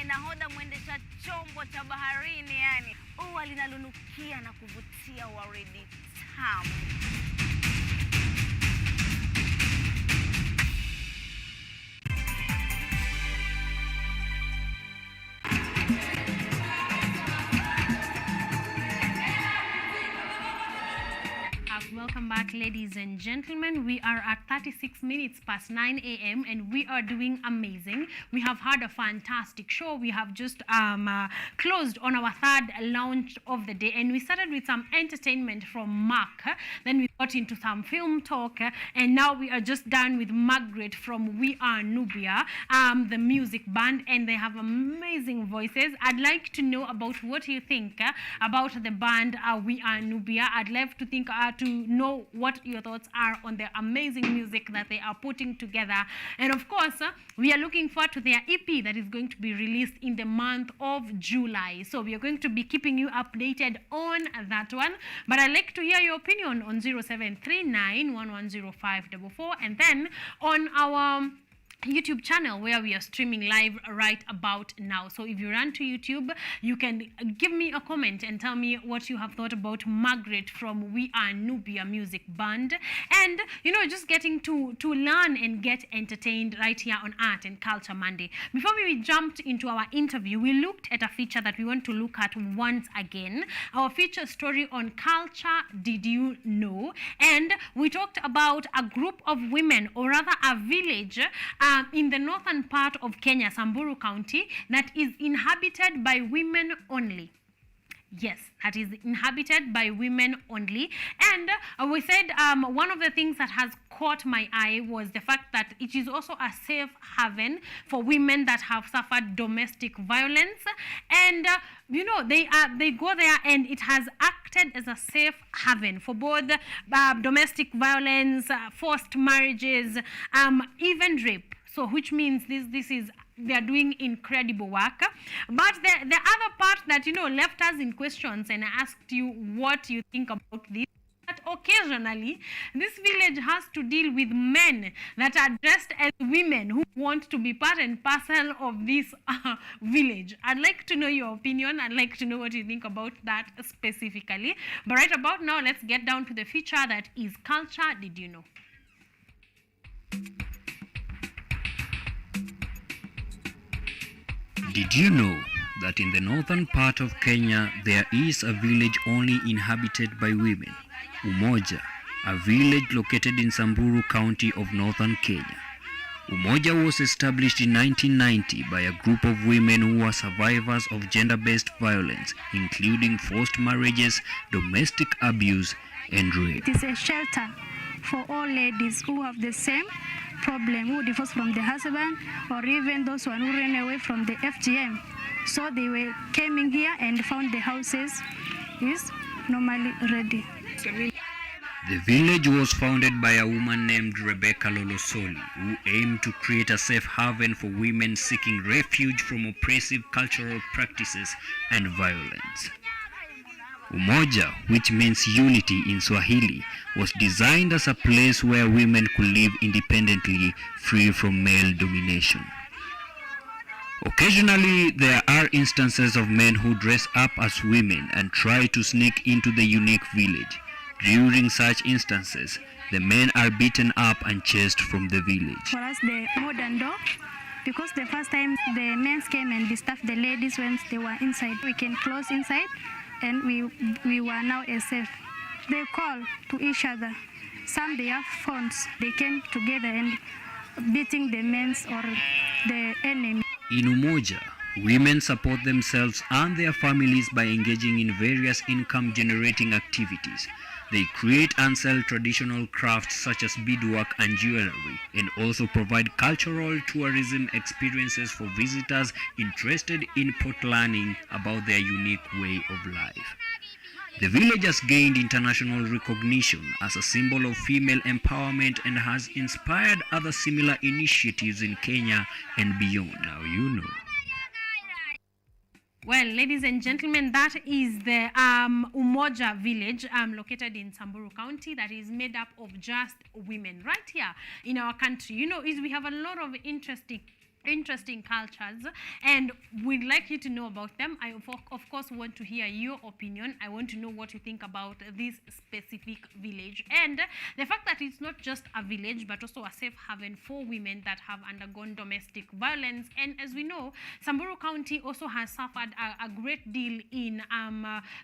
nahodha mwendesha chombo cha baharini, yani ua linalonukia na kuvutia waridi tamu. back, ladies and gentlemen. We are at 36 minutes past 9 a.m. and we are doing amazing. We have had a fantastic show. We have just closed on our third launch of the day, and we started with some entertainment from Mark. Then we got into some film talk, and now we are just done with Margaret from We Are Nubia, the music band, and they have amazing voices. I'd like to know about what you think about the band We Are Nubia. I'd love to know what your thoughts are on the amazing music that they are putting together. And of course, we are looking forward to their EP that is going to be released in the month of July. So we are going to be keeping you updated on that one. But I'd like to hear your opinion on 0739 110544, and then on our YouTube channel where we are streaming live right about now. So if you run to YouTube, you can give me a comment and tell me what you have thought about Margaret from We Are Nubia music band, and just getting to learn and get entertained right here on Art and Culture Monday. Before we jumped into our interview, we looked at a feature that we want to look at once again, our feature story on culture. Did you know? And we talked about a group of women, or rather a village in the northern part of Kenya, Samburu County, that is inhabited by women only. Yes, that is inhabited by women only. And we said one of the things that has caught my eye was the fact that it is also a safe haven for women that have suffered domestic violence. And they go there, and it has acted as a safe haven for both domestic violence, forced marriages, even rape. So which means they are doing incredible work. But the other part that left us in questions, and I asked you what you think about this, that occasionally this village has to deal with men that are dressed as women who want to be part and parcel of this village. I'd like to know your opinion. I'd like to know what you think about that specifically. But right about now, let's get down to the feature that is Culture Did You Know? Did you know that in the northern part of Kenya there is a village only inhabited by women? Umoja, a village located in Samburu County of northern Kenya. Umoja was established in 1990 by a group of women who are survivors of gender-based violence, including forced marriages, domestic abuse, and rape. It is a shelter for all ladies who have the same problem, who divorce from the husband, or even those who ran away from the FGM. So they were came in here and found the houses is normally ready. The village was founded by a woman named Rebecca Lolosoli, who aimed to create a safe haven for women seeking refuge from oppressive cultural practices and violence. Umoja, which means unity in Swahili, was designed as a place where women could live independently, free from male domination. Occasionally, there are instances of men who dress up as women and try to sneak into the unique village. During such instances, the men are beaten up and chased from the village. For us, the modern door, because the first time the men came and disturbed the ladies when they were inside, we can close inside, and we were now safe. They call to each other. Some they have phones. They came together and beating the men or the enemy. In Umoja, women support themselves and their families by engaging in various income-generating activities. They create and sell traditional crafts such as beadwork and jewelry, and also provide cultural tourism experiences for visitors interested in learning about their unique way of life. The village has gained international recognition as a symbol of female empowerment and has inspired other similar initiatives in Kenya and beyond. Now you know. Well, ladies and gentlemen, that is the Umoja village located in Samburu County that is made up of just women right here in our country. We have a lot of interesting interesting cultures, and we'd like you to know about them. I of course want to hear your opinion. I want to know what you think about this specific village, and the fact that it's not just a village but also a safe haven for women that have undergone domestic violence. And as we know, Samburu County also has suffered a great deal in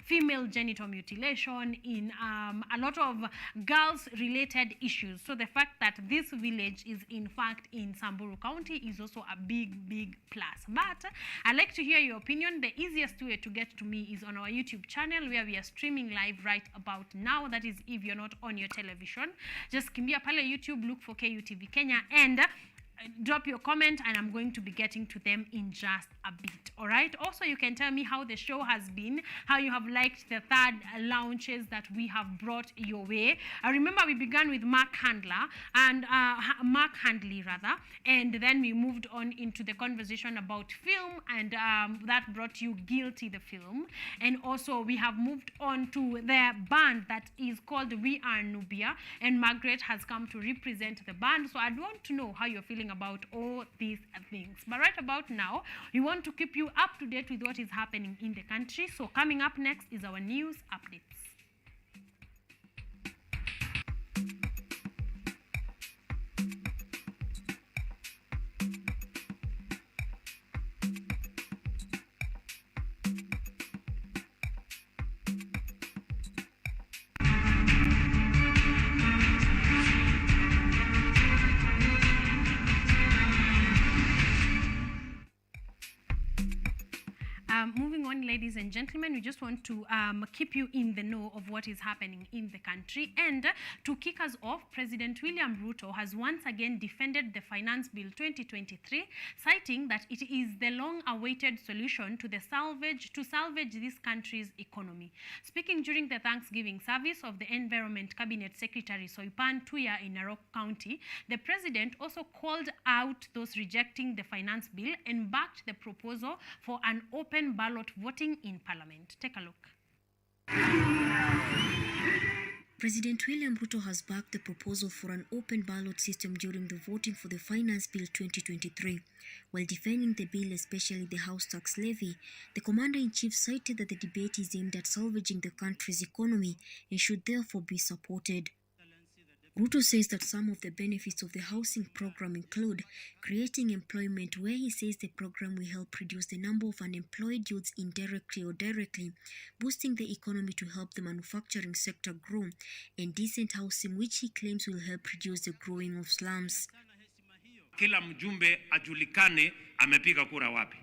female genital mutilation, in a lot of girls related issues. So the fact that this village is in fact in Samburu County is also a big plus. But I'd like to hear your opinion. The easiest way to get to me is on our YouTube channel, where we are streaming live right about now. That is, if you're not on your television, just kimbia pale YouTube, look for KUTV Kenya, and drop your comment, and I'm going to be getting to them in just a bit. All right, also you can tell me how the show has been, how you have liked the third launches that we have brought your way. I remember we began with Mark Handley, and then we moved on into the conversation about film, and that brought you Guilty the Film. And also we have moved on to the band that is called We Are Nubia, and Margaret has come to represent the band. So I'd want to know how you're feeling about all these things. But right about now, we want to keep you up to date with what is happening in the country. So coming up next is our news updates. Moving on, ladies and gentlemen, we just want to keep you in the know of what is happening in the country. And to kick us off, President William Ruto has once again defended the Finance Bill 2023, citing that it is the long-awaited solution to salvage this country's economy. Speaking during the Thanksgiving service of the Environment Cabinet Secretary Soipan Tuya in Narok County, the president also called out those rejecting the finance bill and backed the proposal for an open ballot voting in Parliament. Take a look. President William Ruto has backed the proposal for an open ballot system during the voting for the Finance Bill 2023. While defending the bill, especially the house tax levy, the Commander-in-Chief cited that the debate is aimed at salvaging the country's economy and should therefore be supported. Ruto says that some of the benefits of the housing program include creating employment, where he says the program will help reduce the number of unemployed youths indirectly or directly, boosting the economy to help the manufacturing sector grow, and decent housing, which he claims will help reduce the growing of slums. Kila mjumbe ajulikane amepiga kura wapi.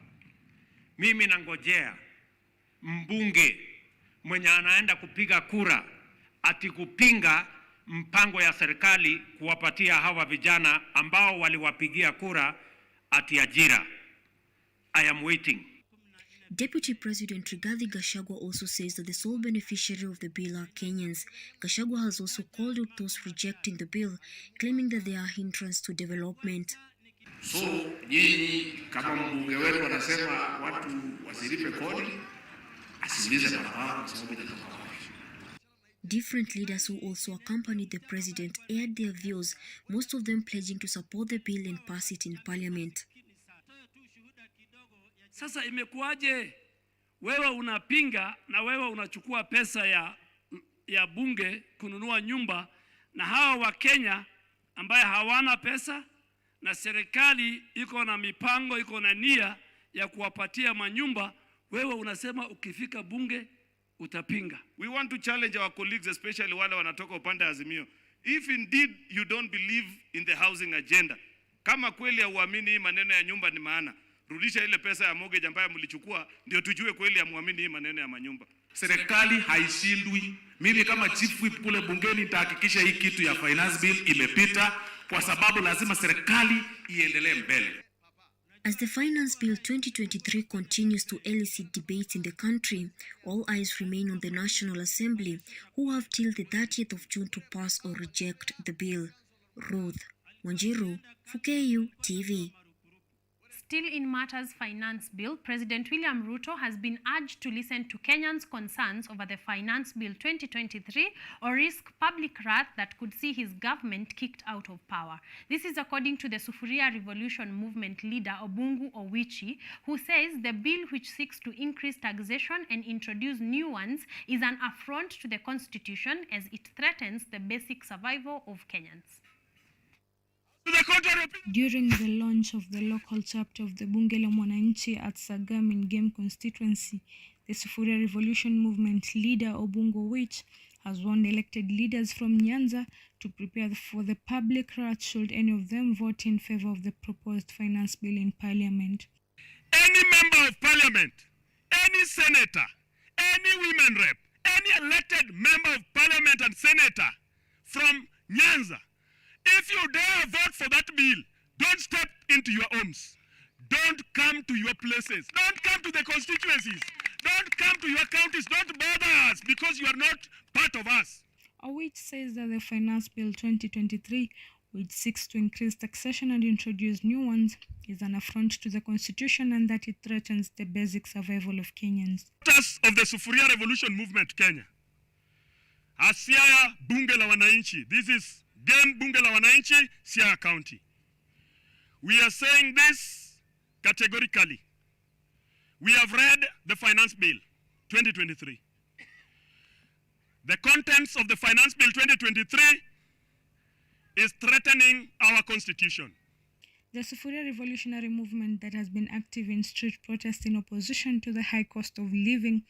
Mimi nangojea mbunge mwenye anaenda kupiga kura ati kupinga mpango ya serikali kuwapatia hawa vijana ambao waliwapigia kura ati ajira. I am waiting. Deputy President Rigathi Gachagua also says that the sole beneficiary of the bill are Kenyans. Gachagua has also called out those rejecting the bill, claiming that they are a hindrance to development. So, nyinyi kama mbunge wetu anasema watu wasilipe kodi, asilize barabara kwa sababu ya Different leaders who also accompanied the president aired their views, most of them pledging to support the bill and pass it in Parliament. Sasa imekuwaje wewe unapinga na wewe unachukua pesa ya bunge kununua nyumba, na hawa wa Kenya ambaye hawana pesa na serikali iko na mipango, iko na nia ya kuwapatia manyumba, wewe unasema ukifika bunge utapinga? We want to challenge our colleagues, especially wale wanatoka upande Azimio. If indeed you don't believe in the housing agenda, kama kweli hauamini hii maneno ya nyumba ni maana, rudisha ile pesa ya mortgage ambayo mlichukua, ndio tujue kweli hamuamini hii maneno ya manyumba. Serikali haishindwi. Mimi kama chief whip kule bungeni nitahakikisha hii kitu ya finance bill imepita, kwa sababu lazima serikali iendelee mbele. As the Finance Bill 2023 continues to elicit debates in the country, all eyes remain on the National Assembly, who have till the 30th of June to pass or reject the bill. Ruth Wanjiru, for KU TV. Still in matters finance bill, President William Ruto has been urged to listen to Kenyans' concerns over the Finance Bill 2023 or risk public wrath that could see his government kicked out of power. This is according to the Sufuria Revolution Movement leader Obungu Owichi, who says the bill, which seeks to increase taxation and introduce new ones, is an affront to the Constitution as it threatens the basic survival of Kenyans. During the launch of the local chapter of the Bunge la Mwananchi at Sagam in Game constituency, the Sufuria Revolution Movement leader Obungo Wich has warned elected leaders from Nyanza to prepare for the public wrath should any of them vote in favor of the proposed finance bill in parliament. Any member of parliament, any senator, any women rep, any elected member of parliament and senator from Nyanza, if you dare vote for that bill, don't step into your homes. Don't come to your places. Don't come to the constituencies. Don't come to your counties. Don't bother us because you are not part of us. Owich says that the Finance Bill 2023, which seeks to increase taxation and introduce new ones, is an affront to the Constitution and that it threatens the basic survival of Kenyans. Of the Sufuria Revolution Movement Kenya, Siaya Bunge la Wananchi, this is Game Bunge la Wananchi, Siaya County. We are saying this categorically. We have read the Finance Bill 2023. The contents of the Finance Bill 2023 is threatening our Constitution. The Sufuria Revolutionary Movement, that has been active in street protest in opposition to the high cost of living,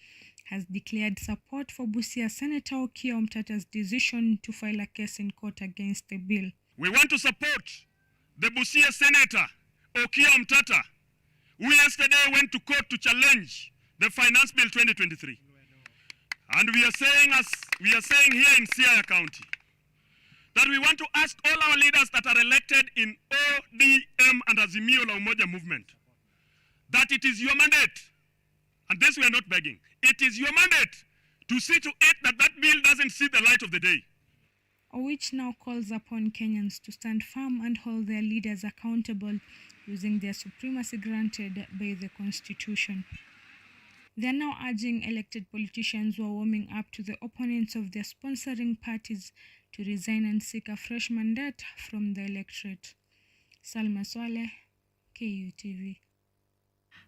has declared support for Busia Senator Okiya Omtata's decision to file a case in court against the bill. We want to support the Busia Senator Okiya Omtata, who yesterday went to court to challenge the Finance Bill 2023. And we are saying here in Siaya County that we want to ask all our leaders that are elected in ODM and Azimio la Umoja movement that it is your mandate, and this we are not begging, it is your mandate to see to it that that bill doesn't see the light of the day. Which now calls upon Kenyans to stand firm and hold their leaders accountable using their supremacy granted by the Constitution. They are now urging elected politicians who are warming up to the opponents of their sponsoring parties to resign and seek a fresh mandate from the electorate. Salma Swaleh, KUTV.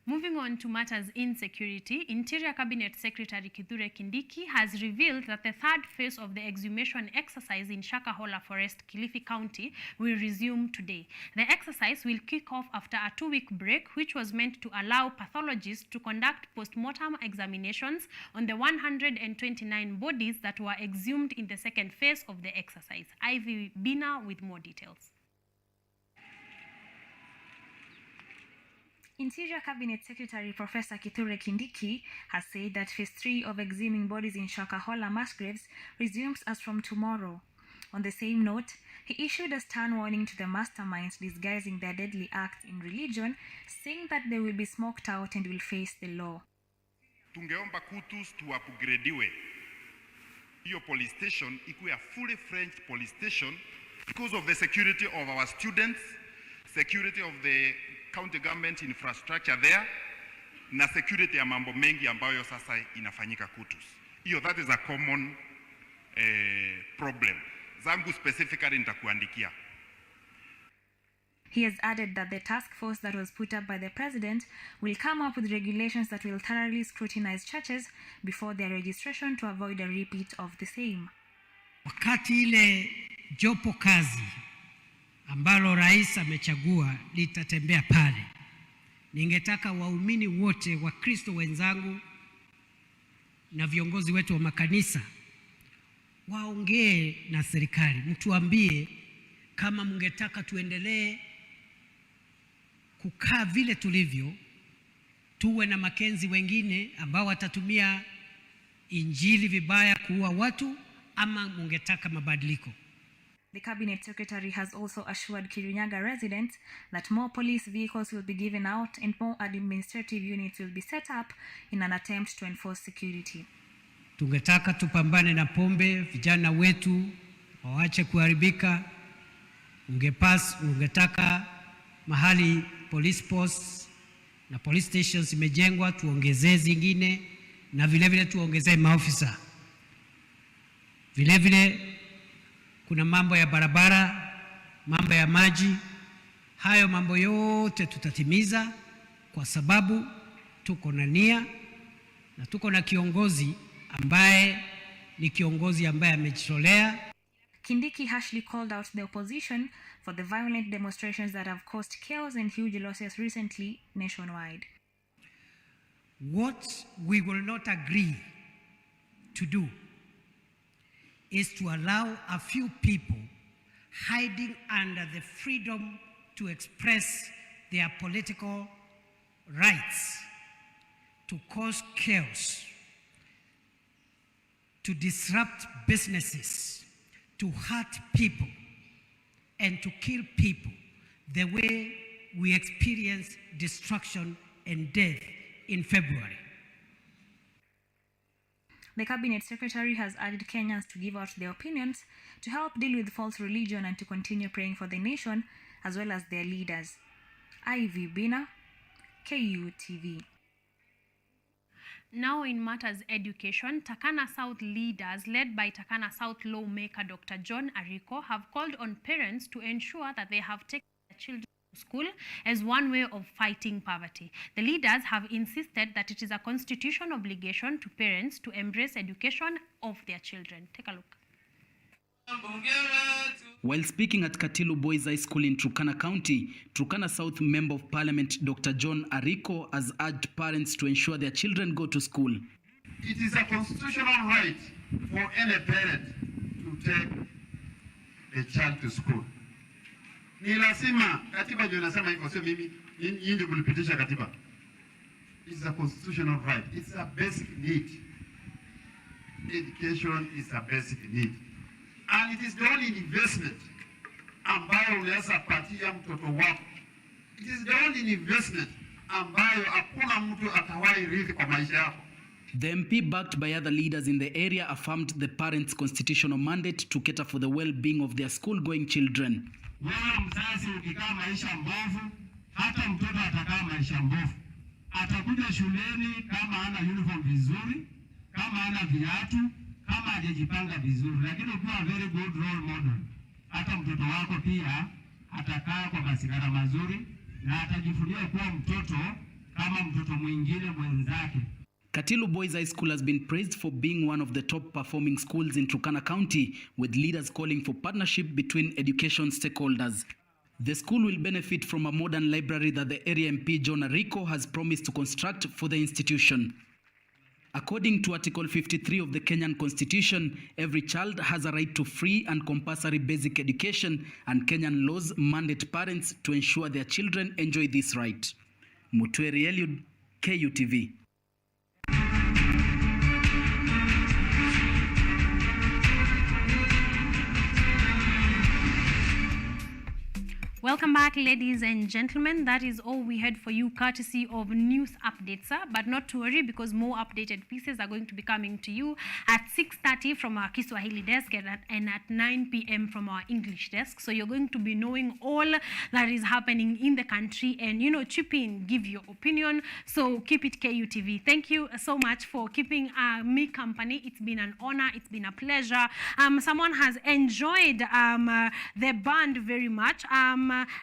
Moving on to matters in security, Interior Cabinet Secretary Kithure Kindiki has revealed that the third phase of the exhumation exercise in Shakahola Forest, Kilifi County, will resume today. The exercise will kick off after a 2-week break, which was meant to allow pathologists to conduct post-mortem examinations on the 129 bodies that were exhumed in the second phase of the exercise. Ivy Bina with more details. Interior Cabinet Secretary Professor Kithure Kindiki has said that Phase 3 of exhuming bodies in Shakahola mass graves resumes as from tomorrow. On the same note, he issued a stern warning to the masterminds disguising their deadly acts in religion, saying that they will be smoked out and will face the law. Tungeomba KUTUS tuupgradiwe. Hiyo police station ikuwe a fully fledged police station because of the security of our students, security of the county government infrastructure there, na security ya mambo mengi ambayo sasa inafanyika KUTUS. Hiyo, that is a common problem. Zangu specifically nitakuandikia. He has added that the task force that was put up by the president will come up with regulations that will thoroughly scrutinize churches before their registration to avoid a repeat of the same. Wakati ile jopo kazi ambalo rais amechagua litatembea pale, ningetaka waumini wote, Wakristo wenzangu na viongozi wetu wa makanisa waongee na serikali, mtuambie kama mngetaka tuendelee kukaa vile tulivyo, tuwe na makenzi wengine ambao watatumia injili vibaya kuua watu, ama mngetaka mabadiliko. The Cabinet Secretary has also assured Kirinyaga residents that more police vehicles will be given out and more administrative units will be set up in an attempt to enforce security. Tungetaka tupambane na pombe, vijana wetu waache kuharibika. Ungetaka mahali police posts na police stations imejengwa, tuongezee zingine, na vile vile tuongezee maofisa. Vile vile kuna mambo ya barabara, mambo ya maji. Hayo mambo yote tutatimiza kwa sababu tuko na nia na tuko na kiongozi ambaye ni kiongozi ambaye amejitolea. Kindiki harshly called out the opposition for the violent demonstrations that have caused chaos and huge losses recently nationwide. What we will not agree to do is to allow a few people hiding under the freedom to express their political rights to cause chaos, to disrupt businesses, to hurt people, and to kill people the way we experienced destruction and death in February. The Cabinet Secretary has urged Kenyans to give out their opinions to help deal with false religion and to continue praying for the nation as well as their leaders. Ivy Bina, KUTV. Now in matters education, Takana South leaders led by Takana South lawmaker Dr. John Ariko have called on parents to ensure that they have taken their children to school as one way of fighting poverty. The leaders have insisted that it is a constitutional obligation to parents to embrace education of their children. Take a look. While speaking at Katilu Boys High School in Turkana County, Turkana South Member of Parliament Dr. John Ariko has urged parents to ensure their children go to school. It is a constitutional right for any parent to take a child to school. Ni lazima, katiba ndio inasema hivyo, sio mimi, nyinyi ndio mlipitisha katiba. It's a constitutional right. It's a basic need. Education is a basic need. And it is the only investment ambayo unaweza patia mtoto wako. It is the only investment ambayo hakuna mtu atawahi rithi kwa maisha yako. The MP, backed by other leaders in the area, affirmed the parents' constitutional mandate to cater for the well-being of their school-going children. Wewe mzazi ukikaa maisha mbovu, hata mtoto atakaa maisha mbovu. Atakuja shuleni kama hana uniform vizuri, kama hana viatu, kama hajajipanga vizuri, lakini ukiwa very good role model, hata mtoto wako pia atakaa kwa mazingira mazuri na atajifunia kuwa mtoto kama mtoto mwingine mwenzake. Katilu Boys High School has been praised for being one of the top performing schools in Turkana County, with leaders calling for partnership between education stakeholders. The school will benefit from a modern library that the area MP John Ariko has promised to construct for the institution. According to Article 53 of the Kenyan Constitution, every child has a right to free and compulsory basic education, and Kenyan laws mandate parents to ensure their children enjoy this right. Mutweri Eliud, KUTV. Welcome back, ladies and gentlemen. That is all we had for you, courtesy of news updates. But not to worry, because more updated pieces are going to be coming to you at 6:30 from our Kiswahili desk and at 9 p.m. from our English desk. So you're going to be knowing all that is happening in the country and, chip in, give your opinion. So keep it KUTV. Thank you so much for keeping me company. It's been an honor. It's been a pleasure. Someone has enjoyed the band very much.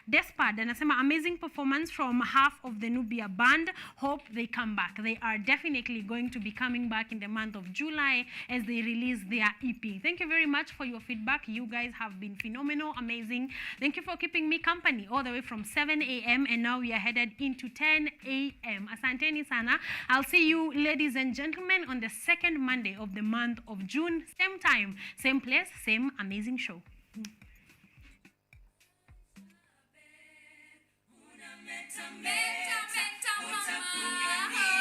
Despard anasema amazing performance from half of the Nubia band. Hope they come back. They are definitely going to be coming back in the month of July as they release their EP. Thank you very much for your feedback. You guys have been phenomenal, amazing. Thank you for keeping me company all the way from 7 a.m. and now we are headed into 10 a.m. Asanteni sana. I'll see you, ladies and gentlemen, on the second Monday of the month of June. Same time, same place, same amazing show. Meta, mama.